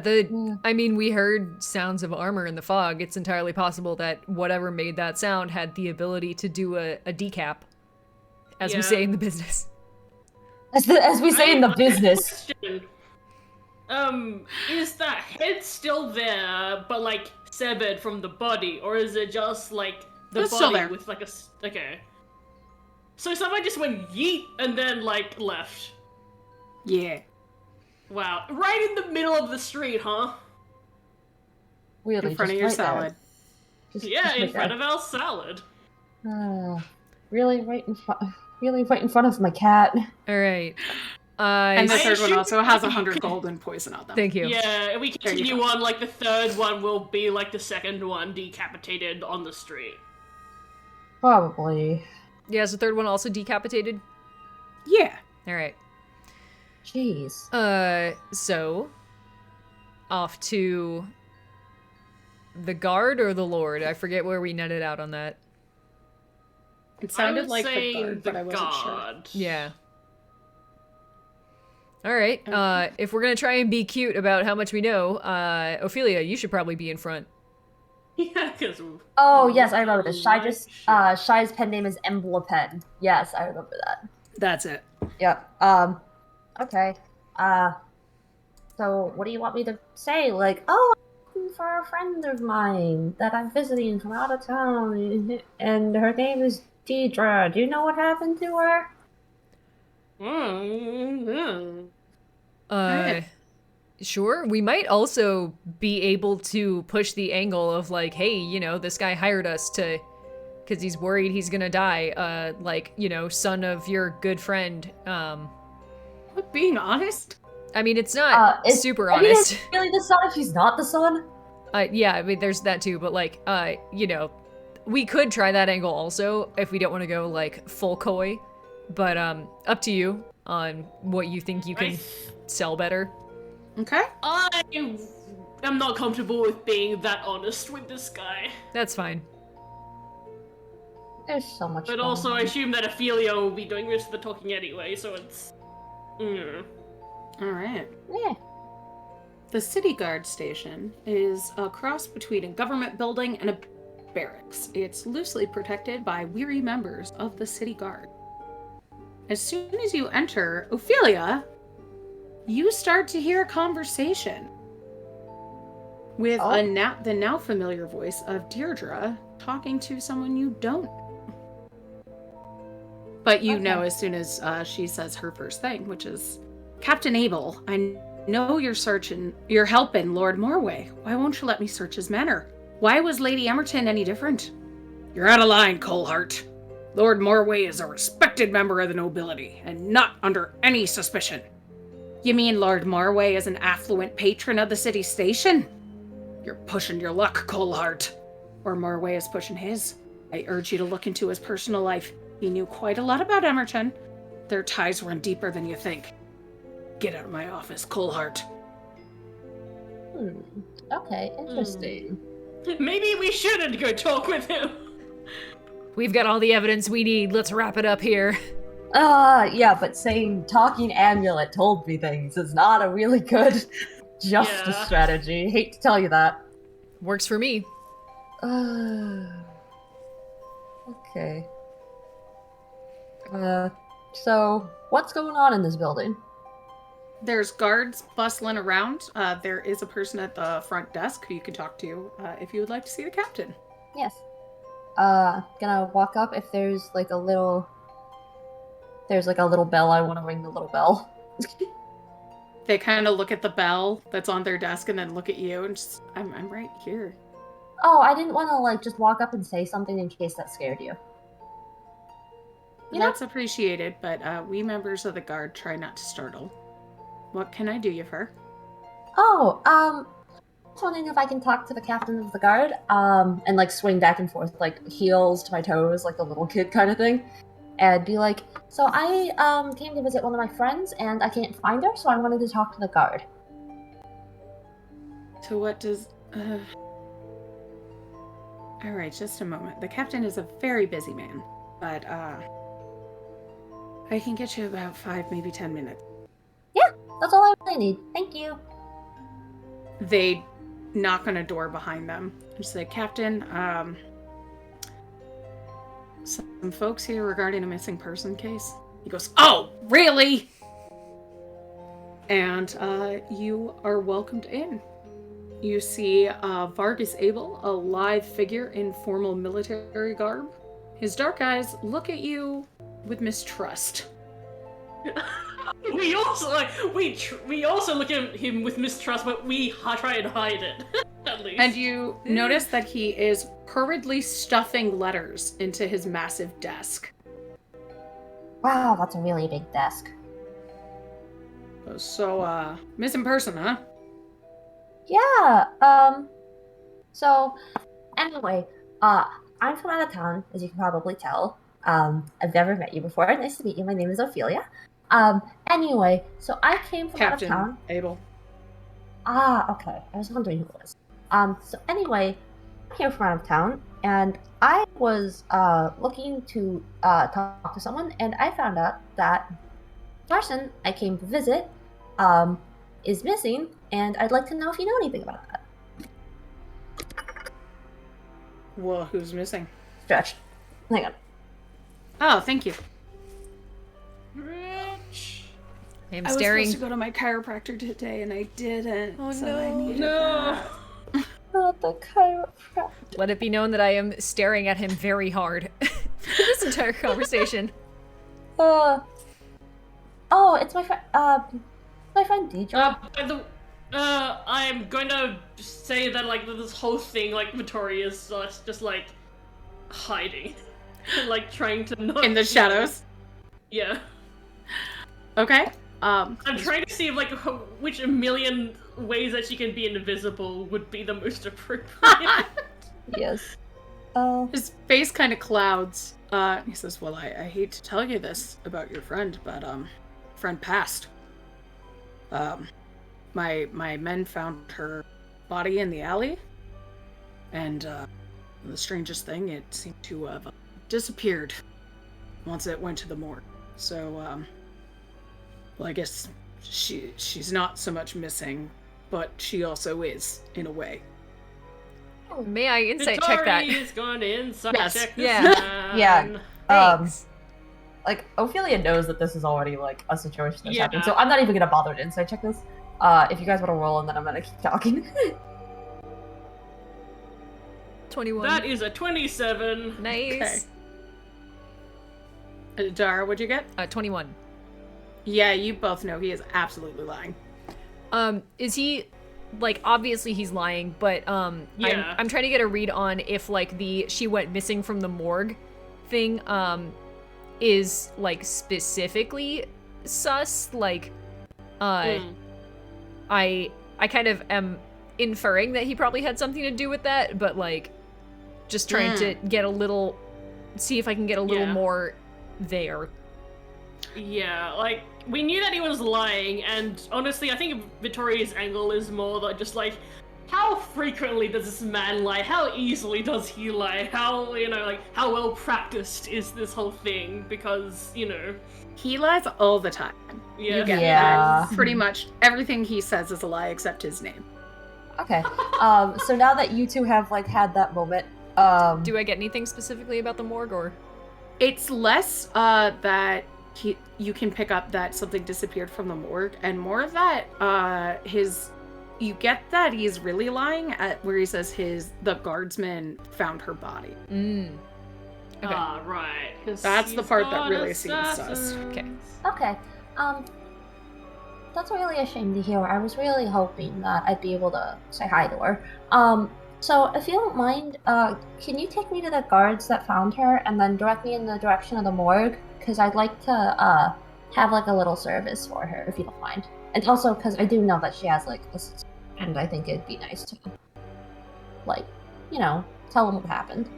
I mean, we heard sounds of armor in the fog. It's entirely possible that whatever made that sound had the ability to do a decap, as we Yeah. say in the business. As we say in the I have a business. question. Is that head still there, but like severed from the body, or is it just like the It's still body there. with like okay? So someone just went yeet and then like left. Yeah. Wow, right in the middle of the street, huh? Really, In front of just your right there. salad. Yeah, in right front there. of our salad. Really right in front of my cat. All right. And the I third one assume- also has 100 gold and poison on them. Thank you. Yeah, if we There you continue go. on, like the third one will be like the second one decapitated on the street. Probably. Yeah, is the third one also decapitated? Yeah. All right. Jeez. So off to the guard or the lord? I forget where we netted out on that. It I sounded would like say the guard, but I wasn't sure. guard. Yeah. All right. If we're gonna try and be cute about how much we know, Ophelia, you should probably be in front. Yeah, because Oh yes, I remember this. Shy's pen name is Emblepen. Yes, I remember that. That's it. Yep. Okay. So what do you want me to say? Like, oh, I'm looking for a friend of mine that I'm visiting from out of town, and her name is Deidre. Do you know what happened to her? Alright. Sure. We might also be able to push the angle of like, hey, you know, this guy hired us to, because he's worried he's gonna die. Like, you know, son of your good friend. But being honest, I mean, it's not super I mean, honest. is he really the son if he's not the son? Yeah, I mean, there's that too, but like, you know, we could try that angle also if we don't want to go like full coy, but up to you on what you think you can sell better. okay. I am not comfortable with being that honest with this guy. That's fine. There's so much. But going also, I on. assume that Ophelia will be doing most of the talking anyway, so it's. All right. Yeah. The city guard station is a cross between a government building and a barracks. It's loosely protected by weary members of the city guard. As soon as you enter, Ophelia, you start to hear a conversation with the now familiar voice of Deirdre talking to someone you don't. But you know as soon as she says her first thing, which is, Captain Abel, I know you're helping Lord Morway. Why won't you let me search his manor? Why was Lady Emerton any different? You're out of line, Colehart. Lord Morway is a respected member of the nobility, and not under any suspicion. You mean Lord Morway is an affluent patron of the city station? You're pushing your luck, Colehart. Or Morway is pushing his. I urge you to look into his personal life. He knew quite a lot about Emerton. Their ties run deeper than you think. Get out of my office, Colehart. Okay, interesting. Maybe we shouldn't go talk with him. We've got all the evidence we need. Let's wrap it up here. Yeah, but saying talking amulet told me things is not a really good justice strategy. Hate to tell you that. Works for me. Okay. So what's going on in this building? There's guards bustling around. There is a person at the front desk who you can talk to if you would like to see the captain. Yes. Gonna walk up if there's like a little bell. I want to ring the little bell. They kind of look at the bell that's on their desk and then look at you and just, I'm right here. Oh, I didn't want to like just walk up and say something in case that scared you. You know? That's appreciated, but we members of the guard try not to startle. What can I do you for? Oh, just wondering if I can talk to the captain of the guard, and like swing back and forth, like heels to my toes, like a little kid kind of thing, and be like, so I came to visit one of my friends, and I can't find her, so I wanted to talk to the guard. So what does... Alright, just a moment. The captain is a very busy man, but I can get you about 5, maybe 10 minutes. Yeah, that's all I really need. Thank you. They knock on a door behind them and say, Captain, some folks here regarding a missing person case. He goes, oh, really? And you are welcomed in. You see Vargas Abel, a lithe figure in formal military garb. His dark eyes look at you with mistrust. We also look at him with mistrust, but we try and hide it. At least. And you notice that he is hurriedly stuffing letters into his massive desk. Wow, that's a really big desk. So, missing person, huh? Yeah, so, anyway, I'm from out of town, as you can probably tell. I've never met you before. Nice to meet you. My name is Ophelia. Anyway, so I came from Captain out of town. Abel. Ah, okay. I was wondering who it was. So anyway, I'm here from out of town, and I was, looking to, talk to someone, and I found out that the person I came to visit, is missing, and I'd like to know if you know anything about that. Well, who's missing? Stretch. Hang on. Oh, thank you. Rich. I'm I was staring. supposed to go to my chiropractor today, and I didn't. Oh, so no. I needed No. that. Not the chiropractor. Let it be known that I am staring at him very hard for this entire conversation. Oh, it's my friend, Deidre. I'm going to say that, like, this whole thing, like, Vittoria is just, like, hiding. Like, trying to not... In the shadows? Yeah. Okay. I'm trying to see, like, which a million ways that she can be invisible would be the most appropriate. Yes. His face kind of clouds. He says, well, I hate to tell you this about your friend, but, friend passed. My men found her body in the alley, and, the strangest thing, it seemed to have disappeared once it went to the morgue. So, well, I guess she's not so much missing, but she also is, in a way. May I insight check that? Vittoria's going to insight Yes. check this Yeah. man. Yeah. Thanks. Like, Ophelia knows that this is already, like, a situation that's Yeah. happening, so I'm not even gonna bother to insight check this. If you guys want to roll, and then I'm gonna keep talking. 21. That is a 27. Nice. Dara, what'd you get? 21. Yeah, you both know he is absolutely lying. Is he, like, obviously he's lying, but, Yeah. I'm trying to get a read on if, like, the she went missing from the morgue thing, is, like, specifically sus, like, I kind of am inferring that he probably had something to do with that, but, like, just trying to get a little, see if I can get a little Yeah. more there. Yeah, like, we knew that he was lying, and honestly, I think Vittoria's angle is more that just like, how frequently does this man lie? How easily does he lie? How, like, how well practiced is this whole thing? Because, He lies all the time. yeah. You get Yeah. that. Pretty much everything he says is a lie except his name. Okay. So now that you two have, like, had that moment, Do I get anything specifically about the morgue, or? It's less that you can pick up that something disappeared from the morgue, and more of that you get that he's really lying at where he says the guardsman found her body. Okay. Ah, right. 'Cause That's the he's part that got really seems sus. assassins. Okay. okay. That's really a shame to hear. I was really hoping that I'd be able to say hi to her. So if you don't mind, can you take me to the guards that found her and then direct me in the direction of the morgue? Because I'd like to, have, like, a little service for her, if you don't mind. And also, because I do know that she has, like, And I think it'd be nice to, like, you know, tell him what happened.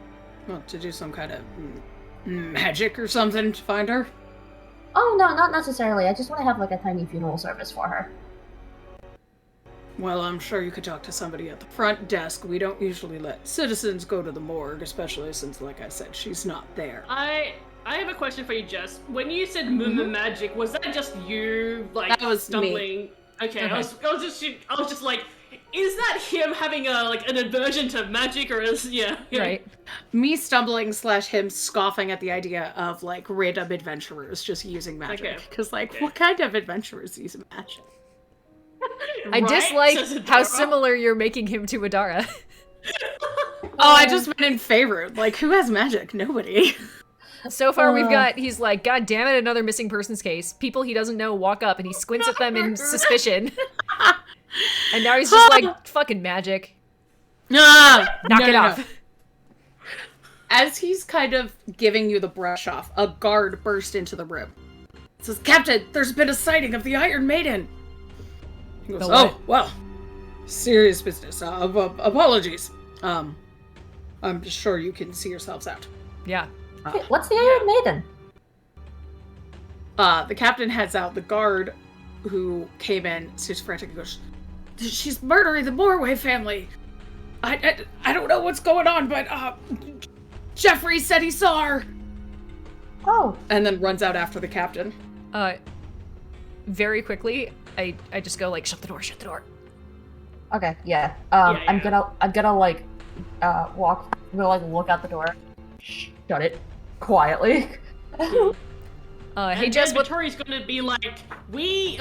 Well, to do some kind of magic or something to find her? Oh, no, not necessarily. I just want to have, like, a tiny funeral service for her. Well, I'm sure you could talk to somebody at the front desk. We don't usually let citizens go to the morgue, especially since, like I said, she's not there. I have a question for you, Jess. When you said magic, was that just you, like, That was stumbling? me. Okay, Okay. I was just like, is that him having an aversion to magic, or is Right. Me stumbling / him scoffing at the idea of, like, random adventurers just using magic. Okay. Because, like, what kind of adventurers use magic? I Right? dislike Says how Adara. similar you're making him to Adara. Oh, I just went in favor. Like, who has magic? Nobody. So far, he's like, God damn it, another missing persons case. People he doesn't know walk up and he squints at them in suspicion. And now he's just like, fucking magic. Knock it off. As he's kind of giving you the brush off, a guard burst into the room. It says, Captain, there's been a sighting of the Iron Maiden. He goes, The what? oh, well, serious business. Apologies. I'm sure you can see yourselves out. Yeah. Wait, what's the Iron Maiden? The captain heads out. The guard who came in seems frantic and goes, she's murdering the Morway family. I don't know what's going on, but Jeffrey said he saw her. Oh. And then runs out after the captain. Very quickly, I just go like, shut the door. Okay, yeah. Yeah. I'm gonna like, walk, I'm gonna like look out the door, shut it quietly. Hey, And Jess, then what? Vittori's gonna be like, the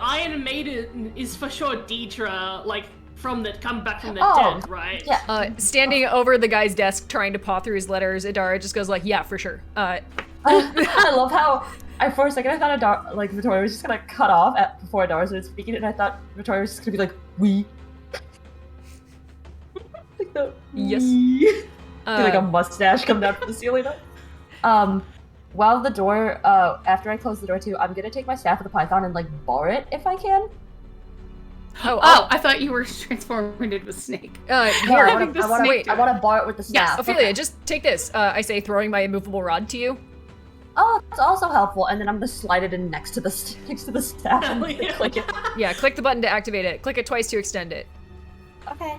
Iron Maiden is for sure Deidre, like, come back from the dead, right? Yeah. Standing over the guy's desk, trying to paw through his letters, Adara just goes like, yeah, for sure. I love how, for a second, I thought Victoria was just gonna cut off before Adara started speaking, and I thought Victoria was just gonna be like, we. Like the Yes. "we." Like a mustache come down from the ceiling. While the door, after I close the door too, I'm gonna take my staff of the python and like bar it if I can. Oh, I thought you were transforming into a snake. Here, I having the wanna snake do it. bar it with the staff. Ophelia, just take this. I say, throwing my immovable rod to you. Oh, that's also helpful. And then I'm gonna slide it in next to the staff and Hell yeah. click it. Yeah, click the button to activate it. Click it twice to extend it. Okay.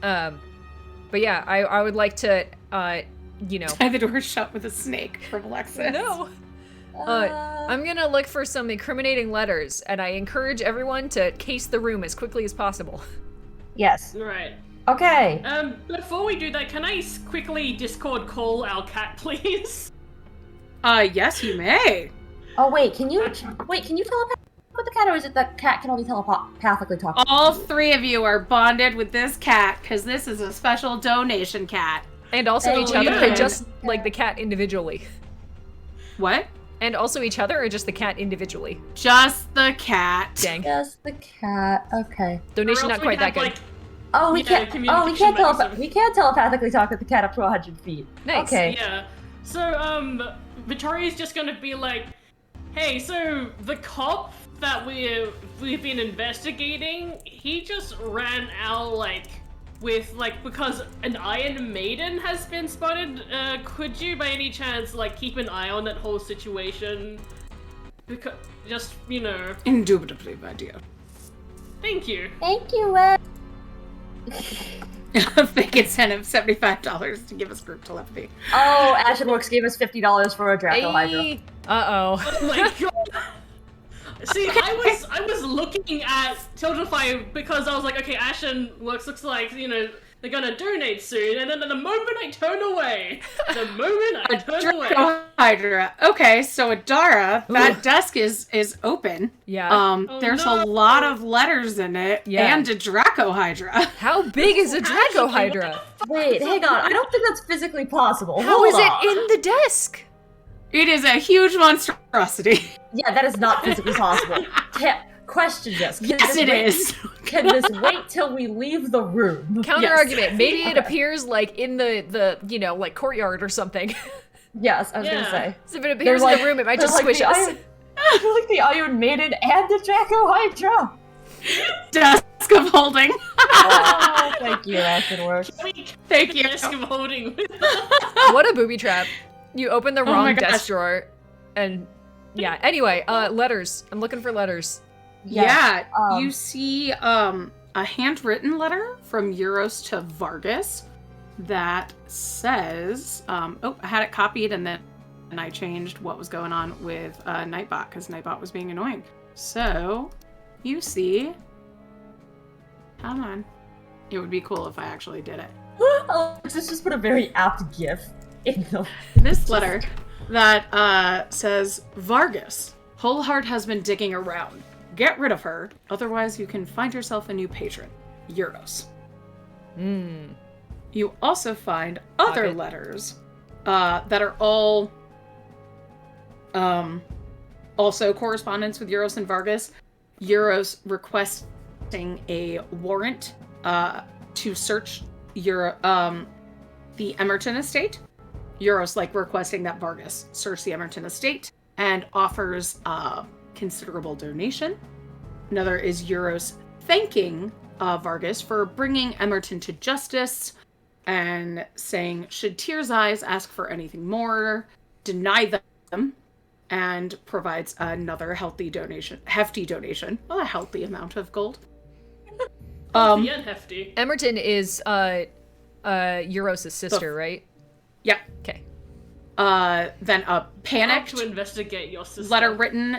But yeah, I would like to, you know. And the door shut with a snake from Alexis. No. I'm gonna look for some incriminating letters, and I encourage everyone to case the room as quickly as possible. Yes. Right. Okay. Before we do that, can I quickly Discord call our cat, please? Yes, you may. Oh wait, can you telepath with the cat, or is it that cat can only telepathically talk? All three of you are bonded with this cat, because this is a special donation cat. And also Oh, each other, yeah. or just like the cat individually? What? And also each other, or just the cat individually? Just the cat. Dang. Just the cat. Okay. Donation Or else not we quite can that have, good. Oh, we Yeah, can't. communication mechanism. We can't telepathically talk with the cat up to 100 feet. Nice. Okay. Yeah. So, Victoria's just gonna be like, hey, so the cop that we've been investigating, he just ran out, because an Iron Maiden has been spotted. Could you, by any chance, keep an eye on that whole situation? Because, just, Indubitably, my dear. thank you. Thank you, Ed. A fake incentive, $75 to give us group telepathy. Oh, Ashenworks gave us $50 for a Draco Hydra. Hey. Uh-oh. Oh my god. See, I was looking at Tiltify because I was like, okay, Ashen looks like, they're gonna donate soon, and then the moment I turn away, Draco Hydra. Okay, so Adara, that desk is open. Yeah. There's no. a lot of letters in it, Yeah. and a Draco Hydra. How big is a Draco Hydra? Wait, hang on. I don't think that's physically possible. How Hold is on. it in the desk? It is a huge monstrosity. Yeah, that is not physically possible. Question this. Yes, it is. Can this wait till we leave the room? Counter Yes. argument. Maybe it appears in the courtyard or something. Yes, I was gonna Yeah. say. So if it appears in the room, it might just squish us. They're like the Iron Maiden and the Draco Hydra. Desk of holding. Oh, thank you, Ashton Works. Thank you. Desk of holding. What a booby trap. You open the Oh wrong my desk gosh. drawer and yeah. Anyway, letters. I'm looking for letters. Yeah, um, you see a handwritten letter from Euros to Vargas that says, oh, I had it copied and then I changed what was going on with Nightbot because Nightbot was being annoying. So, you see, come on. It would be cool if I actually did it. Alexis just put a very apt gif in the... This letter that says, Vargas, Wholeheart has been digging around. Get rid of her, otherwise you can find yourself a new patron, Euros. You also find other Pocket. letters that are all also correspondence with Euros and Vargas. Euros requesting a warrant to search the Emerton estate. Euros requesting that Vargas search the Emerton estate and offers a considerable donation. Another is Euros thanking Vargas for bringing Emerton to justice and saying, should Tear's Eyes ask for anything more, deny them, and provides another hefty donation, well, a healthy amount of gold. Healthy and hefty. Emerton is Euros' sister, right? Yeah. Okay. Then a panicked To investigate your sister. letter written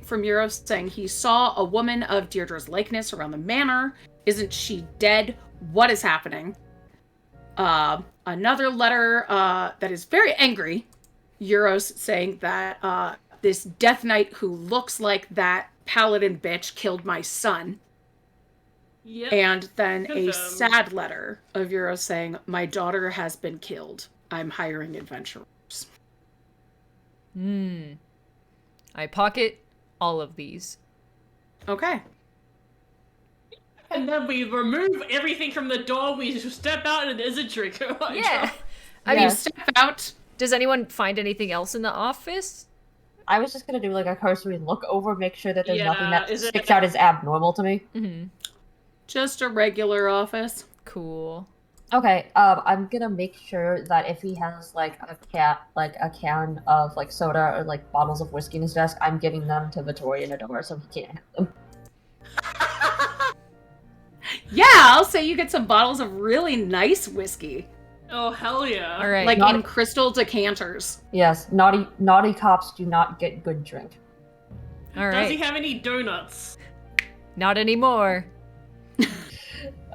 from Euros saying he saw a woman of Deirdre's likeness around the manor. Isn't she dead? What is happening? Another letter that is very angry. Euros saying that this Death Knight who looks like that paladin bitch killed my son. Yep. And then a Confirmed. sad letter of Euros saying, my daughter has been killed. I'm hiring adventurers. I pocket all of these. Okay. And then we remove everything from the door, we just step out and there's a drink. Yeah. I You mean, step out. does anyone find anything else in the office? I was just gonna do a cursory look over, make sure that there's nothing Yeah, that is it- sticks out as abnormal to me. Just a regular office. Cool. Okay, I'm gonna make sure that if he has a can of soda or bottles of whiskey in his desk, I'm giving them to Vittoria Nador so he can't have them. Yeah, I'll say you get some bottles of really nice whiskey. Oh, hell yeah. All right. Like Not- in crystal decanters. Yes, naughty cops do not get good drink. All Does right. he have any donuts? Not anymore.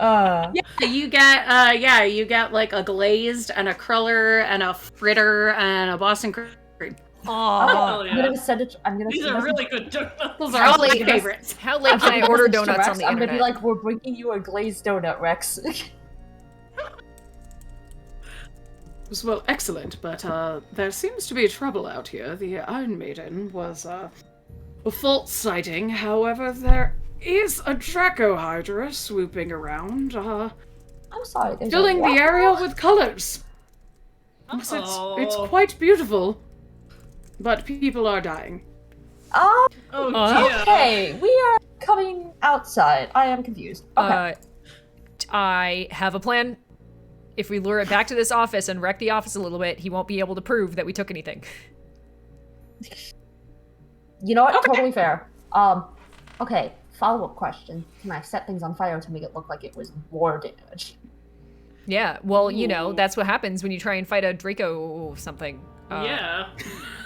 Yeah, you get like a glazed and a cruller and a fritter and a Boston cream. Oh, hell yeah. I'm gonna send it. I'm gonna. These send are this- really good donuts. Those are all my Probably- favorites. how late I'm can gonna I order message to donuts Rex. on the I'm internet? gonna be like, we're bringing you a glazed donut, Rex. Well, excellent, but there seems to be trouble out here. The Iron Maiden was a false sighting. However, there is a Draco Hydra swooping around, I'm sorry. There's filling a the area with colors. Yes, it's quite beautiful, but people are dying. Oh, Oh, dear. okay. We are coming outside. I am confused. Okay. I have a plan. If we lure it back to this office and wreck the office a little bit, he won't be able to prove that we took anything. You know what? Totally fair. Okay. Follow-up question. Can I set things on fire to make it look like it was more damage? Yeah, well, you know, that's what happens when you try and fight a Draco something. Yeah.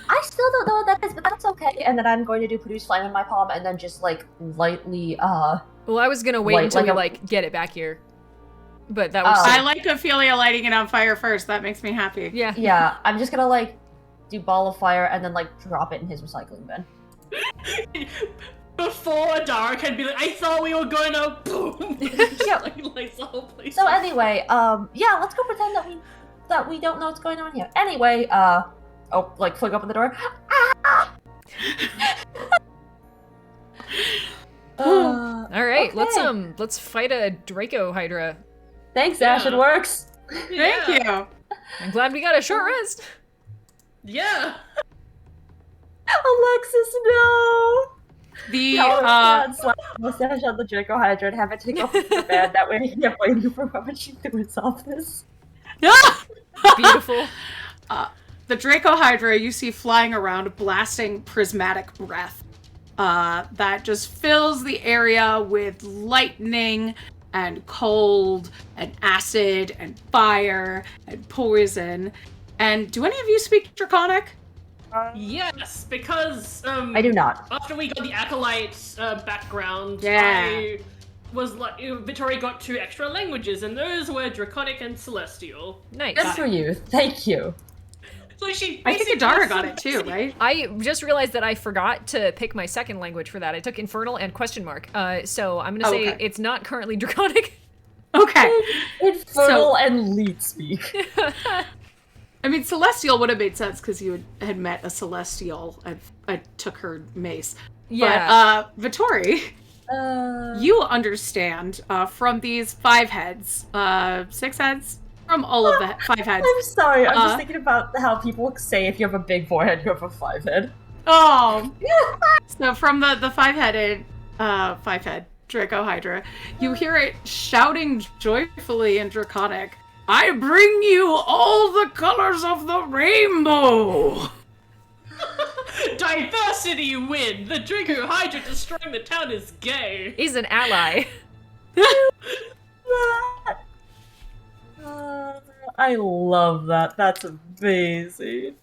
I still don't know what that is, but that's okay. And then I'm going to do produce flame in my palm and then just lightly Well, I was gonna wait Like- until like we a- get it back here. But that was Oh. I like Ophelia lighting it on fire first. That makes me happy. yeah. yeah, I'm just gonna do ball of fire and then drop it in his recycling bin. Before Dara can be like, I thought we were going to boom. Yep. Like, lights the whole place. So up. anyway, yeah, let's go pretend that we don't know what's going on here. Anyway, fling open the door. All right, okay. let's fight a Draco Hydra. Thanks, Ash. It Yeah. works. Thank you. I'm glad we got a short rest. Yeah. Alexis, no. The Slap mustache on the Draco Hydra and have it take off the bed. That way he can't blame you for rummaging through its office. Beautiful. The Draco Hydra you see flying around, blasting prismatic breath that just fills the area with lightning and cold and acid and fire and poison. And do any of you speak Draconic? Yes, because I do not. after we got the acolyte background, Yeah. I was like, Vittori got 2 extra languages, and those were Draconic and Celestial. Nice. Good for you. Thank you. So she I think basically Adara got it too, right? I just realized that I forgot to pick my second language for that. I took Infernal and question mark. So I'm gonna say okay. it's not currently Draconic. Okay. Infernal and leet speak. I mean, Celestial would have made sense because you had met a Celestial. I took her mace. Yeah. But, Vittori, you understand from these 5 heads, 6 heads, from all of the 5 heads. I'm sorry, I'm just thinking about how people say if you have a big forehead, you have a 5-head. Oh! So from the 5-headed, 5-head Draco Hydra, you hear it shouting joyfully in Draconic, I bring you all the colors of the rainbow! Diversity win! The Draco Hydra destroying the town is gay! He's an ally. I love that. That's amazing.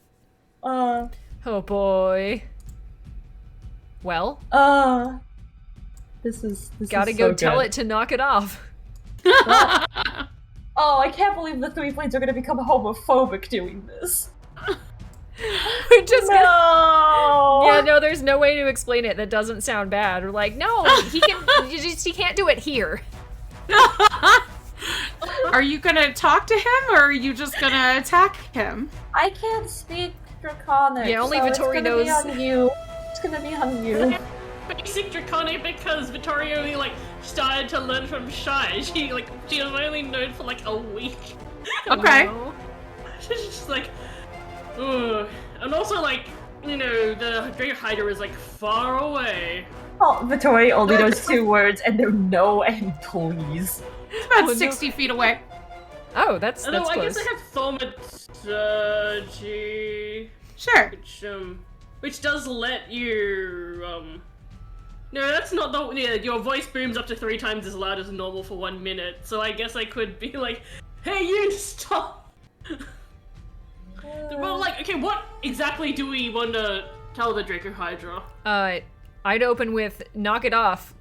Oh boy. Well, this is gotta so go good. tell it to knock it off. Oh, I can't believe the Threeflings are gonna become homophobic doing this. We're just No. gonna. Yeah, no, there's no way to explain it that doesn't sound bad. We're like, no, he can't do it here. Are you gonna talk to him, or are you just gonna attack him? I can't speak Draconic. Yeah, only so Vittori it's knows. gonna be on you. It's gonna be on you. Basic Draconic because Vittori only started to learn from Shy. She was only known for a week. Okay. No. She's just ugh. And also the Draco Hydra is far away. Oh, Vittori only knows 2 words, and they're no and please. It's about Oh, no. 60 feet away. Oh, that's Although I close. guess I have thaumaturgy, Sure. which does let you No, that's not the. Yeah, your voice booms up to 3 times as loud as normal for 1 minute. So I guess I could be like, "Hey, you stop!" Well, okay, what exactly do we want to tell the Draco Hydra? I'd open with knock it off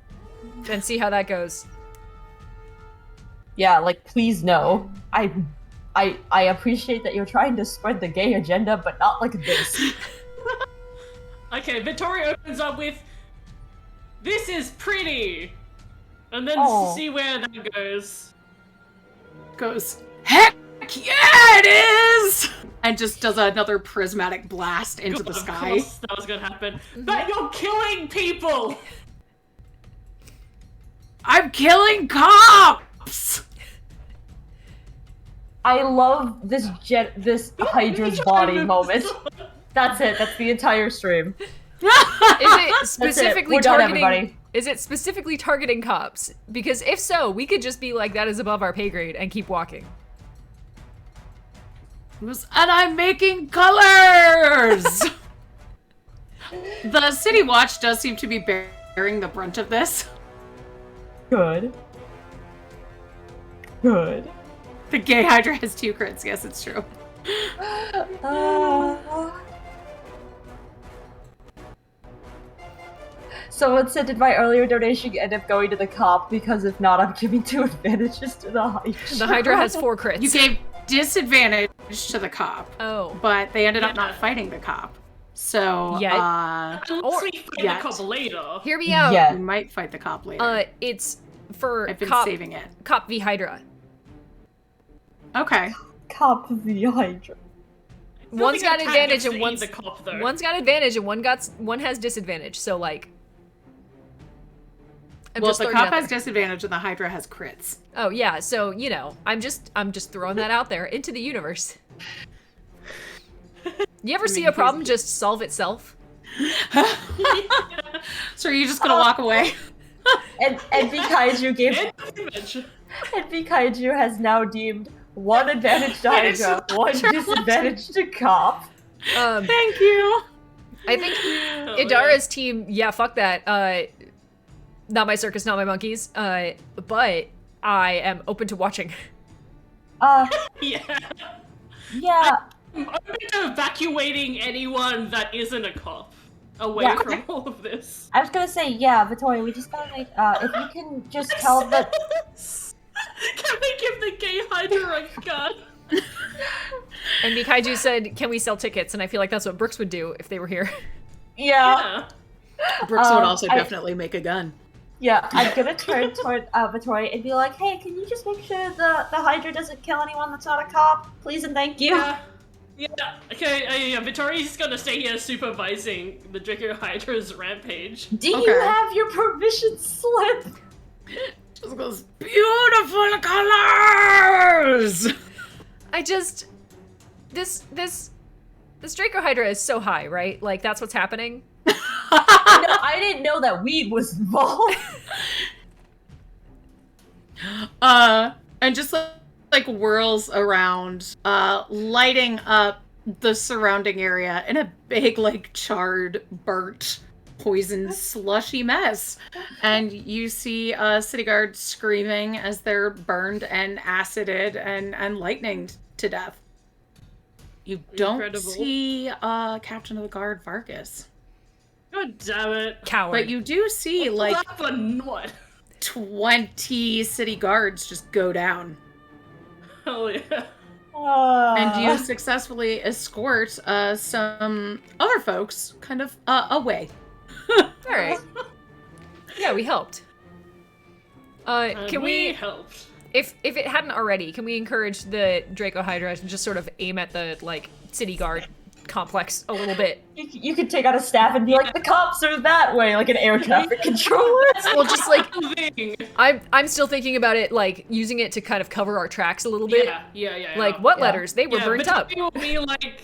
and see how that goes. Yeah, please no. I appreciate that you're trying to spread the gay agenda, but not like this. Okay, Vittori opens up with, "This is pretty," and then Oh. see where that goes. Goes, heck yeah, it is! And just does another prismatic blast into the Of sky. course that was gonna happen. But you're killing people! I'm killing cops! I love this Hydra's body moment. That's it. That's the entire stream. Is it specifically We're done, targeting? everybody. Is it specifically targeting cops? Because if so, we could just be like, that is above our pay grade and keep walking. And I'm making colors! The City Watch does seem to be bearing the brunt of this. Good. Good. The gay Hydra has 2 crits, yes, it's true. Someone said, did my earlier donation end up going to the cop? Because if not, I'm giving 2 advantages to the Hydra. The Hydra has 4 crits. You gave disadvantage to the cop, Oh. but they ended up not fighting the cop. So, Yeah. Unless we find yet. the cop later. Hear me out. Yeah. we might fight the cop later. It's for I've been cop, saving it. cop v Hydra. Okay. Cop the Hydra. One's got Attack advantage gets and to one's eat the cop, though. one's got advantage and one has disadvantage. So I'm Well, just the throwing cop it out has there. disadvantage and the Hydra has crits. Oh yeah, so I'm just throwing that out there into the universe. You ever see a problem just solve itself? So are you just gonna walk away? And Bikaiju gave And damage. and Bikaiju has now deemed one advantage to Hydra, one disadvantage to Cop. Thank you. I think Oh, Idara's team, yeah, fuck that. Not my circus, not my monkeys. But I am open to watching. Yeah. Yeah. I'm open to evacuating anyone that isn't a cop away Yeah. from all of this. I was gonna say, yeah, Vittoria, we just gotta make, if you can just tell that. Can we give the gay Hydra a gun? And Mikaiju said, can we sell tickets? And I feel like that's what Brooks would do if they were here. Yeah. Brooks would also I- definitely make a gun. Yeah, I'm gonna turn toward Vittoria and be like, hey, can you just make sure the Hydra doesn't kill anyone that's not a cop? Please and thank you. Yeah. Okay, Vittoria's gonna stay here supervising the Draco Hydra's rampage. Do you Okay. have your permission slip? Just goes, beautiful colors! This Draco Hydra is so high, right? Like, that's what's happening. No, I didn't know that weed was involved. And just like whirls around, lighting up the surrounding area in a big, like, charred, burnt, poisoned, slushy mess. And you see city guards screaming as they're burned and acided and lightninged to death. You don't Incredible. see Captain of the Guard Vargas. God damn it. Coward. But you do see, like, That one, what? 20 city guards just go down. Hell yeah. And you successfully escort some other folks kind of away. Alright. Yeah, we helped. Can we, helped? if it hadn't already, can we encourage the Draco Hydra to just sort of aim at the, like, city guard complex a little bit? You could take out a staff and be like, the cops are that way, like an air traffic controller. Well, just like, Thing. I'm still thinking about it, like, using it to kind of cover our tracks a little bit. Yeah. Like, what Yeah. letters? They were burnt up. Vittoria will be like,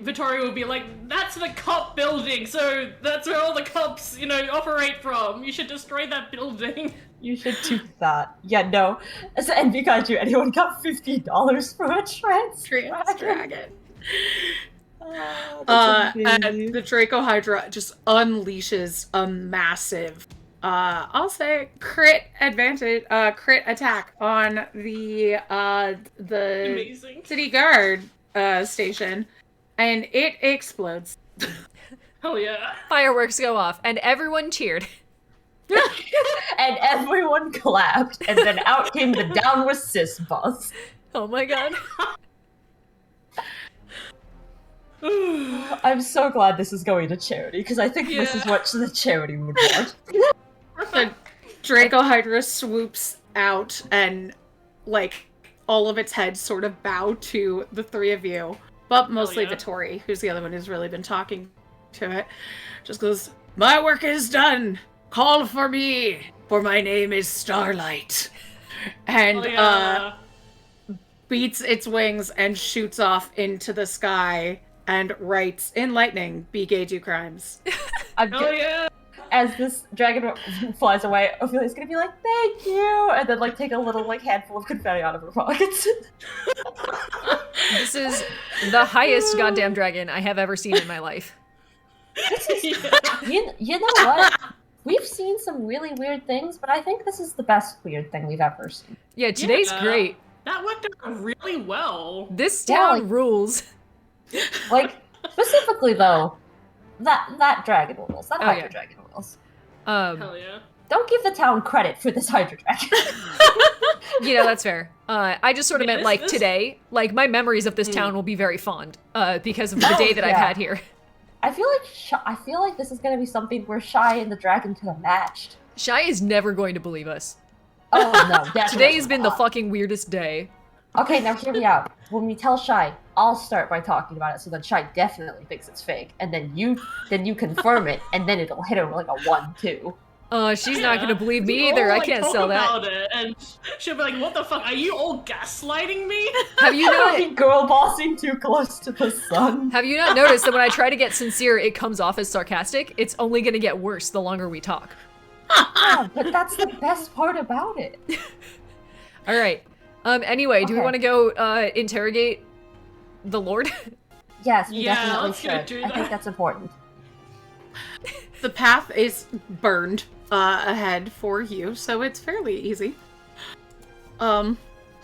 Vittoria will be like, that's the cop building, so that's where all the cops, operate from. You should destroy that building. You should do that. Yeah, no. And Pikachu, anyone got $50 for a trans Dragon. that's And amazing. the Draco Hydra just unleashes a massive, I'll say, crit attack on the Amazing. city guard station, and it explodes. Hell yeah. Fireworks go off, and everyone cheered. And everyone clapped, and then out came the down with cis bus. Oh my god. I'm so glad this is going to charity, because I think this is what the charity would want. The Draco Hydra swoops out, and, like, all of its heads sort of bow to the three of you, but mostly yeah. Vittori, who's the other one who's really been talking to it, just goes, my work is done! Call for me, for my name is Starlight. And, Hell yeah. beats its wings and shoots off into the sky and writes in lightning, Bikaiju crimes. Hell yeah. As this dragon flies away, Ophelia's gonna be like, thank you! And then, like, take a little, like, handful of confetti out of her pockets. This is the highest goddamn dragon I have ever seen in my life. You know what? We've seen some really weird things, but I think this is the best weird thing we've ever seen. Yeah, today's Yeah. great. That worked out really well. This Yeah, town like- rules. Like, specifically, though, that dragon rules. That Oh, Hydra yeah. dragon rules. Hell yeah. Don't give the town credit for this Hydra dragon. That's fair. I just sort of Yeah, meant, this- like, this- today, like, my memories of this town will be very fond, because of the day that I've yeah. had here. I feel like this is gonna be something where Shy and the dragon could have matched. Shy is never going to believe us. Oh no, definitely Today's been the not. fucking weirdest day. Okay, now hear me out. When we tell Shy, I'll start by talking about it, so then Shy definitely thinks it's fake, and then you confirm it, and then it'll hit him like a 1-2. She's not gonna believe me We'll either. all, I like, can't talk sell that. about it, and she'll be like, "What the fuck? Are you all gaslighting me?" Have you not? Girl bossing too close to the sun. Have you not noticed that when I try to get sincere, it comes off as sarcastic? It's only gonna get worse the longer we talk. Yeah, but that's the best part about it. All right. Anyway, do we Okay. want to go interrogate the Lord? Yes, we Yeah, definitely let's go should. do I think that. that's important. The path is burned ahead for you, so it's fairly easy. And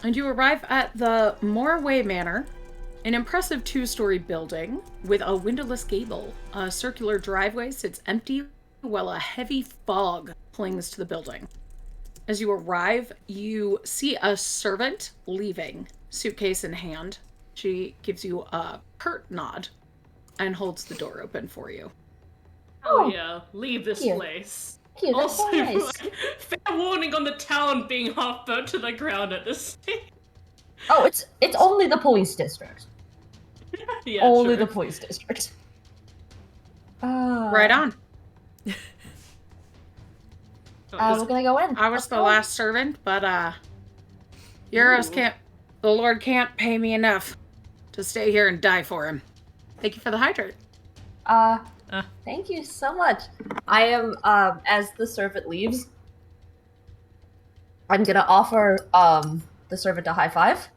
you arrive at the Moorway Manor, an impressive 2-story building with a windowless gable. A circular driveway sits empty while a heavy fog clings to the building. As you arrive, you see a servant leaving, suitcase in hand. She gives you a curt nod and holds the door open for you. Oh yeah, leave this Cute. place. Cute, that's Also, so nice. like, fair warning on the town being half burnt to the ground at this stage. Oh, it's only the police district. Yeah, Only sure. the police district. Right on. We're gonna go in. I was Let's the go. last servant, but the Lord can't pay me enough to stay here and die for him. Thank you for the hydrate. Thank you so much. I am, as the servant leaves, I'm gonna offer, the servant a high five.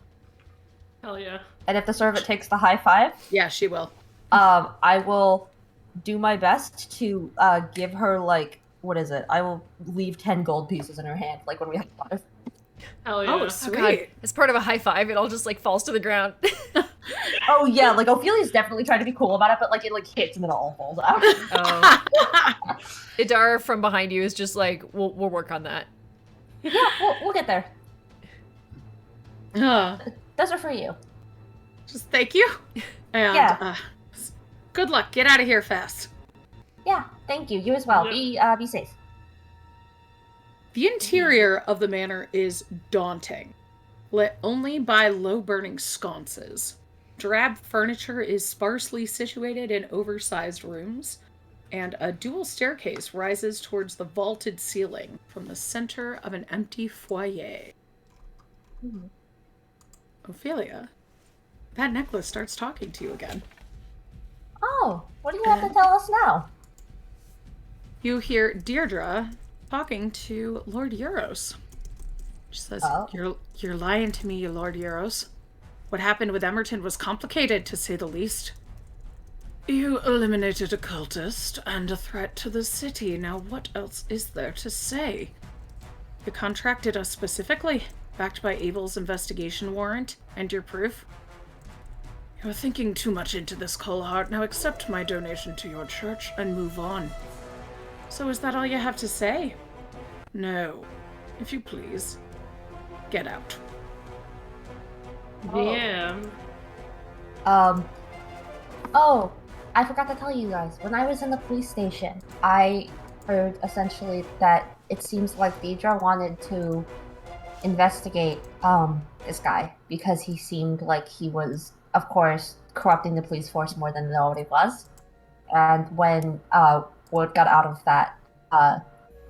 Hell yeah. And if the servant takes the high five, Yeah, she will. I will do my best to, give her, like, what is it? I will leave 10 gold pieces in her hand, like when we high five. Hell yeah. Oh, Oh sweet. god, as part of a high five, it all just like falls to the ground. Oh yeah, like Ophelia's definitely trying to be cool about it, but like it like hits and then it all falls out. Oh. Idara from behind you is just like, we'll work on that. Yeah, we'll get there. Those are for you. Just thank you. And Yeah. Good luck. Get out of here fast. Yeah, thank you. You as well. Be safe. The interior of the manor is daunting, lit only by low-burning sconces. Drab furniture is sparsely situated in oversized rooms, and a dual staircase rises towards the vaulted ceiling from the center of an empty foyer. Ophelia, that necklace starts talking to you again. Oh, what do you have to tell us now? You hear Deirdre talking to Lord Euros. She says, Oh. You're lying to me, Lord Euros. What happened with Emerton was complicated, to say the least. You eliminated a cultist and a threat to the city. Now what else is there to say? You contracted us specifically, backed by Abel's investigation warrant and your proof. You're thinking too much into this, Colehart. Now accept my donation to your church and move on. So is that all you have to say? No. If you please, get out. Yeah. Oh, I forgot to tell you guys. When I was in the police station, I heard essentially that it seems like Deidre wanted to investigate, this guy because he seemed like he was, of course, corrupting the police force more than it already was. And when, word got out of that,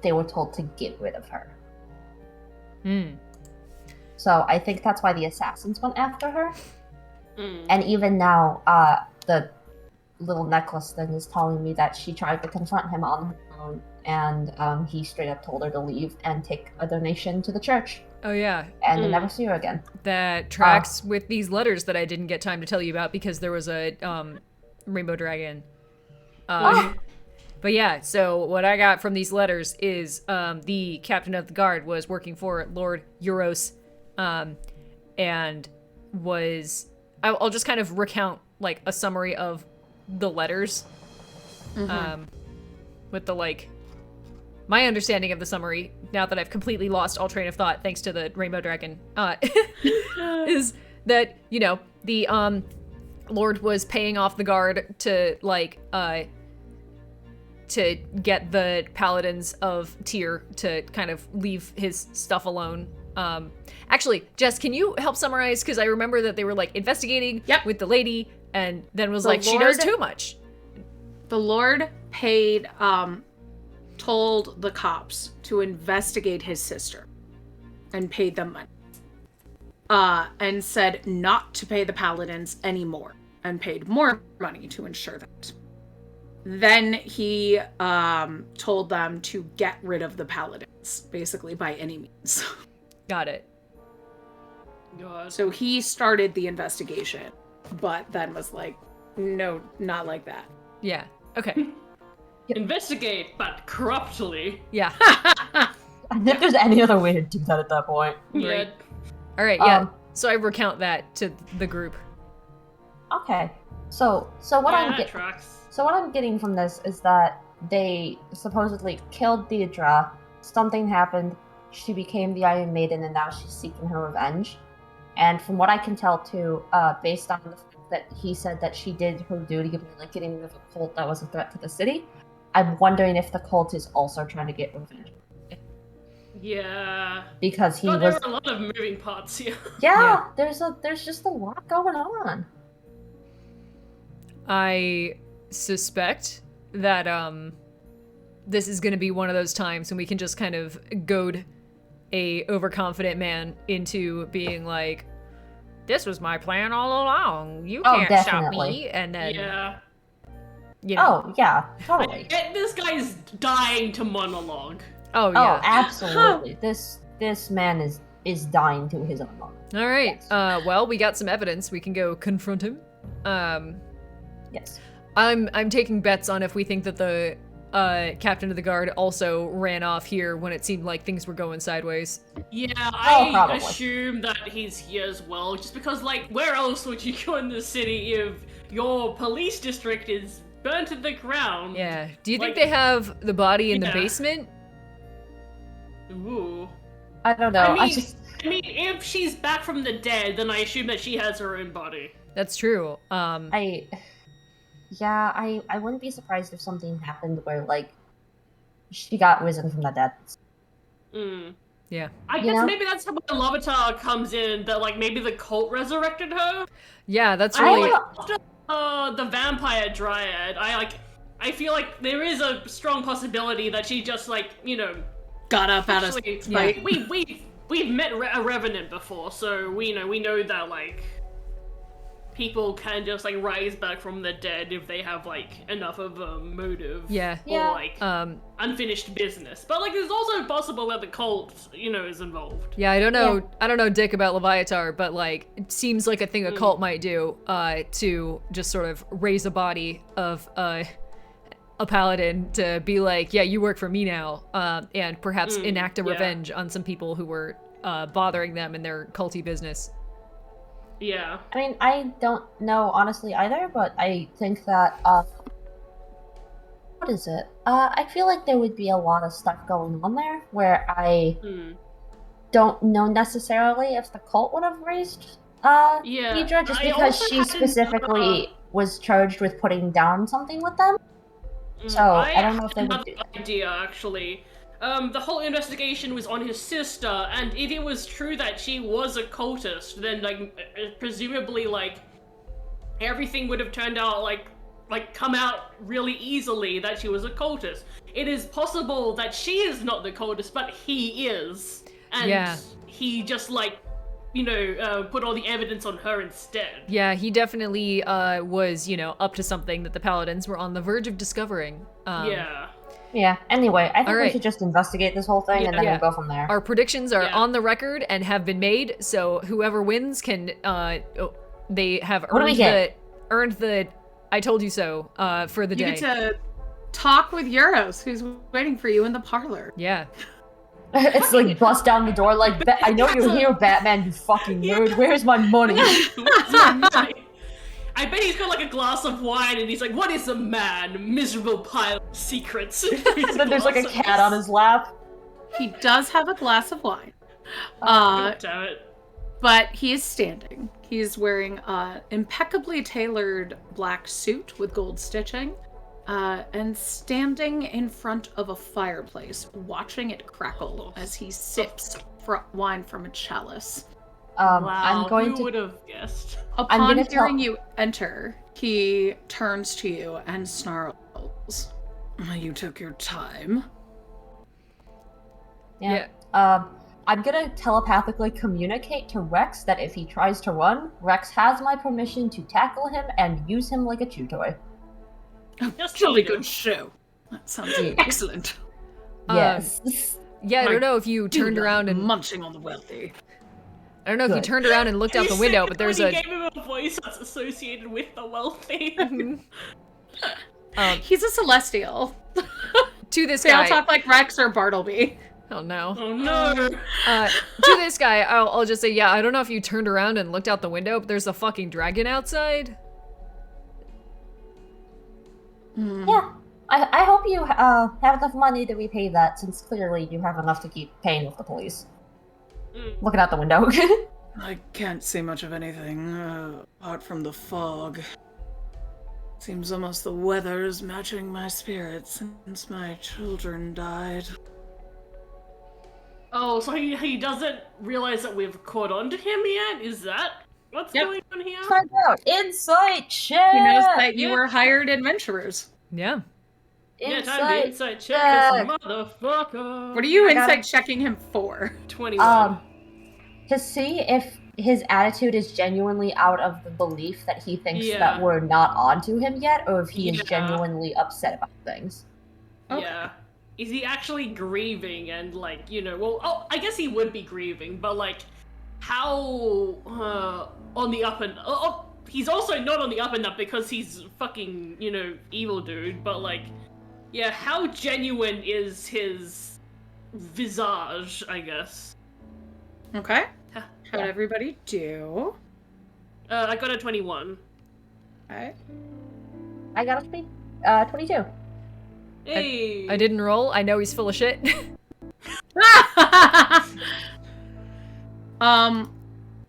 they were told to get rid of her. So I think that's why the assassins went after her. And even now, the little necklace thing is telling me that she tried to confront him on her own, and he straight up told her to leave and take a donation to the church, Oh yeah, and to never see her again. that tracks with these letters that I didn't get time to tell you about because there was a rainbow dragon. But yeah, so what I got from these letters is the captain of the guard was working for Lord Euros, and was I'll just kind of recount like a summary of the letters, with the like my understanding of the summary now that I've completely lost all train of thought thanks to the rainbow dragon is that, you know, the Lord was paying off the guard to like to get the paladins of Tyr to kind of leave his stuff alone. Actually, Jess, can you help summarize? Because I remember that they were like investigating with the lady, and then was The like, she knows Lord- too much. The Lord paid told the cops to investigate his sister and paid them money. And said not to pay the paladins anymore and paid more money to ensure that. Then he told them to get rid of the paladins, basically by any means. Got it. God. So he started the investigation, but then was like, no, not like that. Yeah. Okay. Investigate, but corruptly. Yeah. I think if there's any other way to do that at that point. Yeah. All right. Yeah. So I recount that to the group. Okay. So what that tracks. So what I'm getting from this is that they supposedly killed Deidre, something happened, she became the Iron Maiden, and now she's seeking her revenge. And from what I can tell too, based on the fact that he said that she did her duty of like getting rid of a cult that was a threat to the city, I'm wondering if the cult is also trying to get revenge. Yeah. Because he But was... there are a lot of moving parts here. Yeah, there's just a lot going on. I suspect that this is going to be one of those times when we can just kind of goad a overconfident man into being like, this was my plan all along. You can't stop definitely. me. And then, Yeah. you know. Oh, yeah, totally. This guy's dying to monologue. Oh, Oh, yeah. absolutely. This man is dying to his own moment. All right. Yes. Well, we got some evidence. We can go confront him. Yes. I'm taking bets on if we think that the captain of the guard also ran off here when it seemed like things were going sideways. Yeah, Oh, I probably. assume that he's here as well, just because, like, where else would you go in the city if your police district is burnt to the ground? Yeah. Do you think Like- they have the body in the Yeah. basement? Ooh. I don't know. I I mean, if she's back from the dead, then I assume that she has her own body. That's true. I wouldn't be surprised if something happened where like she got risen from the dead. Yeah. I You guess know? maybe that's how the Lovatar comes in, that, like, maybe the cult resurrected her? Yeah, that's I really... don't- After the vampire dryad, I feel like there is a strong possibility that she just, like, you know... Got up out of Actually, spite. we've met a revenant before, so we know that, like, people can just, like, rise back from the dead if they have, like, enough of a motive. Yeah. Yeah. Or, like, unfinished business. But, like, it's also possible that the cult, is involved. Yeah, I don't know dick about Leviatar, but like it seems like a thing a cult might do to just sort of raise a body of a paladin to be like, yeah, you work for me now, and perhaps enact a yeah. revenge on some people who were bothering them in their culty business. Yeah. I mean, I don't know honestly either, but I think that what is it? I feel like there would be a lot of stuff going on there where I don't know necessarily if the cult would have raised Yeah, Deidre, just I because also she hadn't, specifically was charged with putting down something with them. So I don't know if they had would do another idea, actually. The whole investigation was on his sister, and if it was true that she was a cultist, then, like, presumably, like, everything would have turned out, like, come out really easily that she was a cultist. It is possible that she is not the cultist, but he is. And Yeah. he just, like, put all the evidence on her instead. Yeah, he definitely was, up to something that the paladins were on the verge of discovering. Yeah. Yeah. Anyway, I think we Alright. should just investigate this whole thing and then Yeah. we'll go from there. Our predictions are Yeah. on the record and have been made, so whoever wins can they have What do we get? earned the I told you so for the You day. get to talk with Euros, who's waiting for you in the parlor. Yeah. It's like bust down the door like, I know you're here, Batman, you fucking nerd. Where's my money? I bet he's got like a glass of wine and he's like, what is a man? Miserable pile of secrets. And then there's like a cat on his lap. He does have a glass of wine. God damn it. But he is standing. He is wearing an impeccably tailored black suit with gold stitching, and standing in front of a fireplace, watching it crackle as he sips wine from a chalice. Wow, I'm going who to. would have guessed? Upon gonna hearing tell- you enter, he turns to you and snarls, "You took your time. Yeah. I'm gonna telepathically communicate to Rex that if he tries to run, Rex has my permission to tackle him and use him like a chew toy. Just Jolly eat 'em. good show. That sounds Yeah. excellent. Yes. Yeah, I I don't know if you Do turned love around and munching on the wealthy. I don't know if you Good. turned around and looked out the window, but there's when a you gave him a voice that's associated with the wealthy. He's a celestial. to this They all guy. talk like Rex or Bartleby. Oh no. Oh no! To this guy, I'll just say, yeah, I don't know if you turned around and looked out the window, but there's a fucking dragon outside. Yeah. I hope you have enough money to repay that, since clearly you have enough to keep paying with the police. Looking out the window. I can't see much of anything, apart from the fog. Seems almost the weather is matching my spirits since my children died. Oh, so he doesn't realize that we've caught on to him yet? Is that what's Yep. going on here? Find out. Insight check! He knows that you yeah. were hired adventurers. Yeah. Yeah, time to insight check this motherfucker. What are you I got insight checking him for? 21. To see if his attitude is genuinely out of the belief that he thinks Yeah. that we're not onto him yet, or if he is Yeah. genuinely upset about things. Okay. Yeah. Is he actually grieving and like, well, I guess he would be grieving, but like, how on the up and he's also not on the up and up because he's fucking, evil dude, but like, yeah, how genuine is his visage, I guess? Okay. Huh. How'd everybody do? I got a 21. Alright. I got a 22. Hey! I didn't roll. I know he's full of shit.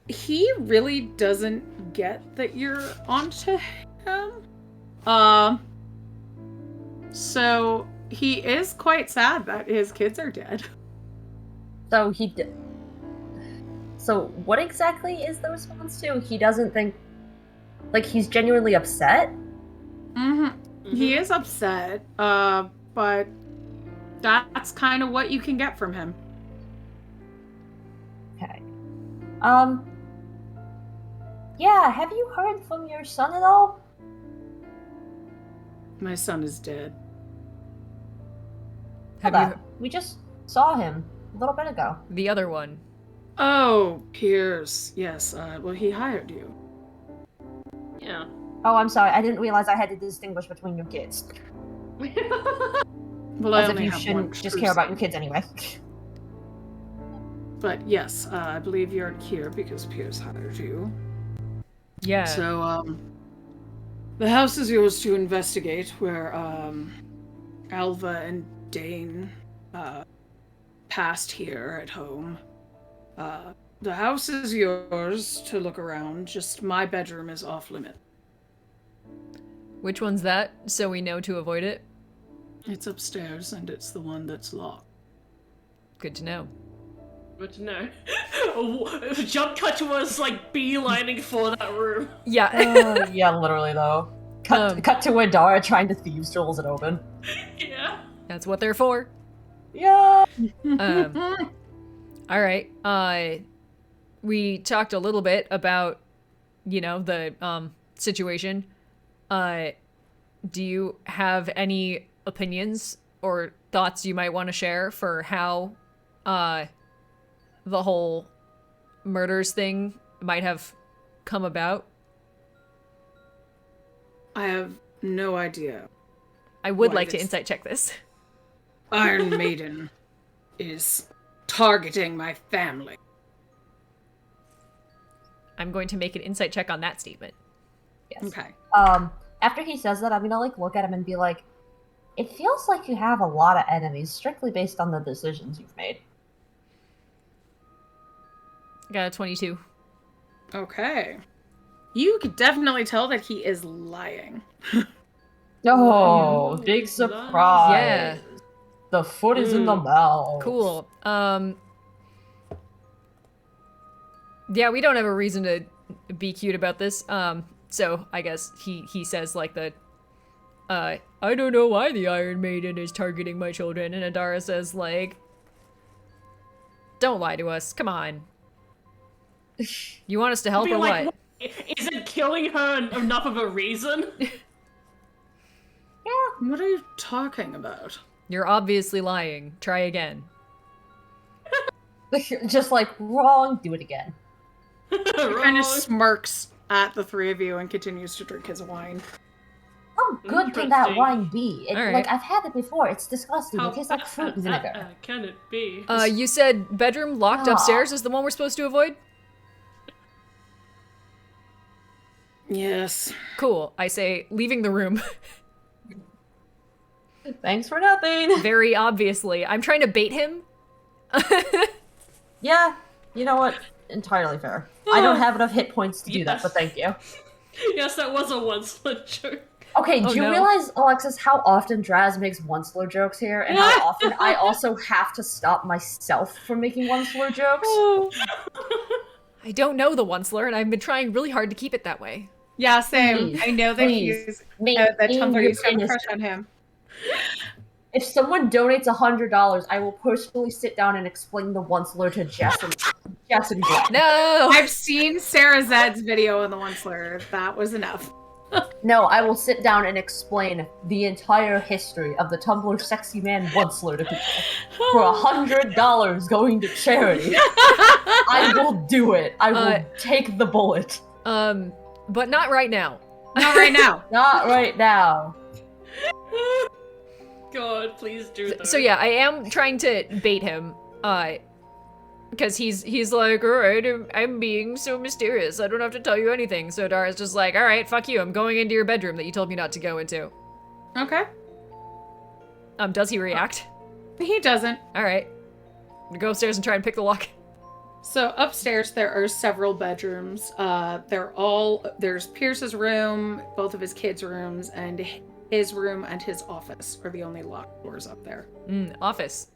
He really doesn't get that you're onto him. So he is quite sad that his kids are dead. So So what exactly is the response to? He doesn't think... Like, he's genuinely upset? He is upset, but that's kind of what you can get from him. Okay. Yeah, have you heard from your son at all? My son is dead. Have Hold you on. We just saw him a little bit ago. the other one? Oh, Pierce. Yes, well, he hired you. Yeah. Oh, I'm sorry. I didn't realize I had to distinguish between your kids. Well, I As if only you have shouldn't one just true care about son. your kids anyway. But yes, I believe you're here because Pierce hired you. Yeah. So, the house is yours to investigate, where, Alva and Dane, passed here at home. The house is yours to look around, just my bedroom is off limit. Which one's that? So we know to avoid it. It's upstairs, and it's the one that's locked. Good to know. Good to know. Jump cut to us like beelining for that room. Yeah. Yeah, literally though. Cut to Adara trying to thieves tools it open. Yeah. That's what they're for. Yeah. All right. We talked a little bit about, the situation. Do you have any opinions or thoughts you might want to share for how the whole murders thing might have come about? I have no idea. I would Why, like to this- insight check this. Iron Maiden is targeting my family. I'm going to make an insight check on that statement. Yes. Okay. After he says that, I'm gonna look at him and be like, it feels like you have a lot of enemies strictly based on the decisions you've made. Got a 22. Okay. You could definitely tell that he is lying. Oh, big surprise. Yeah. The foot is in the mouth. Cool. Yeah, we don't have a reason to be cute about this. So I guess he says like I don't know why the Iron Maiden is targeting my children, and Adara says like, Don't lie to us. Come on. You want us to help Be or like, what? Isn't killing her enough of a reason? What are you talking about? You're obviously lying. Try again. Just like, wrong, do it again. He kind Wrong. of smirks at the three of you and continues to drink his wine. How good can that Interesting. wine be? All right. Like, I've had it before. It's disgusting. How It tastes like fruit vinegar. can it be? You said bedroom locked Ah. upstairs is the one we're supposed to avoid? Yes. Cool. I say, leaving the room. Thanks for nothing. Very obviously. I'm trying to bait him. Yeah, you know what? Entirely fair. I don't have enough hit points to do that, Yes. but thank you. Yes, that was a one-slit joke. Okay, Oh, do you no. realize, Alexis, how often Draz makes one-slur jokes here, and how often I also have to stop myself from making one-slur jokes? I don't know the one slur, and I've been trying really hard to keep it that way. Yeah, same. Please, I know that please, make that me Tumblr your used to have a penis. crush on him. If someone donates $100, I will personally sit down and explain the one-slur to Jess and Glenn. No! I've seen Sarah Zed's video on the one slur. That was enough. No, I will sit down and explain the entire history of the Tumblr sexy man one-slur to people. For $100 going to charity. I will do it. I will take the bullet. But not right now. Not right now. Not right now. God, please do that. So yeah, I am trying to bait him, because he's like, alright, I'm being so mysterious, I don't have to tell you anything. So Dara's just like, alright, fuck you, I'm going into your bedroom that you told me not to go into. Okay. Does he react? He doesn't. Alright. I'm gonna go upstairs and try and pick the lock. So upstairs there are several bedrooms. There's Pierce's room, both of his kids' rooms, and his room and his office are the only locked doors up there. Office.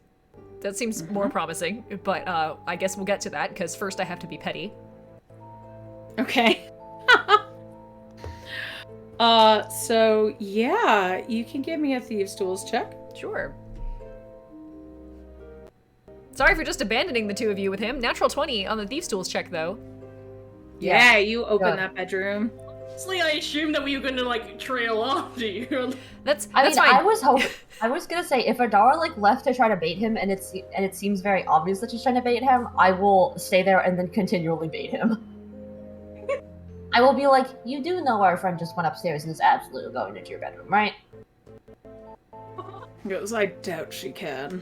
That seems more promising, but I guess we'll get to that, because first I have to be petty. Okay. So yeah, you can give me a Thieves' Tools check. Sure. Sorry for just abandoning the two of you with him. Natural 20 on the Thieves' Tools check, though. Yeah, you open Yeah. that bedroom. Honestly, I assumed that we were gonna like trail after you. That's I mean, fine. I was gonna say, if Adara, like, left to try to bait him, and it seems very obvious that she's trying to bait him, I will stay there and then continually bait him. I will be like, you do know our friend just went upstairs and is absolutely going into your bedroom, right? Because I doubt she can.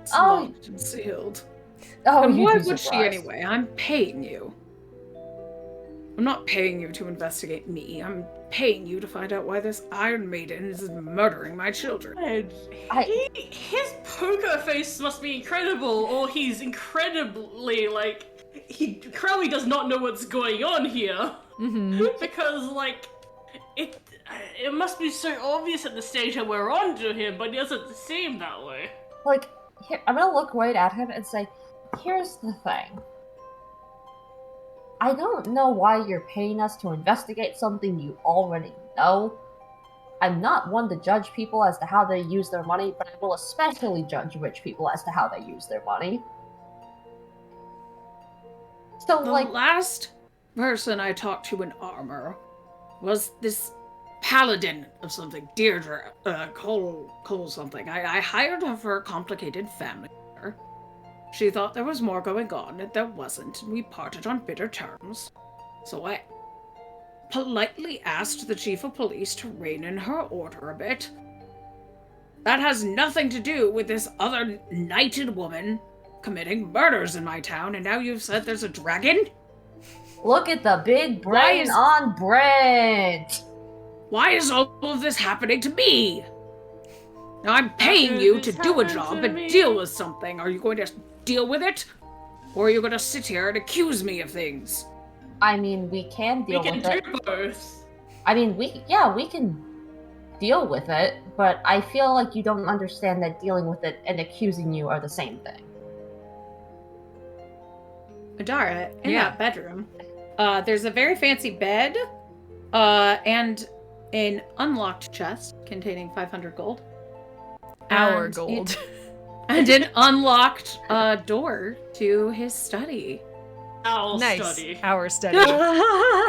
It's Oh. locked and sealed. Oh, And you'd why be would she surprised. anyway? I'm paying you. I'm not paying you to investigate me. I'm paying you to find out why this Iron Maiden is murdering my children. His poker face must be incredible, or he's incredibly like he Crowley does not know what's going on here. Because like it must be so obvious at the stage that we're on to him, but it doesn't seem that way. Like, here, I'm gonna look right at him and say, here's the thing. I don't know why you're paying us to investigate something you already know. I'm not one to judge people as to how they use their money, but I will especially judge rich people as to how they use their money. So, The like, last person I talked to in armor was this paladin of something, Deirdre, Cole something. I hired her for a complicated family matter. She thought there was more going on, and there wasn't, and we parted on bitter terms. So I politely asked the chief of police to rein in her order a bit. That has nothing to do with this other knighted woman committing murders in my town, and now you've said there's a dragon? look at the big brain is- on Brent! Why is all of this happening to me? Now I'm paying you to do a job and deal with something. Are you going to deal with it? Or are you going to sit here and accuse me of things? I mean, we can We deal can with it. do both. I mean, we can deal with it, but I feel like you don't understand that dealing with it and accusing you are the same thing. Adara, in Yeah. that bedroom, there's a very fancy bed, and an unlocked chest containing 500 gold. Our And gold. and an unlocked door to his study. Our Nice. study. Our study.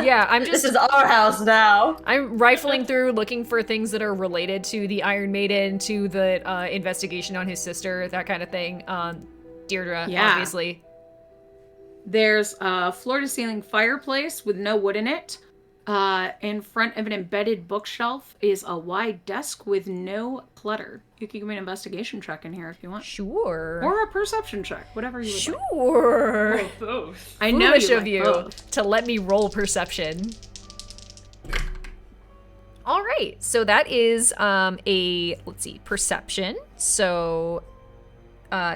Yeah, I'm This just is our house now. I'm rifling through looking for things that are related to the Iron Maiden, to the investigation on his sister, that kind of thing. Deirdre, Yeah. obviously. There's a floor-to-ceiling fireplace with no wood in it. In front of an embedded bookshelf is a wide desk with no clutter. You can give me an investigation check in here if you want. Sure. Or a perception check, whatever you would like. Sure. Oh, both. I know Foolish you of like you both. to let me roll perception. All right, so that is let's see, perception. So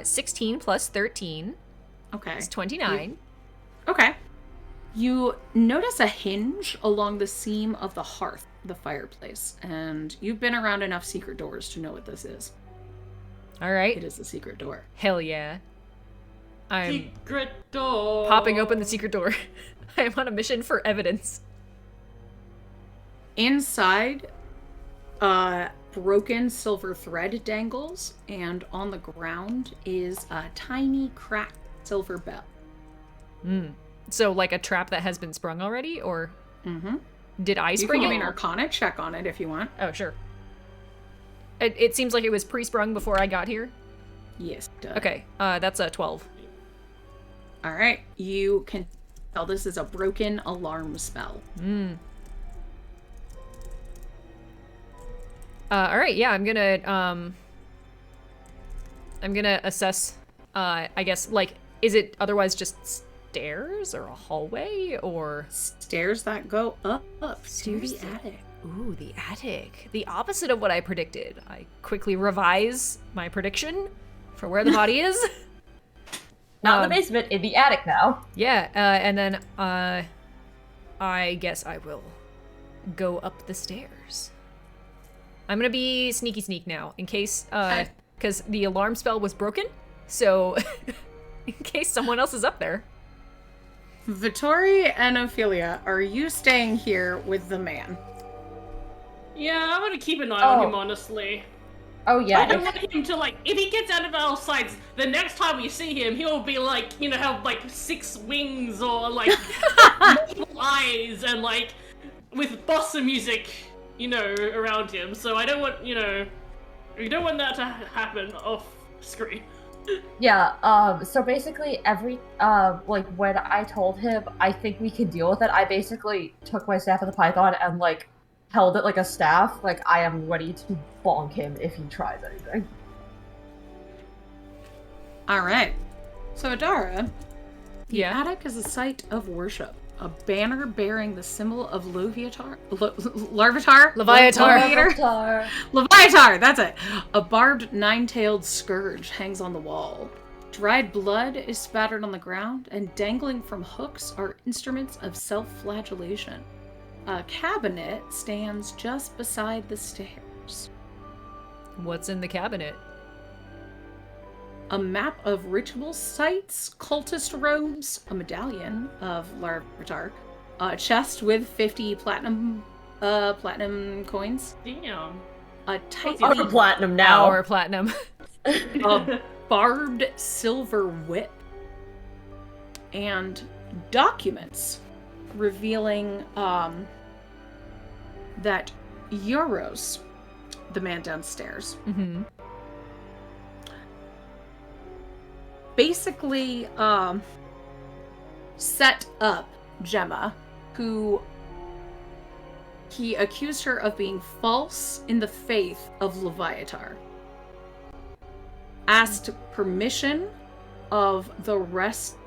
16 plus 13 Okay. is 29. Okay. You notice a hinge along the seam of the hearth, the fireplace, and you've been around enough secret doors to know what this is. All right. It is a secret door. Hell yeah. I'm Secret door. popping open the secret door. I am on a mission for evidence. Inside, broken silver thread dangles, and on the ground is a tiny cracked silver bell. So like a trap that has been sprung already, or Mm-hmm. did I You can spring give it? me an Arcana check on it if you want. Oh, sure. It seems like it was pre-sprung before I got here. Yes, it does. Okay, that's a 12. All right. You can tell this is a broken alarm spell. All right, yeah, I'm gonna assess. I guess, like, is it otherwise just stairs or a hallway or Stairs that go up to Stairs the attic. Ooh, the attic. The opposite of what I predicted. I quickly revise my prediction for where the body is. Not in the basement, in the attic now. Yeah, and then I guess I will go up the stairs. I'm gonna be sneaky sneak now, in case, because the alarm spell was broken, so in case someone else is up there. Vittori and Ophelia, are you staying here with the man? Yeah, I want to keep an eye on Oh. him, honestly. Oh I yeah, don't want him to, like, if he gets out of our sights, the next time we see him, he'll be, like, you know, have, like, 6 wings or, like, multiple eyes and, like, with bossa music, you know, around him. So I don't want, you know, we don't want that to happen off screen. yeah. So basically, like when I told him I think we can deal with it, I basically took my staff of the python and like held it like a staff. Like I am ready to bonk him if he tries anything. All right. So Adara, the Yeah. attic is a site of worship. A banner bearing the symbol of Larvitar? Leviatar. Leviatar, that's it. A barbed nine-tailed scourge hangs on the wall. Dried blood is spattered on the ground, and dangling from hooks are instruments of self-flagellation. A cabinet stands just beside the stairs. What's in the cabinet? A map of ritual sites, cultist robes, a medallion of Larvitar, a chest with 50 platinum coins, Damn. a tight Our platinum now. Our platinum. a barbed silver whip, and documents revealing that Euros, the man downstairs, Mm-hmm. basically set up Gemma, who he accused her of being false in the faith of Leviatar. Asked permission of the rest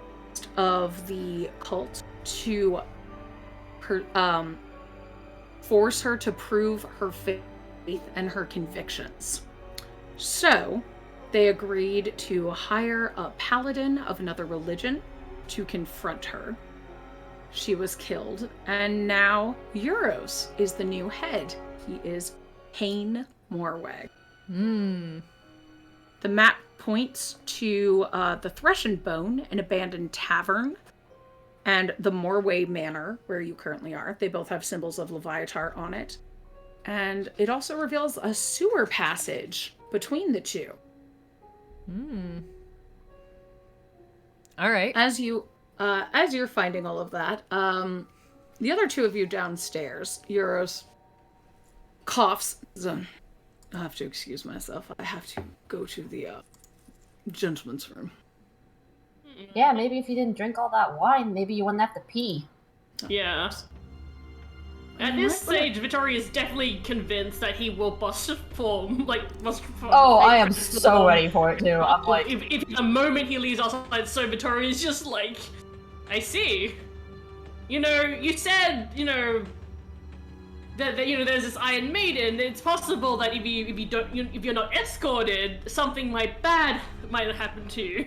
of the cult to force her to prove her faith and her convictions. So, they agreed to hire a paladin of another religion to confront her. She was killed, and now Euros is the new head. He is Hain Morweg. The map points to the Thresh and Bone, an abandoned tavern, and the Morway Manor, where you currently are. They both have symbols of Leviatar on it. And it also reveals a sewer passage between the two. All right. As you're finding all of that, the other two of you downstairs, Euros coughs. I have to excuse myself. I have to go to the gentleman's room. Yeah, maybe if you didn't drink all that wine, maybe you wouldn't have to pee. Yeah. At this stage, Vittori is definitely convinced that he will bust form. Oh, I am so ready for it too. I'm like, if the moment he leaves outside, so Vittori is just like, I see. You know, you said, you know, that you know there's this Iron Maiden. It's possible that if you're not escorted, something bad might happen to you.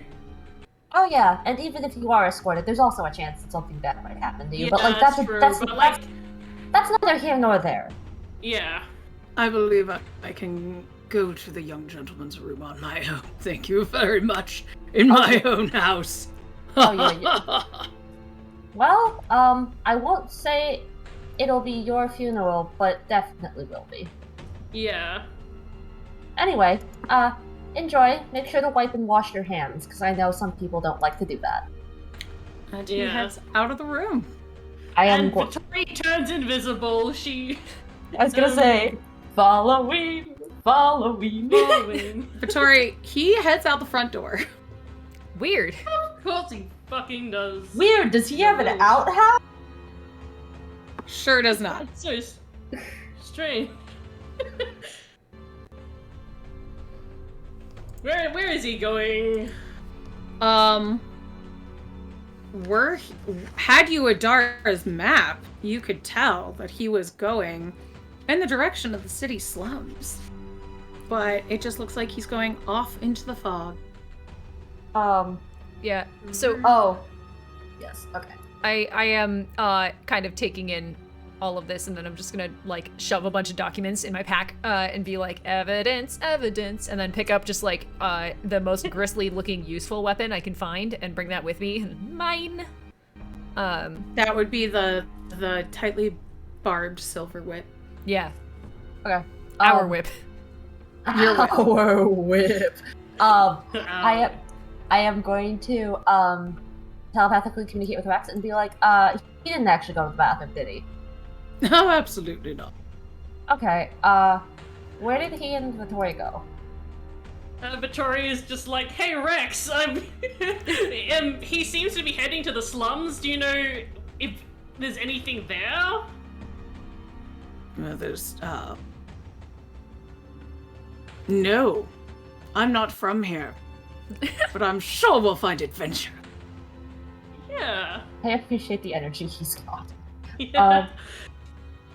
oh yeah, and even if you are escorted, there's also a chance that something bad might happen to you. Yeah, but like that's true. That's neither here nor there. Yeah. I believe I can go to the young gentleman's room on my own. Thank you very much. In my own house. Oh yeah. Well, I won't say it'll be your funeral, but definitely will be. Yeah. Anyway, enjoy. Make sure to wipe and wash your hands, because I know some people don't like to do that. And he heads out of the room. And Vittori turns invisible. I was gonna say, follow me. Vittori, he heads out the front door. Weird. Of course he fucking does. Weird. Does he have an outhouse? Sure does not. That's so strange. Where is he going? Had you Adara's map, you could tell that he was going in the direction of the city slums. But it just looks like he's going off into the fog. Yeah. So. Oh. Yes. Okay. I am kind of taking in all of this, and then I'm just gonna like shove a bunch of documents in my pack and be like, evidence, and then pick up just like the most gristly looking useful weapon I can find and bring that with me. Mine. That would be the tightly barbed silver whip. Yeah. Okay. Our whip. Your whip. Our whip. I am going to telepathically communicate with Rex and be like, he didn't actually go to the bathroom, did he? No, absolutely not. Okay, where did he and Vittori go? Vittori is just like, hey Rex, he seems to be heading to the slums. Do you know if there's anything there? There's, no. I'm not from here. But I'm sure we'll find adventure. Yeah. I appreciate the energy he's got. Yeah.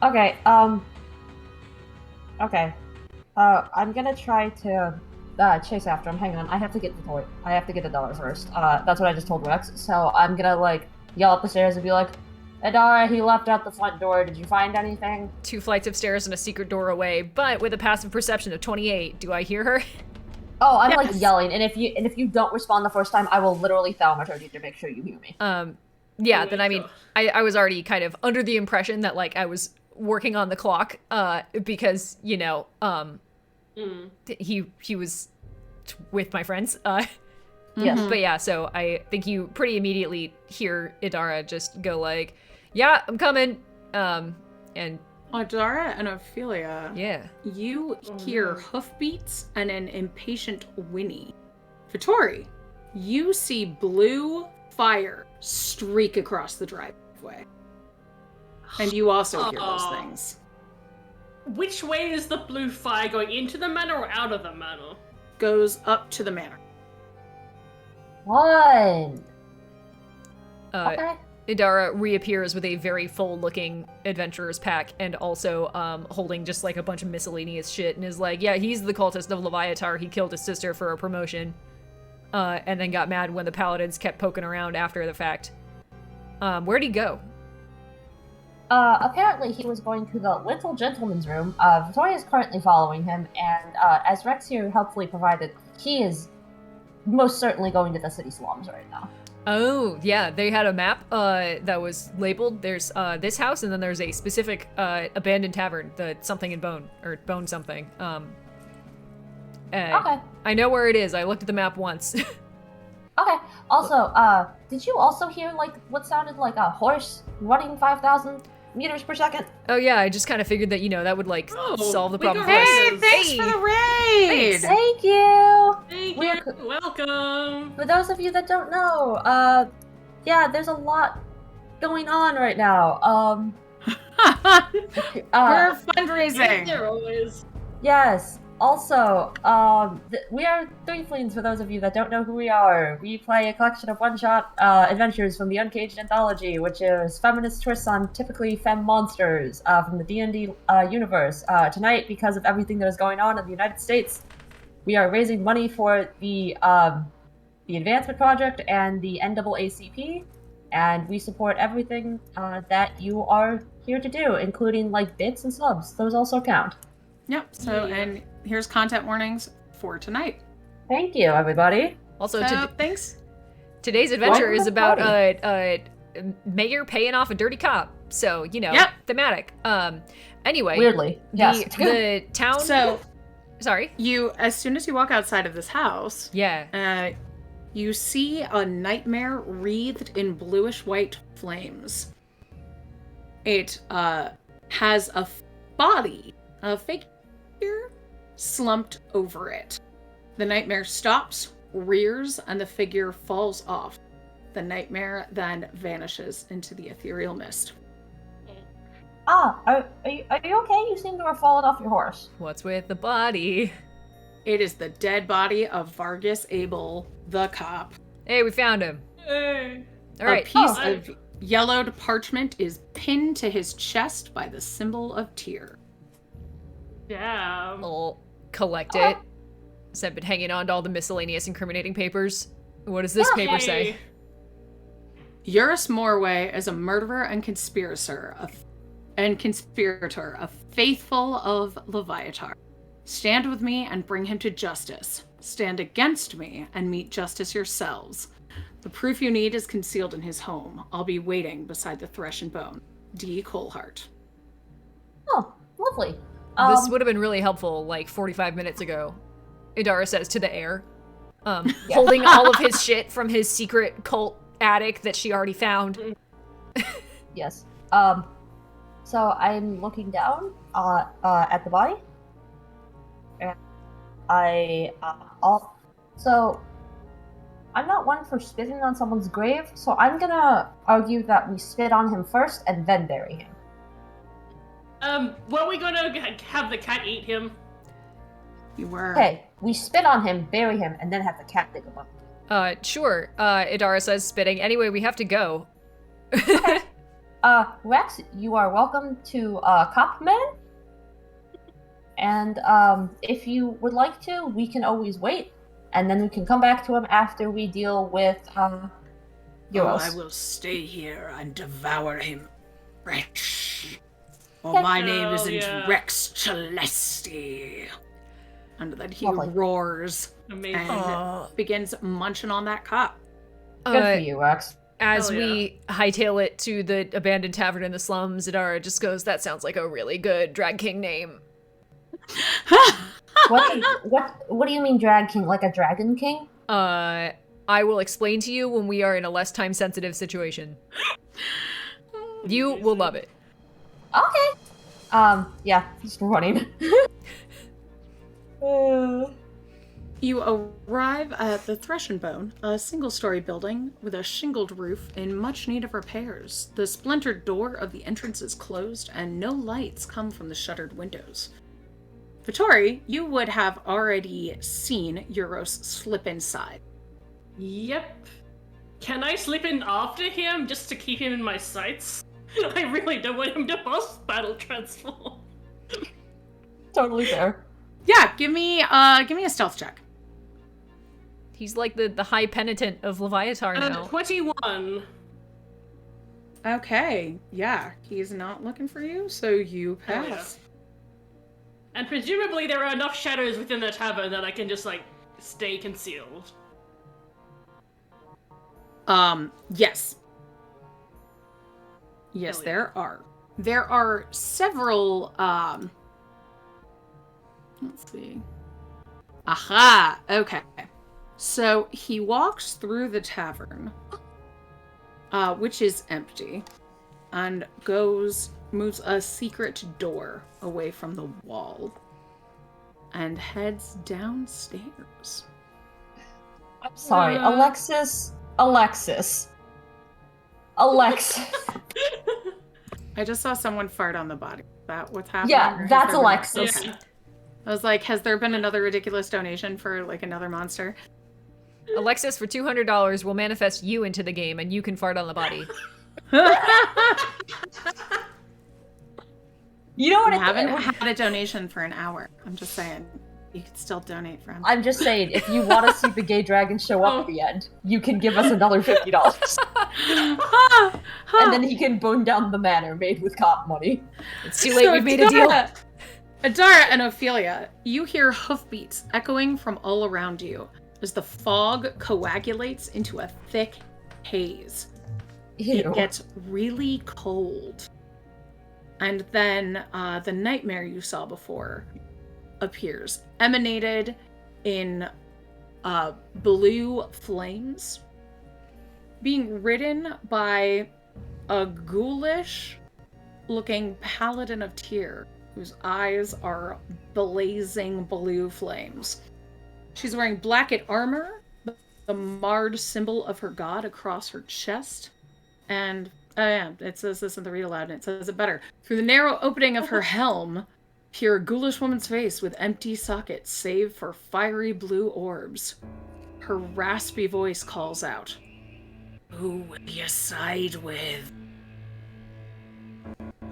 Okay, okay. I'm gonna try to chase after him. Hang on, I have to get Vittori. I have to get Adara first. That's what I just told Rex. So I'm gonna like yell up the stairs and be like, Adara, he left out the front door. Did you find anything? 2 flights of stairs and a secret door away, but with a passive perception of 28. Do I hear her? Oh, I'm like yelling, and if you don't respond the first time, I will literally thaumaturge you to make sure you hear me. Yeah, then I mean, I was already kind of under the impression that like I was working on the clock, because you know, he was with my friends. Yes, but yeah, so I think you pretty immediately hear Idara just go like, "Yeah, I'm coming," and Adara and Ophelia. Yeah. You hear hoofbeats and an impatient whinny. Vittori, you see blue fire streak across the driveway. And you also hear those things. Which way is the blue fire going? Into the manor or out of the manor? Goes up to the manor. One. Okay. Idara reappears with a very full-looking adventurer's pack and also holding just like a bunch of miscellaneous shit and is like, yeah, he's the cultist of Leviatar. He killed his sister for a promotion and then got mad when the paladins kept poking around after the fact. Where'd he go? Apparently he was going to the little gentleman's room. Vittoria is currently following him, and as Rex here helpfully provided, he is most certainly going to the city slums right now. Oh, yeah, they had a map that was labeled. There's this house, and then there's a specific abandoned tavern, the something in bone, or bone something. Okay. I know where it is. I looked at the map once. Okay. Also, did you also hear like what sounded like a horse running 5,000 meters per second? Oh yeah, I just kind of figured that, that would like Oh, solve the we problem got for us. Hey, Yes. thanks for the raid! Thanks. Thank you. Thank We're you. Welcome. For those of you that don't know, yeah, there's a lot going on right now. We're fundraising. There always. Yes. Also, we are Threeflings. For those of you that don't know who we are, we play a collection of one-shot adventures from the UNCAGED Anthology, which is feminist twists on typically femme monsters from the D&D universe. Tonight, because of everything that is going on in the United States, we are raising money for the Advancement Project and the NAACP, and we support everything that you are here to do, including like bits and subs. Those also count. Yep. So, Yeah. and here's content warnings for tonight. Thank you, everybody. Also, So, thanks. today's adventure Welcome is to about the mayor paying off a dirty cop. So, Yep. thematic. Anyway, Weirdly, yes. the town. So, Sorry. as soon as you walk outside of this house, Yeah. you see a nightmare wreathed in bluish-white flames. It has a body, a figure, slumped over it. The nightmare stops, rears, and the figure falls off. The nightmare then vanishes into the ethereal mist. Are you okay? You seem to have fallen off your horse. What's with the body? It is the dead body of Vargas Abel, the cop. Hey, we found him. Hey. All right. A piece Oh. of yellowed parchment is pinned to his chest by the symbol of tear. Yeah. I'll collect it. So I've been hanging on to all the miscellaneous incriminating papers. What does this paper say? Eurus Morway is a murderer and conspirator, a faithful of Leviatar. Stand with me and bring him to justice. Stand against me and meet justice yourselves. The proof you need is concealed in his home. I'll be waiting beside the Thresh and Bone. D. Colehart. Oh, lovely. This would have been really helpful like 45 minutes ago. Idara says to the heir. Holding all of his shit from his secret cult attic that she already found. Yes. So I'm looking down at the body. And so I'm not one for spitting on someone's grave, so I'm gonna argue that we spit on him first and then bury him. Were we gonna have the cat eat him? You were. Okay, we spit on him, bury him, and then have the cat dig him up. Sure. Idara says, spitting. Anyway, we have to go. Rex, you are welcome to Copman. And if you would like to, we can always wait, and then we can come back to him after we deal with Euros. I will stay here and devour him fresh. For Okay. my name Oh, isn't yeah. Rex Celesti. And then he Lovely. roars Amazing. and begins munching on that cop. Good for you, Rex. As Hell we hightail it to the abandoned tavern in the slums, Idara just goes, that sounds like a really good drag king name. What do you mean, drag king? Like a dragon king? I will explain to you when we are in a less time-sensitive situation. You will love it. Okay. Yeah, just running. You arrive at the Thresh and Bone, a single-story building with a shingled roof in much need of repairs. The splintered door of the entrance is closed, and no lights come from the shuttered windows. Vittori, you would have already seen Euros slip inside. Yep. Can I slip in after him just to keep him in my sights? I really don't want him to boss battle transform. Totally fair. Yeah, give me a stealth check. He's like the high penitent of Leviatar now. 21. Okay, yeah, he's not looking for you, so you Hell yeah. pass. And presumably there are enough shadows within the tavern that I can just, like, stay concealed. Yes. Yes, Hell yeah. there are. There are several, let's see. Aha! Okay. So he walks through the tavern, which is empty, and moves a secret door away from the wall, and heads downstairs. I'm sorry, Alexis. I just saw someone fart on the body. Is that what's happening? Yeah, Or has that's there been- Alexis. Yeah. I was like, has there been another ridiculous donation for like another monster? Alexis, for $200, will manifest you into the game, and you can fart on the body. You know what? I haven't had a donation for an hour. I'm just saying. You can still donate, friends. I'm just saying, if you want to see the gay dragon show up at the end, you can give us another $50. And then he can burn down the manor made with cop money. It's too late, we've made a deal. Adara and Ophelia, you hear hoofbeats echoing from all around you as the fog coagulates into a thick haze. Ew. It gets really cold. And then the nightmare you saw before appears, emanated in blue flames, being ridden by a ghoulish-looking paladin of Tyr, whose eyes are blazing blue flames. She's wearing blacket armor, the marred symbol of her god across her chest, and it says this in the read aloud, and it says it better. Through the narrow opening of her helm, peer a ghoulish woman's face with empty sockets, save for fiery blue orbs. Her raspy voice calls out, "Who will you side with?"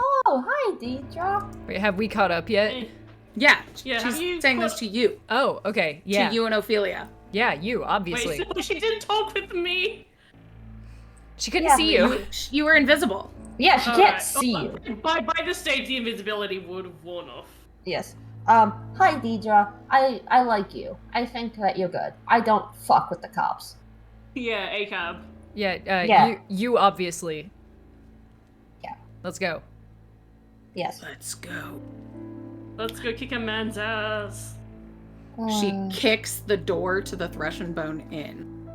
Oh, hi, Deidre. Wait, have we caught up yet? Yeah, Yeah, have you she's saying this to you. Oh, okay, yeah. To you and Ophelia. Yeah, you, obviously. Wait, so she didn't talk with me? She couldn't Yeah, see you. You were invisible. Yeah, she can't Alright, see you. By this stage, the invisibility would have worn off. Yes. Hi, Deidre. I like you. I think that you're good. I don't fuck with the cops. Yeah, ACAB. Yeah, Yeah. You obviously. Yeah. Let's go. Yes. Let's go. Let's go kick a man's ass. She kicks the door to the Thresh and Bone Inn.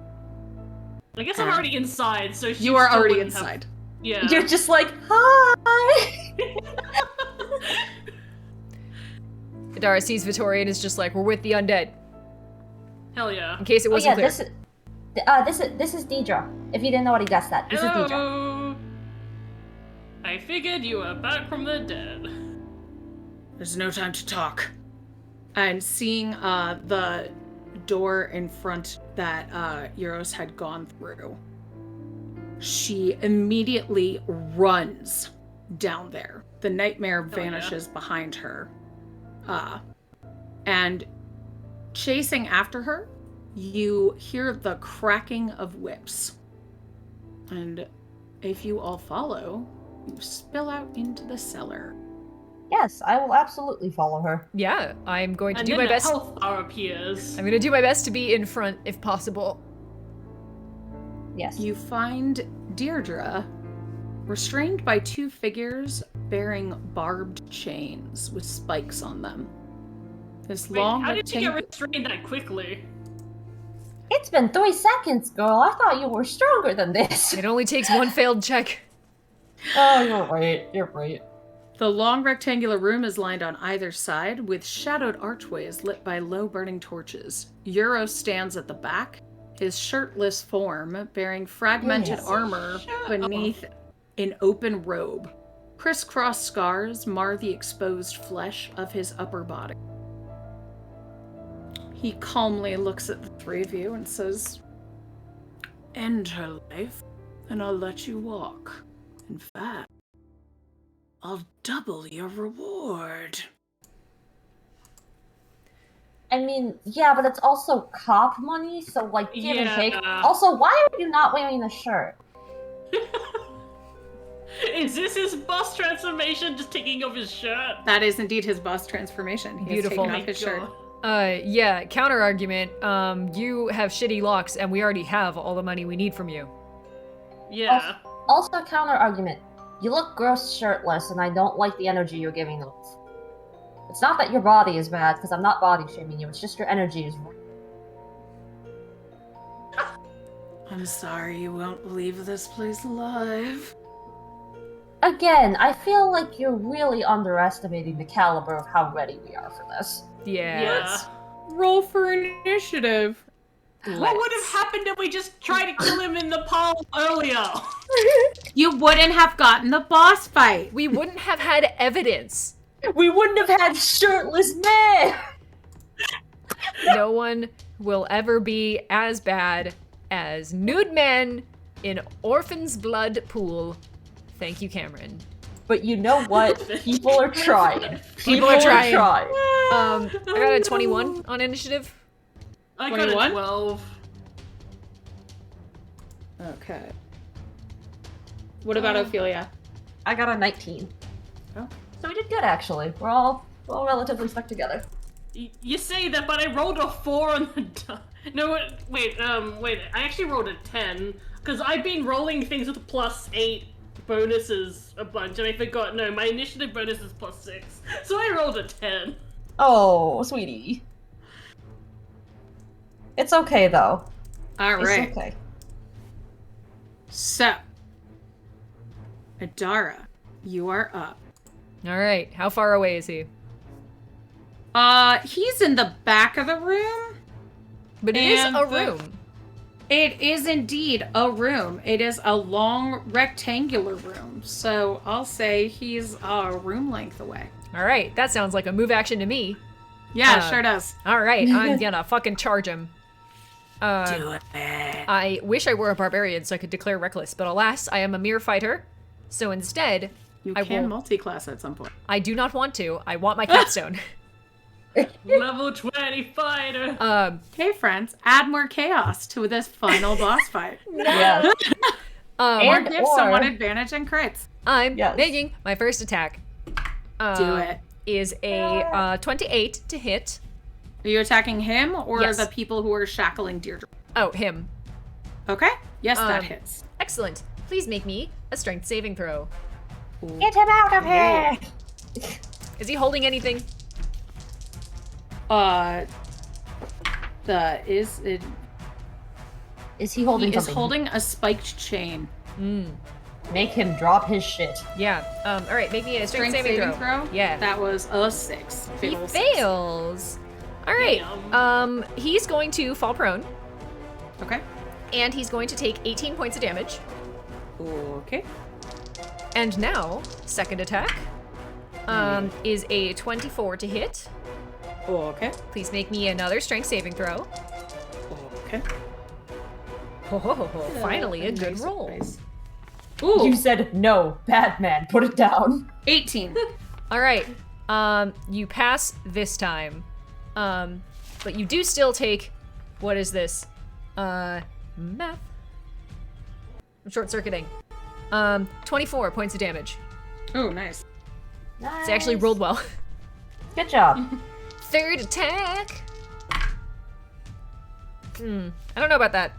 I guess I'm already inside, so she You are still already wouldn't have- inside. Yeah. You're just like, hi! Adara sees Vittoria and is just like, we're with the undead. Hell yeah. In case it Oh wasn't yeah, clear. this is Deidre. If you didn't already guess that, this is Deidre. Hello. I figured you were back from the dead. There's no time to talk. And seeing the door in front that Euros had gone through, she immediately runs down there. The nightmare vanishes behind her. And chasing after her, you hear the cracking of whips. And if you all follow, you spill out into the cellar. Yes, I will absolutely follow her. Yeah, I'm going to And do then my best. a health bar appears. I'm going to do my best to be in front if possible. Yes. You find Deirdre restrained by two figures bearing barbed chains with spikes on them. This Wait, long how did you get rectangle- restrained that quickly? It's been 3 seconds, girl. I thought you were stronger than this. It only takes one failed check. Oh, you're right. You're right. The long rectangular room is lined on either side with shadowed archways lit by low burning torches. Euros stands at the back, his shirtless form bearing fragmented Yes. armor beneath an open robe. Crisscross scars mar the exposed flesh of his upper body. He calmly looks at the three of you and says, "End her life, and I'll let you walk. In fact, I'll double your reward." I mean, yeah, but it's also cop money, so like give and take. Yeah. Also, why are you not wearing a shirt? Is this his boss transformation just taking off his shirt? That is indeed his boss transformation. He Beautiful. has taken My off his shirt. God. Yeah, counter argument. You have shitty locks, and we already have all the money we need from you. Yeah. Also, counter argument. You look gross shirtless, and I don't like the energy you're giving off. It's not that your body is bad, because I'm not body shaming you. It's just your energy is. I'm sorry you won't leave this place alive. Again, I feel like you're really underestimating the caliber of how ready we are for this. Yeah. Roll for initiative. What would have happened if we just tried to kill him in the palm earlier? You wouldn't have gotten the boss fight. We wouldn't have had evidence. We wouldn't have had shirtless men! No one will ever be as bad as nude men in Orphan's Blood Pool. Thank you, Cameron. But you know what? People are trying. People are trying. trying. I got a 21 on initiative. I got a 21? 12. Okay. What about Ophelia? I got a 19. Oh. So we did good, actually. We're all relatively stuck together. You say that, but I rolled a 4 on the die. No, wait, I actually rolled a 10. Because I've been rolling things with +8 bonuses a bunch, and I forgot, no, my initiative bonus is +6. So I rolled a 10. Oh, sweetie. It's okay, though. Alright. It's okay. So, Adara, you are up. All right. How far away is he? He's in the back of the room. But it is And a the- room. It is indeed a room. It is a long rectangular room. So I'll say he's a room length away. All right. That sounds like a move action to me. Yeah, Uh, sure does. All right. I'm gonna fucking charge him. Do it. I wish I were a barbarian so I could declare reckless, but alas, I am a mere fighter. So instead, You I can will- multi-class at some point. I do not want to. I want my capstone. Level 20 fighter. Hey friends, add more chaos to this final boss fight. Yeah. Or And give or- someone advantage and crits. I'm Yes. making my first attack. Do it. Is a 28 to hit. Are you attacking him or Yes. the people who are shackling Deirdre? Oh, him. Okay. Yes, that Um, hits. Excellent. Please make me a strength saving throw. Get him out of here! Is he holding anything? Is it? Is he holding He is something? holding a spiked chain. Make him drop his shit. Yeah. All right. Make me a strength, saving throw. Yeah. That was a 6. He Fatal 6. fails. All right. Damn. He's going to fall prone, Okay. and he's going to take 18 points of damage. Okay. And now, second attack, is a 24 to hit. Okay. Please make me another strength saving throw. Okay. Oh, finally a good Nice, roll. nice. Ooh, You said no, bad man. Put it down. 18. All right. You pass this time. But you do still take, what is this? Math. I'm short-circuiting. 24 points of damage. Oh, nice. Nice. So I actually rolled well. Good job. Third attack. I don't know about that.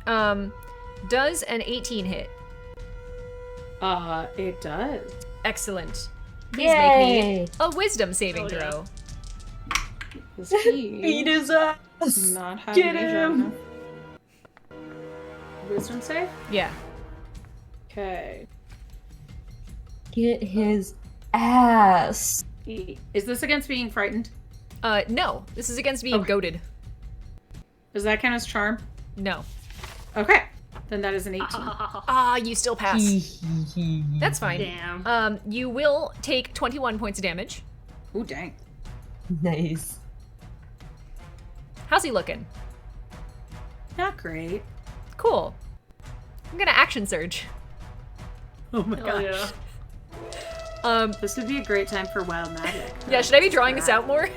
Does an 18 hit? It does. Excellent. Please make me Yay! a wisdom saving Oh, yeah. throw. Does he Beat his ass! not have Get mage him! enough? Wisdom save? Yeah. Okay. Get his ass. Is this against being frightened? No. This is against being Okay. goaded. Does that count as charm? No. Okay. Then that is an 18. Ah, you still pass. That's fine. Damn. You will take 21 points of damage. Ooh, dang. Nice. How's he looking? Not great. Cool. I'm gonna action surge. Oh my Hell gosh. yeah. This would be a great time for wild magic. Yeah, should I be drawing this out more?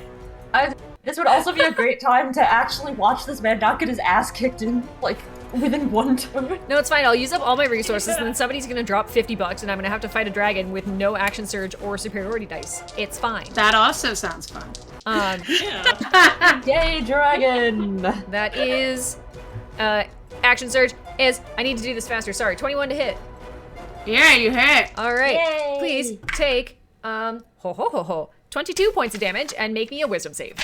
This would also be a great time to actually watch this man not get his ass kicked in, like, within one turn. No, it's fine. I'll use up all my resources, and then somebody's gonna drop $50, and I'm gonna have to fight a dragon with no action surge or superiority dice. It's fine. That also sounds fun. Yeah. Yay, dragon! That is, action surge is. I need to do this faster. Sorry, 21 to hit. Yeah, you hit. All right. Yay! Please take 22 points of damage and make me a wisdom save.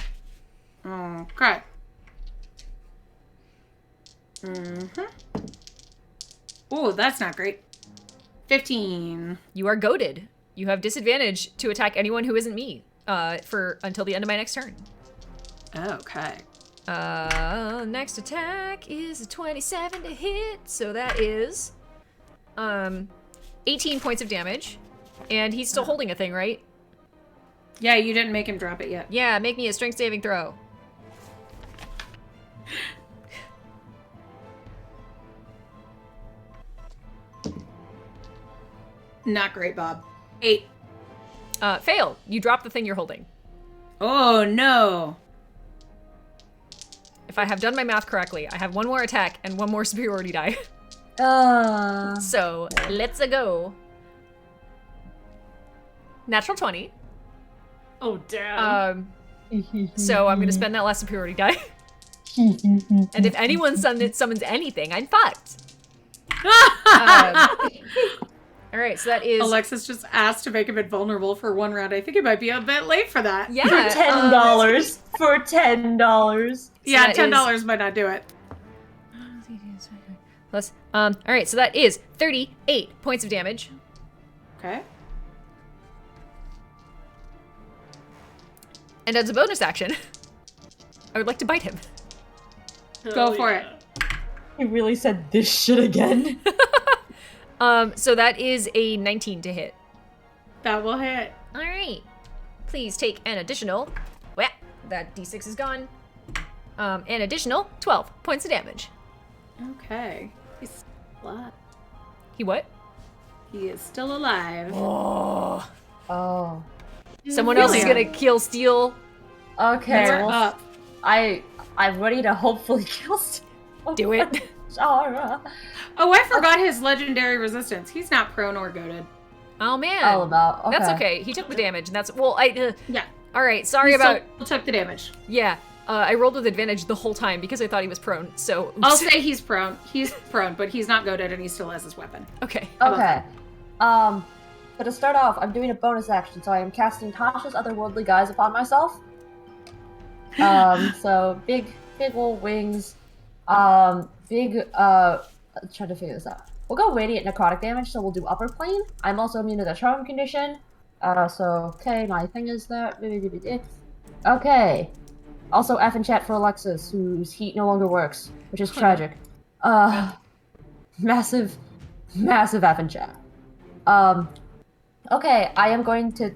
Okay. Oh, that's not great. 15. You are goaded. You have disadvantage to attack anyone who isn't me for until the end of my next turn. Okay. Next attack is a 27 to hit, so that is 18 points of damage. And he's still holding a thing, right? Yeah, you didn't make him drop it yet. Yeah, make me a strength saving throw. Not great, Bob. 8. Fail. You drop the thing you're holding. Oh, no. If I have done my math correctly, I have one more attack and one more superiority die. So, let's go. Natural 20. Oh, damn. So I'm gonna spend that last superiority die. And if anyone summons anything, I'm fucked. Alright, so that is... Alexis just asked to make him invulnerable for 1 round. I think it might be a bit late for that. Yeah. For $10. For $10. Yeah, that $10 might not do it. Plus, alright, so that is 38 points of damage. Okay. And as a bonus action, I would like to bite him. Go for it. He really said this shit again. So that is a 19 to hit. That will hit. Alright. Please take an additional... Well, that d6 is gone. An additional 12 points of damage. Okay. He's alive. He what? He is still alive. Oh. Oh. Someone else is gonna kill Steel. Okay, We're well, up. I'm ready to hopefully kill Steel. Do it. Zara. Oh, I forgot his legendary resistance. He's not prone or goaded. Oh man. All about. Okay. That's okay. He took the damage, and that's Yeah. All right. Sorry He about. still took the damage. Yeah. I rolled with advantage the whole time because I thought he was prone. So. Oops. I'll say he's prone. He's prone, but he's not goaded and he still has his weapon. Okay. Okay. But to start off, I'm doing a bonus action, so I am casting Tasha's otherworldly guise upon myself. So big old wings. I'm trying to figure this out. We'll go radiant necrotic damage, so we'll do upper plane. I'm also immune to the charm condition. So okay, my thing is that. Okay. Also F in chat for Alexis, whose heat no longer works, which is tragic. Massive F in chat. Okay, I am going to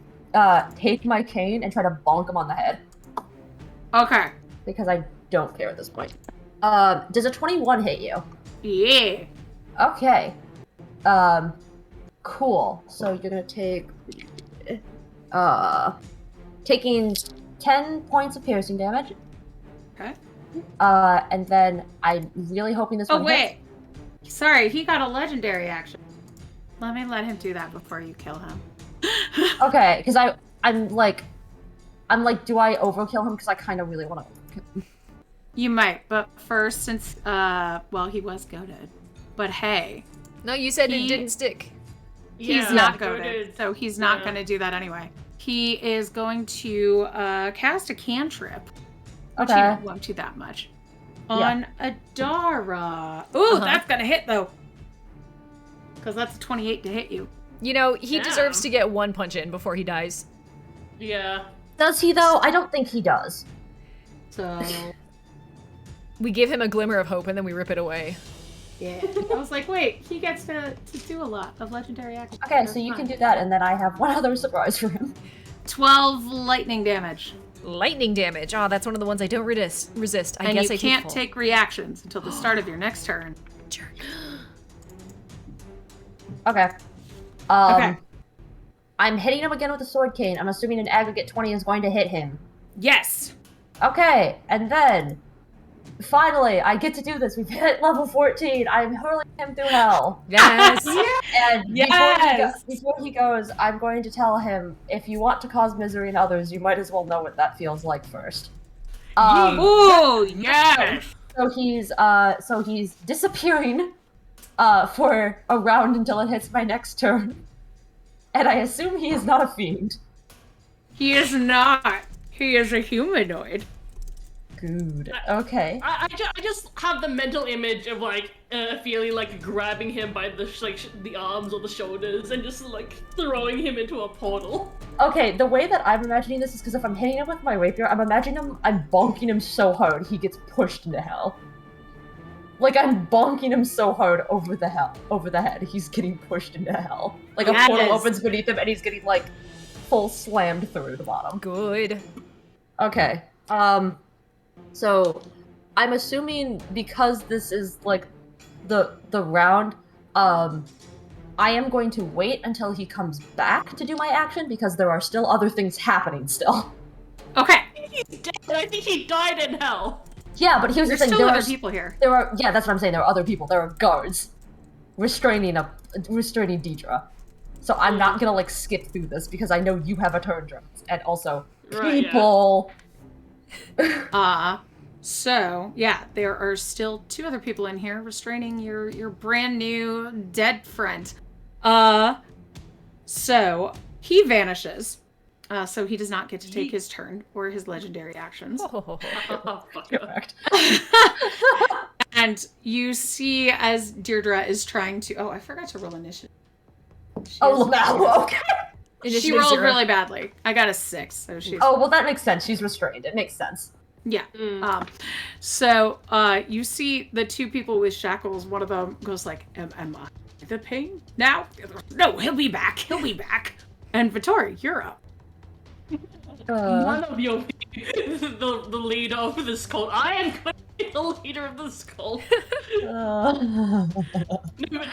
take my cane and try to bonk him on the head. Okay. Because I don't care at this point. Does a 21 hit you? Yeah. Okay. Cool. So you're gonna take taking 10 points of piercing damage. Okay. And then I'm really hoping this Oh, one wait. hits. Sorry, he got a legendary action. Let him do that before you kill him. Okay, because I'm like, do I overkill him? Because I kind of really want to overkill him. You might, but first, since, well, he was goaded. But hey, No, you said it didn't stick. he's Yeah, not goaded. goaded, so he's not Yeah. going to do that anyway. He is going to cast a cantrip, which Okay. he won't do that much, Yeah. on Adara. Ooh, that's going to hit, though. Because that's a 28 to hit you. You know, he Damn. deserves to get one punch in before he dies. Yeah. Does he though? I don't think he does. So, We give him a glimmer of hope and then we rip it away. yeah. I was like, wait, he gets to do a lot of legendary actions. Okay, That's so you fine. can do that, and then I have one other surprise for him. 12 lightning damage. Lightning damage. Oh, that's one of the ones I don't resist. I And guess you I can't full. take reactions until the start of your next turn. Jerk. Okay. Okay. I'm hitting him again with a sword cane. I'm assuming an aggregate 20 is going to hit him. Yes. Okay, and then finally I get to do this. We've hit level 14. I'm hurling him through hell. Yes. And Yes! before he goes, I'm going to tell him, if you want to cause misery in others, you might as well know what that feels like first. Ooh, yes. So he's disappearing for a round until it hits my next turn. And I assume he is not a fiend. He is not. He is a humanoid. Good. Okay. I just have the mental image of like Ophelia like grabbing him by the the arms or the shoulders and just like throwing him into a portal. Okay, the way that I'm imagining this is because if I'm hitting him with my rapier, I'm bonking him so hard he gets pushed into hell. Like I'm bonking him so hard over the head, he's getting pushed into hell. Like a portal opens beneath him and he's getting like full slammed through the bottom. Good. Okay. So I'm assuming because this is like the round, I am going to wait until he comes back to do my action because there are still other things happening still. Okay. He's dead. I think he died in hell. Yeah, but here's the thing. Still There other are people here. yeah, that's what I'm saying. There are other people. There are guards restraining Deidre. So I'm not gonna like skip through this because I know you have a turn, Jones, and also people. So yeah, there are still 2 other people in here restraining your brand new dead friend. So he vanishes. So he does not get to take his turn or his legendary actions. Oh, fuck. Correct. And you see as Deirdre is trying to. Oh, I forgot to roll initiative. Now, okay. She rolled really badly. I got a 6, so she's. Oh, well, that makes sense. She's restrained. It makes sense. Yeah. So you see the 2 people with shackles. One of them goes like, "Am I the pain now?" No, he'll be back. He'll be back. And Vittori, you're up. One of you be the leader of this cult. I am going to be the leader of this cult. No, but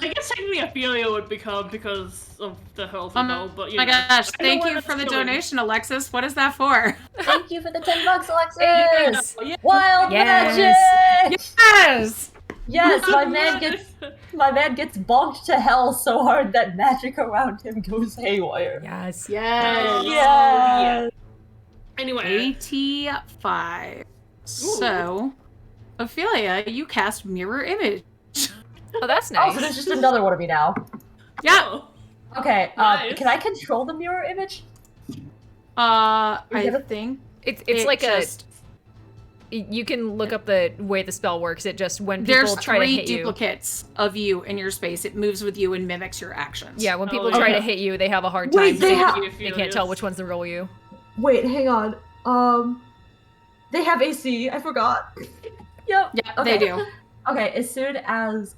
I guess technically Ophelia would become because of the health and but you my know. gosh, thank you for the donation, Alexis. What is that for? Thank you for the $10, Alexis. Yes. Wild Yes. magic. Yes! Yes, my man gets bonked to hell so hard that magic around him goes haywire. Yes. Yes. Yeah. Anyway. 85. So, Ophelia, you cast Mirror Image. Oh, that's Oh, nice. so there's just another one of me now. Yeah. Oh, Okay, Nice. can I control the mirror image? I get a- think It's like just, you can look up the way the spell works. It just when people there's try to 3 hit duplicates of you in your space. It moves with you and mimics your actions. you. Yeah, when people yeah. try Okay. to hit you, they have a hard time. Wait, they because have- they can't tell which one's the real you. Wait, hang on. They have AC. I forgot. Yep. Yeah, Okay. they do. Okay, as soon as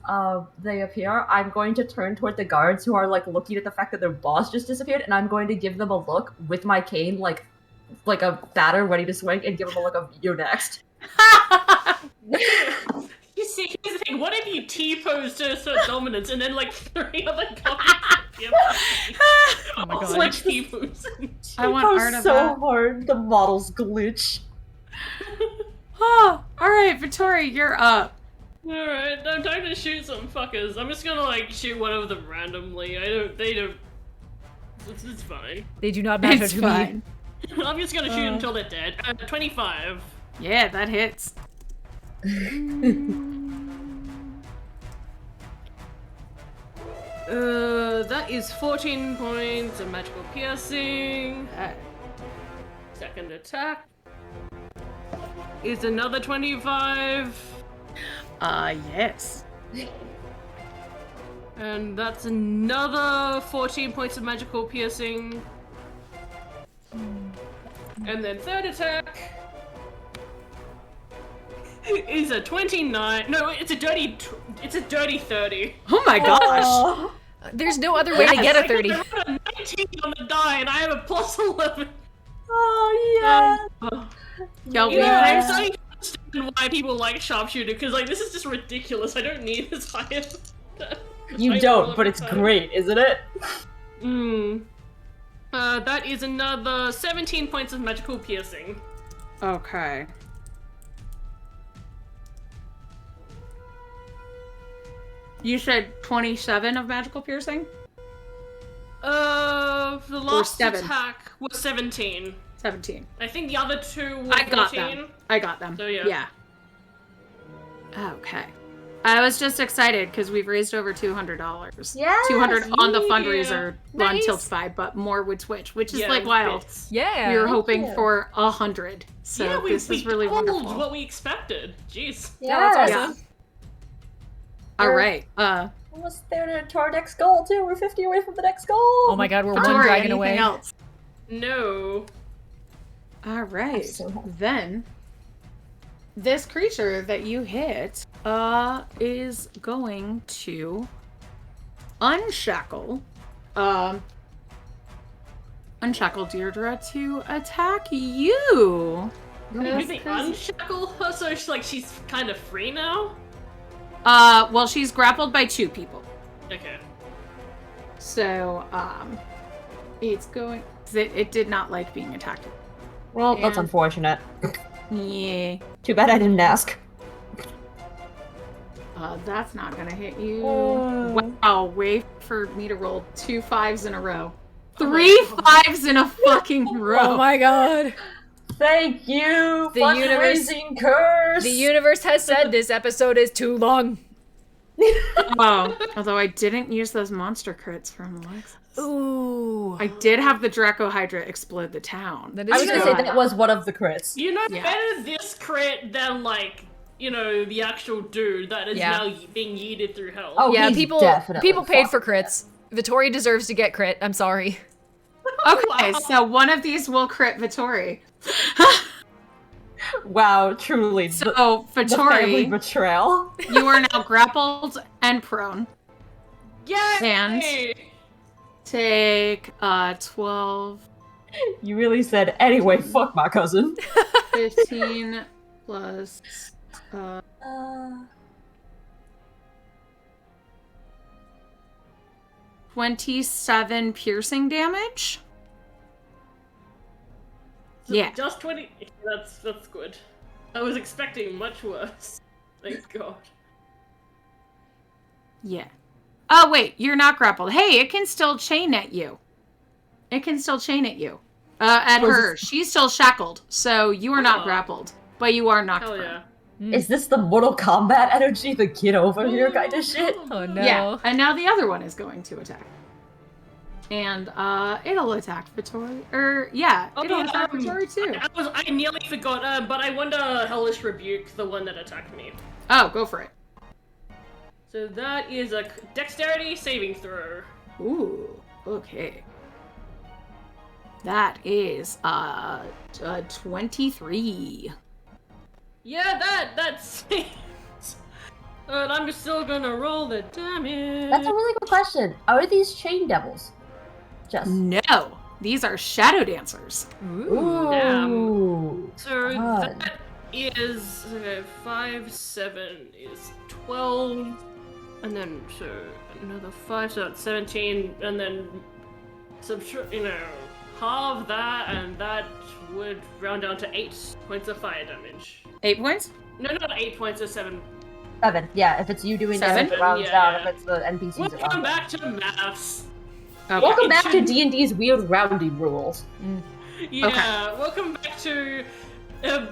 they appear, I'm going to turn toward the guards who are like looking at the fact that their boss just disappeared, and I'm going to give them a look with my cane, like a batter ready to swing, and give them a look of "you're next." You see, here's the thing. What if you T-pose to assert dominance and then like 3 other guys give Oh my god. like T-pose? I want Goes art of so that. hard, the models glitch. Oh, all right, Vittori, you're up. Alright, I'm time to shoot some fuckers. I'm just gonna like shoot one of them randomly. They don't. It's fine. They do not matter It's to fine. me. I'm just gonna shoot until they're dead. 25. Yeah, that hits. That is 14 points of magical piercing. Second attack is another 25. Yes. And that's another 14 points of magical piercing. And then third attack is a 29. No, it's a dirty 30. Oh my gosh. Oh. There's no other way to get a 30. I got a 19 on the die and I have a plus 11. Oh yeah. Yo, You know, I'm Yeah. starting to understand why people like sharpshooter, because like this is just ridiculous. I don't need this high. You don't, but it's great, isn't it? That is another 17 points of magical piercing. Okay. You said 27 of magical piercing? The last 7. attack was 17. 17. I think the other 2 were I got 14. them. I got them. So, yeah. Yeah. Okay. I was just excited because we've raised over $200. Yes, 200 on the yeah. fundraiser on Nice. Tiltify, but more with Twitch, which is Yeah, like wild. bits. Yeah. We were Thank hoping you. for 100, so Yeah, this is really doubled wonderful. what we expected. Jeez. Yeah, that's Yes. awesome. All We're right. almost there to our next goal too. We're 50 away from the next goal. Oh my god, we're one Tori, dragon anything away. else? No. All right. So- Then this creature that you hit is going to unshackle Deirdre to attack you. Did they unshackle her so she's kind of free now? Well, she's grappled by 2 people. Okay. So, it's going... It did not like being attacked. Well, that's And- unfortunate. Yeah. Too bad I didn't ask. That's not gonna hit you. Oh. Wow, wait for me to roll 2 5s in a row. Oh 3 my 5s in a fucking row. Oh my god. Thank you, The universe- fundraising curse. The universe has said this episode is too long. Oh, although I didn't use those monster crits from Alexis. Ooh. I did have the Draco Hydra explode the town. That I is was gonna true. say that was one of the crits. You know, Yeah. better this crit than the actual dude that is Yeah. now being yeeted through hell. Oh, Yeah, he's people definitely paid for fucked. crits. Vittori deserves to get crit. I'm sorry. Okay, Wow. so one of these will crit Vittori. Wow, truly. So, the family Vittori, betrayal. you are now grappled and prone. Yay! And- Take 12, You really said, anyway, fuck my cousin. 15 plus 27 piercing damage. Yeah. Just 20. That's good. I was expecting much worse. Thank God. Yeah. Oh, wait, you're not grappled. Hey, it can still chain at you. At Was her. She's still shackled, so you are not Oh. grappled, but you are knocked Hell prone. yeah. Is this the Mortal Kombat energy, the get over here kind of shit? Oh no. Yeah, and now the other one is going to attack. And it'll attack Vittori. It'll attack Vittori too. I nearly forgot, but I wonder Hellish Rebuke, the one that attacked me. Oh, go for it. So that is a dexterity saving throw. Ooh, okay. That is a 23. Yeah, that's but I'm still gonna roll the damage. That's a really good question. Are these chain devils? Just. No, these are shadow dancers. Ooh. Ooh. So God. that is 5, 7 is 12, and then so another 5, so that's 17, and then halve that, and that would round down to 8 points of fire damage. 8 points? No, not 8 points, it's 7. 7. Yeah, if it's you doing Seven? damage, it rounds Yeah, down. yeah. If it's the NPCs, it Welcome rounds back to maths. Okay. Welcome back to shouldn't- D&D's weird rounding rules. Yeah, welcome back to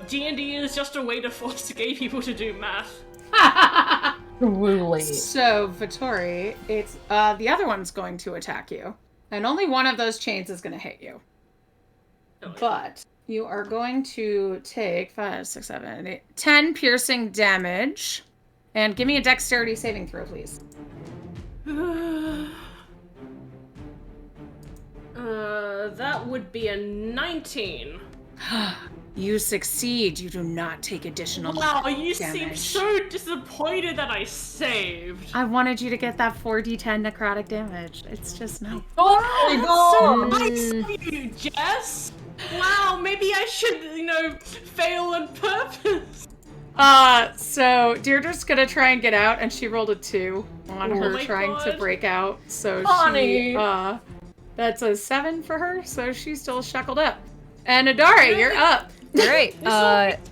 D&D is just a way to force gay people to do math. Truly. So, Vittori, it's the other one's going to attack you. And only one of those chains is going to hit you. Oh, yeah. But you are going to take 5, 6, 7, 8, 10 piercing damage. And give me a dexterity saving throw, please. That would be a 19. You succeed. You do not take additional Wow, you seem damage. so disappointed that I saved. I wanted you to get that 4d10 necrotic damage. It's just no. Oh my god! Nice of you, Jess. Wow, maybe I should, fail on purpose. So Deirdre's gonna try and get out, and she rolled a 2 on Oh her my trying to God. break out. So Honey. she, that's a 7 for her, so she's still shackled up. And Adari, you're up. All right.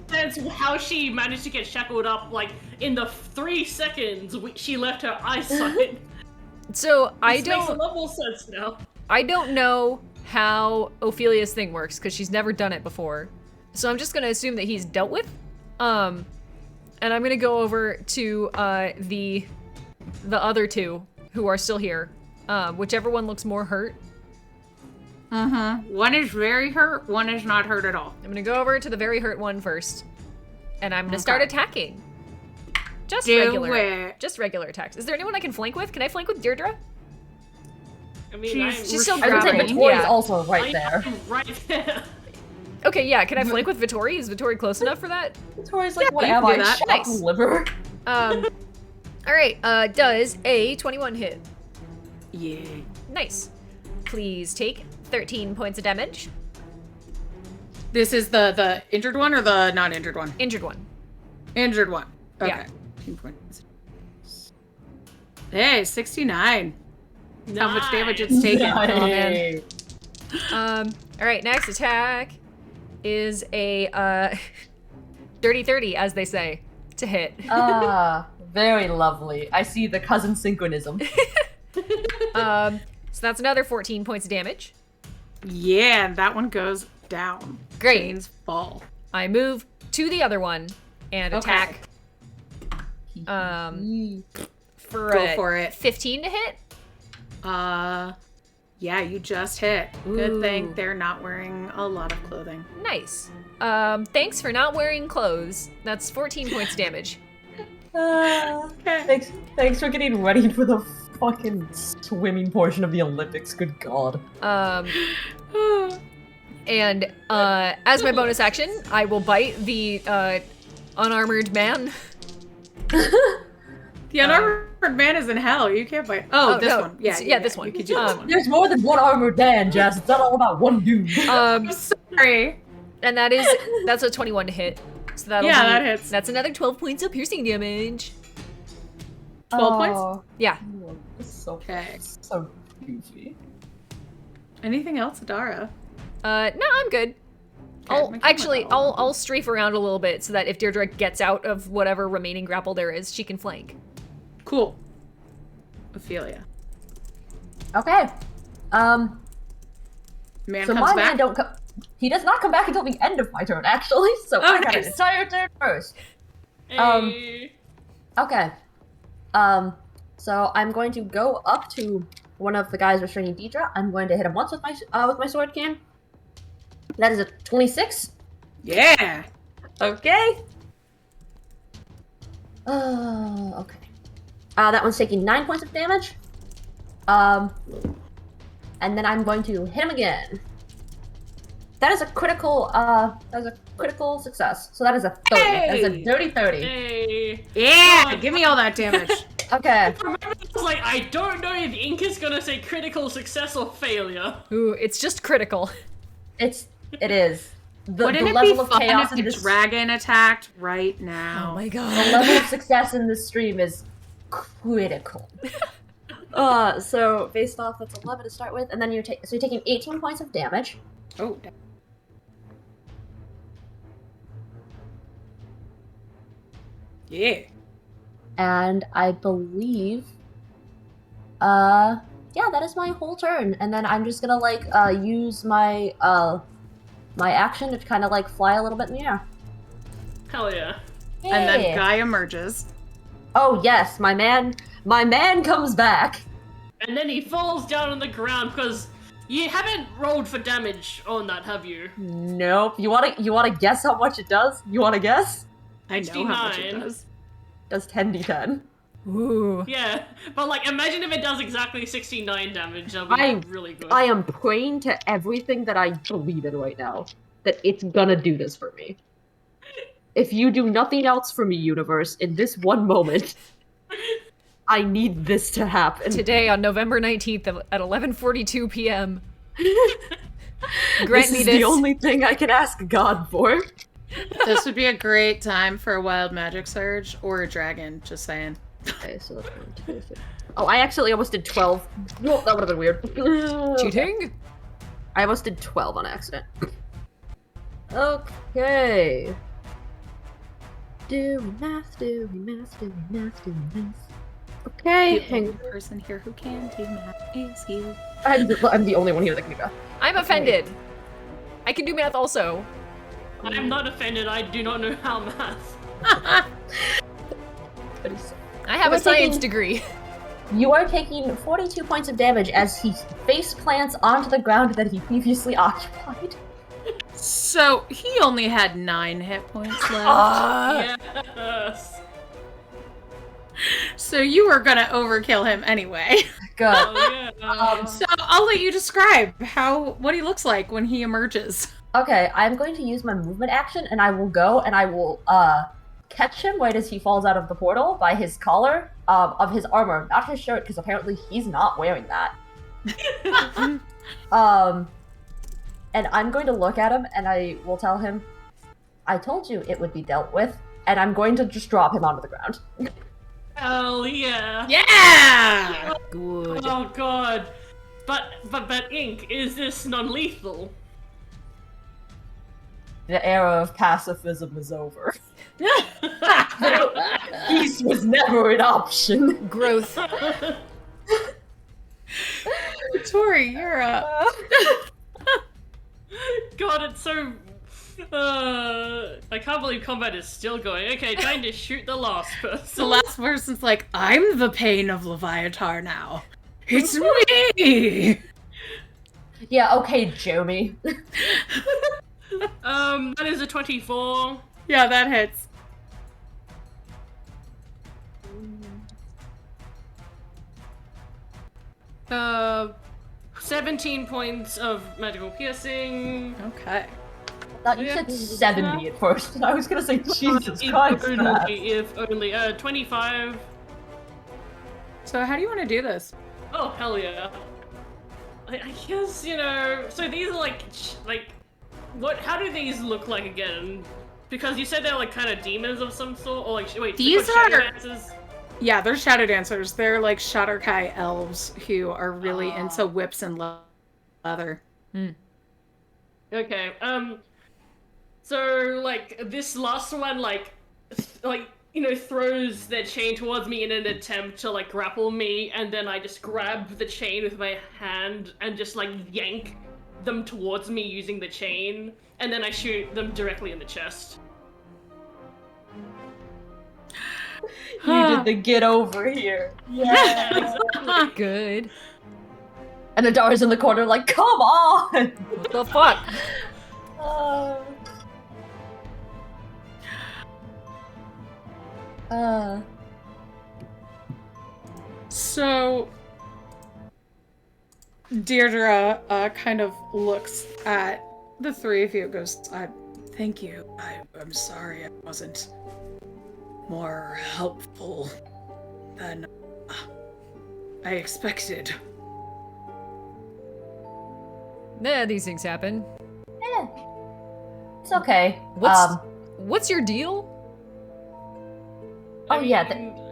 That's how she managed to get shackled up, in the 3 seconds she left her eyesight. So I This makes a don't lot more sense now. know how Ophelia's thing works because she's never done it before. So I'm just gonna assume that he's dealt with. And I'm gonna go over to the other two who are still here. Whichever one looks more hurt. One is very hurt, one is not hurt at all. I'm gonna go over to the very hurt one first. And I'm gonna start attacking. Just regular attacks. Is there anyone I can flank with? Can I flank with Deirdre? I mean, She's still I would say grabbing. Vittori's Yeah. also right there. I'm right there. Okay, yeah, can I flank with Vittori? Is Vittori close enough for that? Vittori's like, what you am can I? do that. Shot Nice. liver. Alright, does a 21 hit? Yeah. Nice. Please take 13 points of damage. This is the injured one or the not injured one? Injured one. Injured one. Okay. Yeah. 15 points. Hey, 69. How much damage it's taken. Yay. Alright, next attack is a dirty 30, as they say, to hit. Ah, very lovely. I see the cousin synchronism. So that's another 14 points of damage. Yeah, and that one goes down. Great. Chains fall. I move to the other one and Okay. attack for Go for it. 15 to hit. Yeah, you just hit. Good thing Ooh. they're not wearing a lot of clothing. Nice. Thanks for not wearing clothes. That's 14 points damage. Thanks for getting ready for the fucking swimming portion of the Olympics. Good God. And as my bonus action, I will bite the unarmored man. The unarmored man is in hell. You can't bite. Oh, this no. one. Yeah, Yeah, this one. You could do this one. There's more than one armored man, Jazz. It's not all about one dude. I'm sorry. And that's a 21 to hit. So that'll Yeah, be, that hits. That's another 12 points of piercing damage. 12 points? Oh, Yeah. it's so, Okay. so goofy. Anything else, Adara? No, I'm good. Okay, I'll strafe around a little bit so that if Deirdre gets out of whatever remaining grapple there is, she can flank. Cool. Ophelia. Okay. Man So comes my back. man don't come. He does not come back until the end of my turn, actually. So I got an nice. entire turn first. Hey. Okay. So I'm going to go up to one of the guys restraining Deidre. I'm going to hit him once with my sword can. That is a 26. Yeah. Okay. Okay. That one's taking 9 points of damage. And then I'm going to hit him again. That is a critical success. So that is a 30. That is a Hey! dirty 30. Hey. Yeah. Give me all that damage. Okay. Remember, I was like, I don't know if Ink is gonna say critical success or failure. Ooh, it's just critical. It is. The Wouldn't it be level of fun chaos if in the this dragon attacked right now? Oh my the god. level of success in this stream is critical. So based off, that's 11 to start with, and then you're taking 18 points of damage. Oh. Yeah. And I believe, yeah, that is my whole turn. And then I'm just gonna use my my action to kind of fly a little bit in the air. Hell yeah. And then Yeah. Guy emerges. Oh yes, my man comes back. And then he falls down on the ground because you haven't rolled for damage on that, have you? Nope. You wanna guess how much it does? You wanna guess? I know how much it 69. does. It does 10d10. Ooh. Yeah, but imagine if it does exactly 69 damage. That'd be really good. I am praying to everything that I believe in right now that it's gonna do this for me. If you do nothing else for me, universe, in this one moment, I need this to happen. Today on November 19th at 11:42 p.m. Grant This me is this. the only thing I can ask God for. This would be a great time for a wild magic surge or a dragon, just saying. Okay, so that's 1, 2, 3. Oh, I actually almost did 12. No, that would have been weird. Cheating? I almost did 12 on accident. Okay. Doing math. Okay, The hang only person here who can do math is you. I'm the only one here that can do math. I'm offended. I can do math also. I'm not offended, I do not know how math. I have a science degree. You are taking 42 points of damage as he face plants onto the ground that he previously occupied. So he only had 9 hit points left. Yes. So you were gonna overkill him anyway. Good. Oh, yeah. So I'll let you describe what he looks like when he emerges. Okay, I'm going to use my movement action, and I will go and I will catch him right as he falls out of the portal by his collar of his armor, not his shirt, because apparently he's not wearing that. And I'm going to look at him, and I will tell him, I told you it would be dealt with, and I'm going to just drop him onto the ground. Hell yeah. Yeah! Good. Oh god. But Ink, is this non-lethal? The era of pacifism is over. Peace was never an option. Growth. Tori, you're up. God, it's so... I can't believe combat is still going. Okay, trying to shoot the last person. The last person's like, I'm the pain of Leviatar now. It's me! Yeah, okay, Jomi. That is a 24. Yeah, that hits. 17 points of magical piercing. Okay. I thought you said 70 at first, and I was gonna say, Jesus If Christ. only, 25. So how do you want to do this? Oh, hell yeah. I guess, so these are how do these look like again? Because you said they're like kind of demons of some sort, or wait, These shadow are- dancers? Yeah, they're shadow dancers. They're like Shadar-kai elves who are really into whips and leather. Okay, so this last one throws their chain towards me in an attempt to grapple me, and then I just grab the chain with my hand and just yank them towards me using the chain, and then I shoot them directly in the chest. You did the get over here. Yeah, exactly. Good. And Adara's in the corner like, come on! What the fuck? So Deirdre kind of looks at the three of you and goes, thank you. I'm sorry I wasn't more helpful than I expected. Nah, these things happen. It's okay. What's your deal? Oh yeah,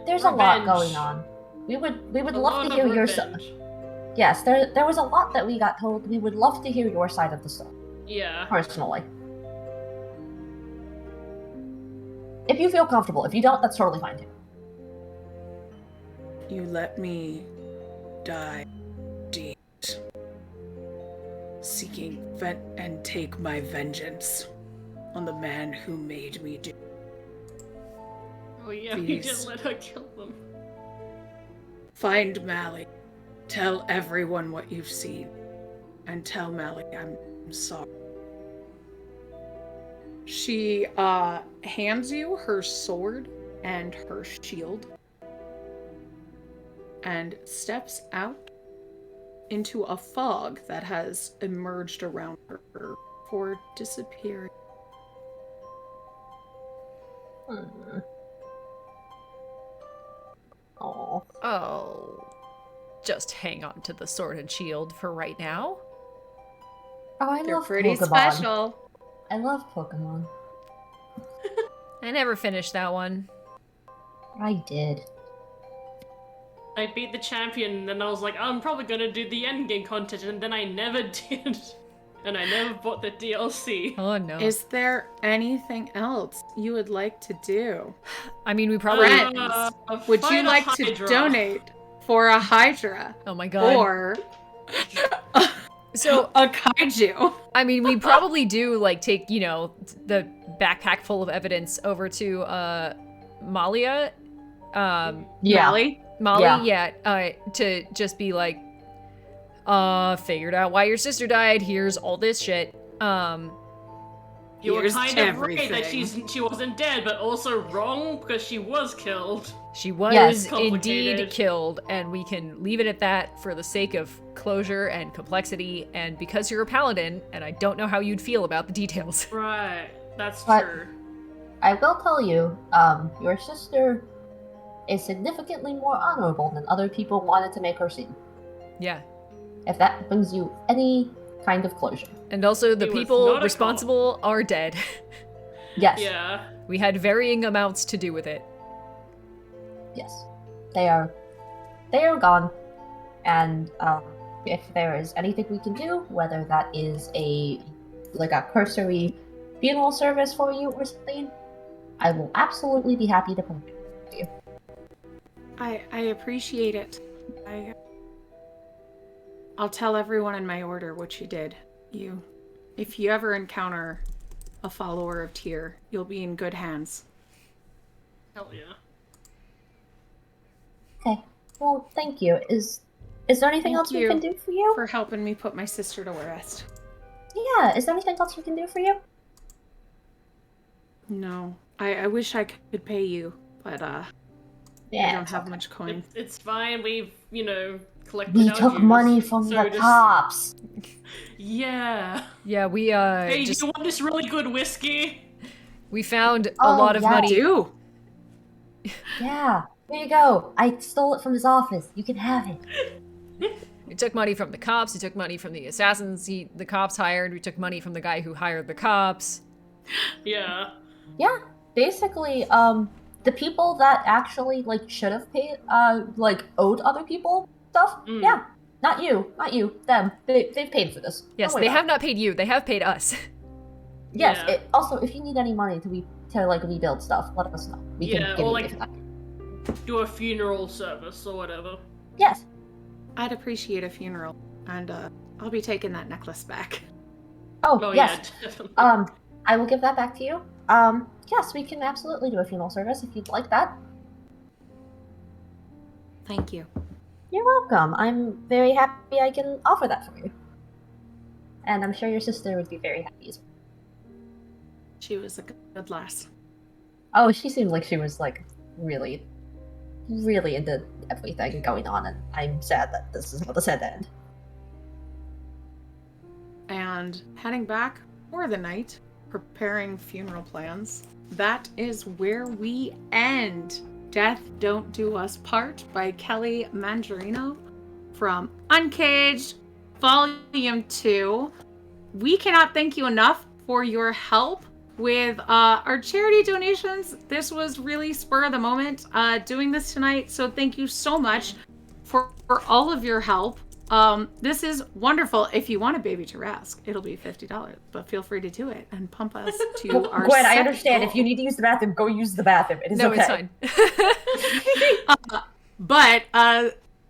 there's a lot going on. We would love to hear your side. Yes, there was a lot that we got told. We would love to hear your side of the story. Yeah. Personally. If you feel comfortable. If you don't, that's totally fine too. You let me die, deed, seeking and take my vengeance on the man who made me do. Oh yeah, you didn't let her kill them. Find Mally. Tell everyone what you've seen. And tell Mally I'm sorry. She hands you her sword and her shield and steps out into a fog that has emerged around her before disappearing. Oh. Just hang on to the sword and shield for right now. Oh, I They're love pretty Pokemon. special. I love Pokemon. I never finished that one. I did. I beat the champion, and then I was like, I'm probably gonna do the endgame content, and then I never did. And I never bought the DLC. Oh no. Is there anything else you would like to do? I mean, we probably... Friends, would you like to donate for a Hydra? Oh my god. Or So, A kaiju. I mean, we probably do, like, take, you know, the backpack full of evidence over to, Malia. Yeah. Molly? Molly, Yeah. to just be like, figured out why your sister died, here's all this shit. You were Here's kind of right that everything. she wasn't dead, but also wrong because she was killed. She was Yes. indeed Complicated. killed, and we can leave it at that for the sake of closure and complexity, and because you're a paladin, and I don't know how you'd feel about the details. Right, that's But- true. I will tell you, your sister is significantly more honorable than other people wanted to make her seem. Yeah. If that brings you any kind of closure. And also, the He was people not a responsible are dead. Yes. Yeah. We had varying amounts to do with it. Yes. They are gone. And if there is anything we can do, whether that is a cursory funeral service for you or something, I will absolutely be happy to provide it for you. I appreciate it. I'll tell everyone in my order what you did. If you ever encounter a follower of Tyr, you'll be in good hands. Hell yeah. Okay. Well, thank you. Is there anything Thank else we you can do for you? For helping me put my sister to rest. Yeah, is there anything else we can do for you? No. I wish I could pay you, but Yeah. I don't it's have okay. much coin. It's fine. We've, collected We our took dues, money from so the just- cops. Yeah. Yeah, we Hey, just you want this really good whiskey? we found a Oh, lot of yeah. money. Do. Yeah. There you go. I stole it from his office. You can have it. We took money from the cops. We took money from the assassins the cops hired. We took money from the guy who hired the cops. Yeah. Yeah. Basically, the people that actually should have paid owed other people stuff. Mm. Yeah. Not you, them. They've paid for this. Yes, Don't worry they about have not paid you. They have paid us. it. Yes. Yeah. Also, if you need any money to rebuild stuff, let us know. We can Yeah, give or, you like- money for that. Do a funeral service or whatever. Yes. I'd appreciate a funeral, and I'll be taking that necklace back. Oh, yes. Yeah, definitely. I will give that back to you. Yes, we can absolutely do a funeral service if you'd like that. Thank you. You're welcome. I'm very happy I can offer that for you. And I'm sure your sister would be very happy as well. She was a good lass. Oh, she seemed like she was really, really into everything going on, and I'm sad that this is how this had to end. And heading back for the night, preparing funeral plans. That is where we end. Death Don't Do Us Part by Kelly Mangarino from Uncaged Volume 2. We cannot thank you enough for your help with our charity donations. This was really spur of the moment doing this tonight, so thank you so much for all of your help. This is wonderful. If you want a baby to Rask, it'll be $50, but feel free to do it and pump us to our Gwen, I second understand. goal. If you need to use the bathroom, go use the bathroom. It is No, okay. it's fine. But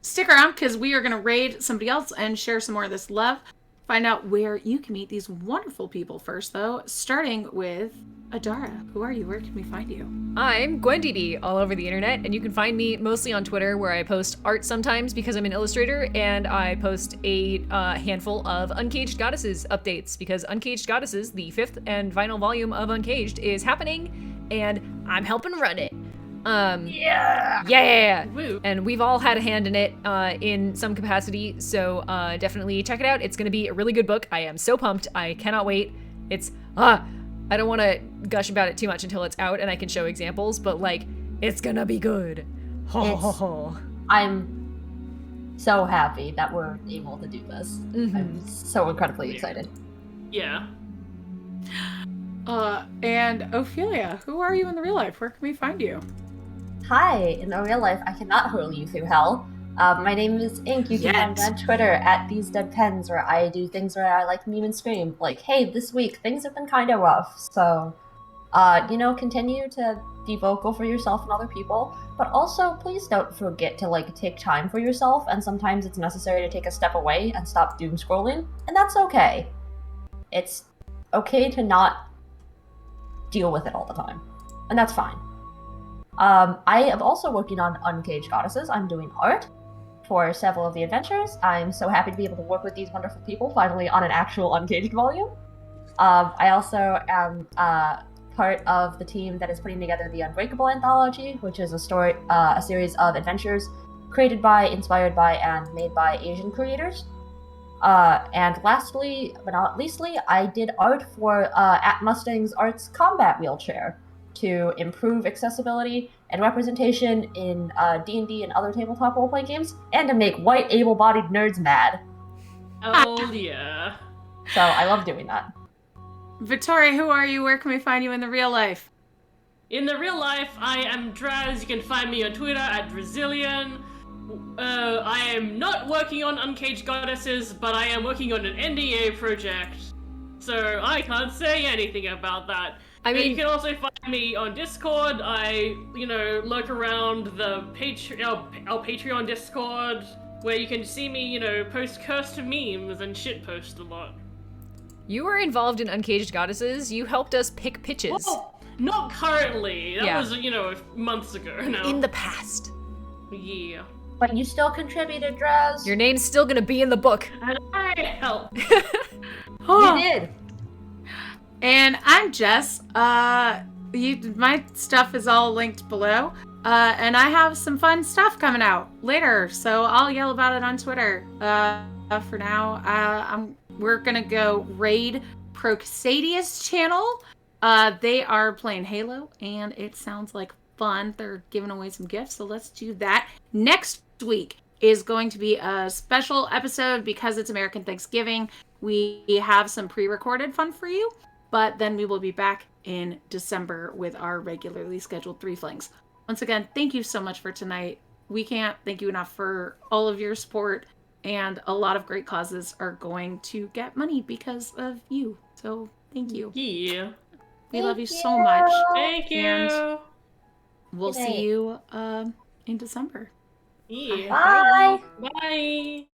stick around because we are going to raid somebody else and share some more of this love. Find out where you can meet these wonderful people first, though, starting with Adara. Who are you? Where can we find you? I'm GwenDD all over the internet, and you can find me mostly on Twitter, where I post art sometimes because I'm an illustrator, and I post a handful of Uncaged Goddesses updates because Uncaged Goddesses, the 5th and final volume of Uncaged, is happening, and I'm helping run it. Yeah! Woo. And we've all had a hand in it in some capacity, so definitely check it out. It's gonna be a really good book. I am so pumped. I cannot wait. It's I don't want to gush about it too much until it's out and I can show examples, but it's gonna be good. I'm so happy that we're able to do this. Mhm. I'm so incredibly excited. Yeah. And Ophelia, who are you in the real life? Where can we find you? Hi, in the real life, I cannot hurl you through hell. My name is Ink. You can find me on Twitter at TheseDeadPens, where I do things where I meme and scream. Hey, this week things have been kind of rough, so Continue to be vocal for yourself and other people, but also please don't forget to like take time for yourself, and sometimes it's necessary to take a step away and stop doom scrolling, and that's okay. It's okay to not deal with it all the time, and that's fine. I am also working on Uncaged Goddesses. I'm doing art for several of the adventures. I'm so happy to be able to work with these wonderful people finally on an actual Uncaged volume. I also am part of the team that is putting together the Unbreakable Anthology, which is a series of adventures created by, inspired by, and made by Asian creators. And lastly, but not leastly, I did art for At Mustang's Arts combat wheelchair to improve accessibility and representation in D&D and other tabletop role-playing games, and to make white able-bodied nerds mad. Oh yeah. So I love doing that. Vittori, who are you? Where can we find you in the real life? In the real life, I am Draz. You can find me on Twitter at Brazilian. I am not working on Uncaged Goddesses, but I am working on an NDA project, so I can't say anything about that. I mean, you can also find me on Discord. I, lurk around the our Patreon Discord, where you can see me, post cursed memes and shitpost a lot. you were involved in Uncaged Goddesses. You helped us pick pitches. Well, not currently. That was, months ago now. In the past. Yeah. But you still contributed, Draz. Your name's still gonna be in the book. And I helped. You did. And I'm Jess. My stuff is all linked below. And I have some fun stuff coming out later, so I'll yell about it on Twitter. For now, we're gonna go raid Proxadius channel. They are playing Halo, and it sounds like fun. They're giving away some gifts, so let's do that. Next week is going to be a special episode because it's American Thanksgiving. We have some pre-recorded fun for you, but then we will be back in December with our regularly scheduled Threeflings. Once again, thank you so much for tonight. We can't thank you enough for all of your support, and a lot of great causes are going to get money because of you. So thank you. Yeah. We love you so much. Thank you. And we'll Good night. see you in December. Yeah. Bye. Bye.